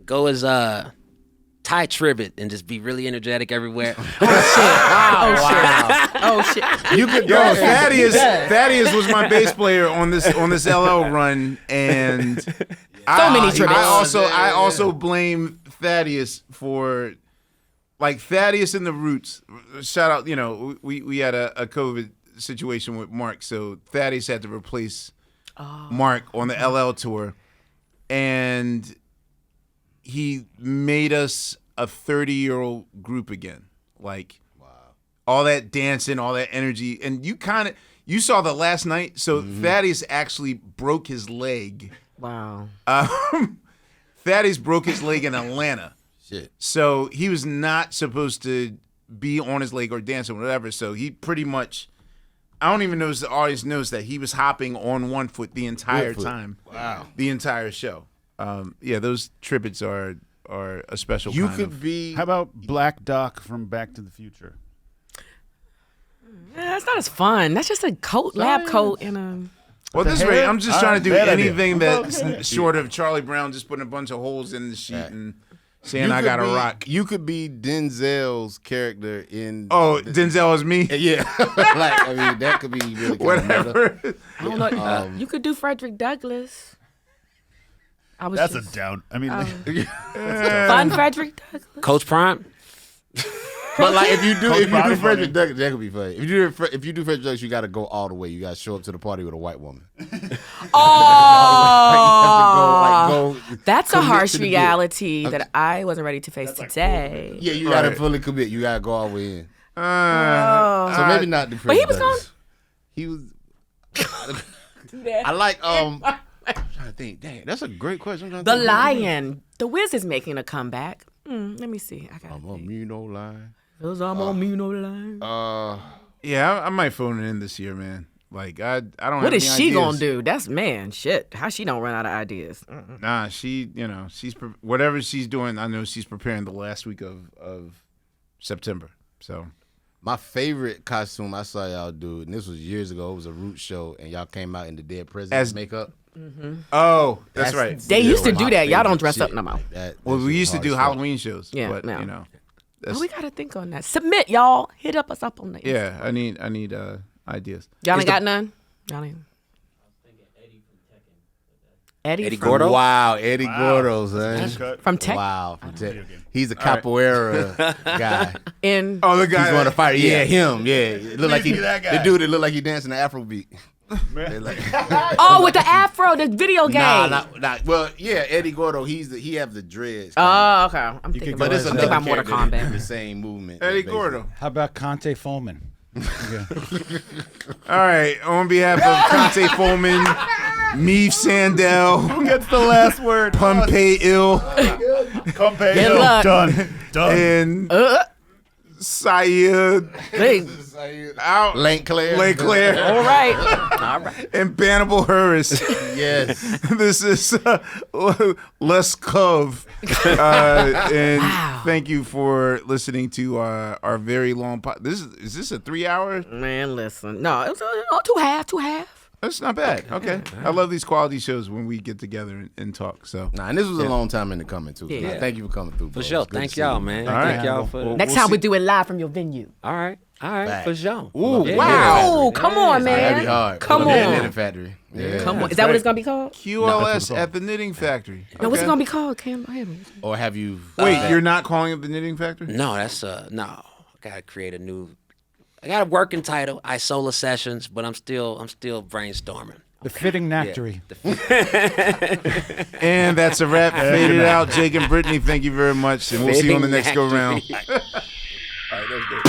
Go as Ty Tribbett and just be really energetic everywhere. Oh shit. You could Yo, go. Thaddeus was my bass player on this LL run, and many Tribbets. I also blame Thaddeus for like Thaddeus and the Roots. Shout out, we had a COVID situation with Mark, so Thaddeus had to replace Mark on the LL tour, and he made us a 30-year-old group again. Like, all that dancing, all that energy. And you saw the last night. So Thaddeus actually broke his leg. Wow. Thaddeus broke his leg in Atlanta. Shit. So he was not supposed to be on his leg or dancing or whatever. So he pretty much I don't even know if the audience knows that he was hopping on one foot the entire Good foot. time. Wow. The entire show. Yeah, those tributes are a special You kind could of. be. How about Black Doc from Back to the Future? Yeah, that's not as fun. That's just a coat, lab coat, and a. Well, this hair? rate, I'm just All trying right, to do bad idea. anything that's short of Charlie Brown just putting a bunch of holes in the sheet and saying you I could got to be- rock. You could be Denzel's character in. Oh, Denzel is me? Yeah. Like, I mean, that could be really kind of meta. Whatever. I don't know. You could do Frederick Douglass. I was That's just, a down. I mean, fun Frederick Douglass. Coach Prime. But like, if you do Probably Frederick Douglass, that could be funny. If you do Frederick Douglass, you got to go all the way. You got to show up to the party with a white woman. Oh, that's a commit harsh to the bit. reality that I wasn't ready to face today. Yeah, you got to Right. fully commit. You got to go all the way in. Oh. So maybe not the But Frederick he was Douglass. He was. I like I'm trying to think. Dang, that's a great question. I'm The trying to think. Lion. The Wiz is making a comeback. Let me see. I got I'm on me no line. Cause I'm on me no line. Yeah, I might phone it in this year, man. Like, I don't have What is any she ideas. gonna do? That's man shit. How she don't run out of ideas? Nah, she's whatever she's doing. I know she's preparing the last week of September. So My favorite costume I saw y'all do, and this was years ago. It was a Root show, and y'all came out in the dead president's As- makeup. oh, that's right. They used to my do that. Y'all don't favorite dress up shit. no more. Like that Well, shit we was used to hard do as fuck. Halloween shows. Yeah, but no. you know, Oh, that's, we gotta think on that. Submit, y'all. Hit up us up on that. yeah. I need ideas. Y'all Is ain't the- got none. Y'all ain't. Eddie Eddie from, Gordo? Wow, Eddie Gordo, son. cut. from Tech Wow, from Tech. game. He's a capoeira guy. in. Oh, the guy. He's going to fight. Yeah, him. Yeah, it look like he. be that guy. The dude that look like he dancing the Afrobeat. They like- Oh, with the afro, the video game. Nah. Well, yeah, Eddie Gordo. He have the dreads. Oh, okay. I'm thinking could about, go but it's as I'm another thinking about Mortal character in the Kombat. same movement. Eddie basically. Gordo. How about Conte Foreman? All right, on behalf of Conte Foreman, Meave Sandell, Who gets the last word? Unpaid Bill, Come pay. Good luck. Done. and Syed Hey, out, Lane Claire. Lake Claire, all right. All right. and Hannibal Buress. Yes. This is Les Cove, and thank you for listening to our very long is this a 3-hour? Man, listen. No, it was two half. That's not bad. Okay, I love these quality shows when we get together and talk. So Nah, and this was a long time in the coming too. So Yeah. nah, thank you for coming through. Bro. For sure. It's good Thank to see y'all, you. man. All right. Thank y'all for. Well, Next we'll time we see. do it live from your venue. All right. Facts. For sure. Ooh, Yeah. Wow, come on, That'd be man. hard. Come We'll be at on. Knitting Factory. Yeah. Come on. Is that what it's gonna be called? QLS at the Knitting Factory. No, what's it Okay. gonna be called, Cam? Or have you? Wait, you're not calling it the Knitting Factory? No, that's no. I gotta create a new. I got a working title, Isola Sessions, but I'm still brainstorming. The Fitting Nectary. And that's a wrap. Faded out. Jake and Brittany, thank you very much. And we'll see you on the next go round. All right, that's good.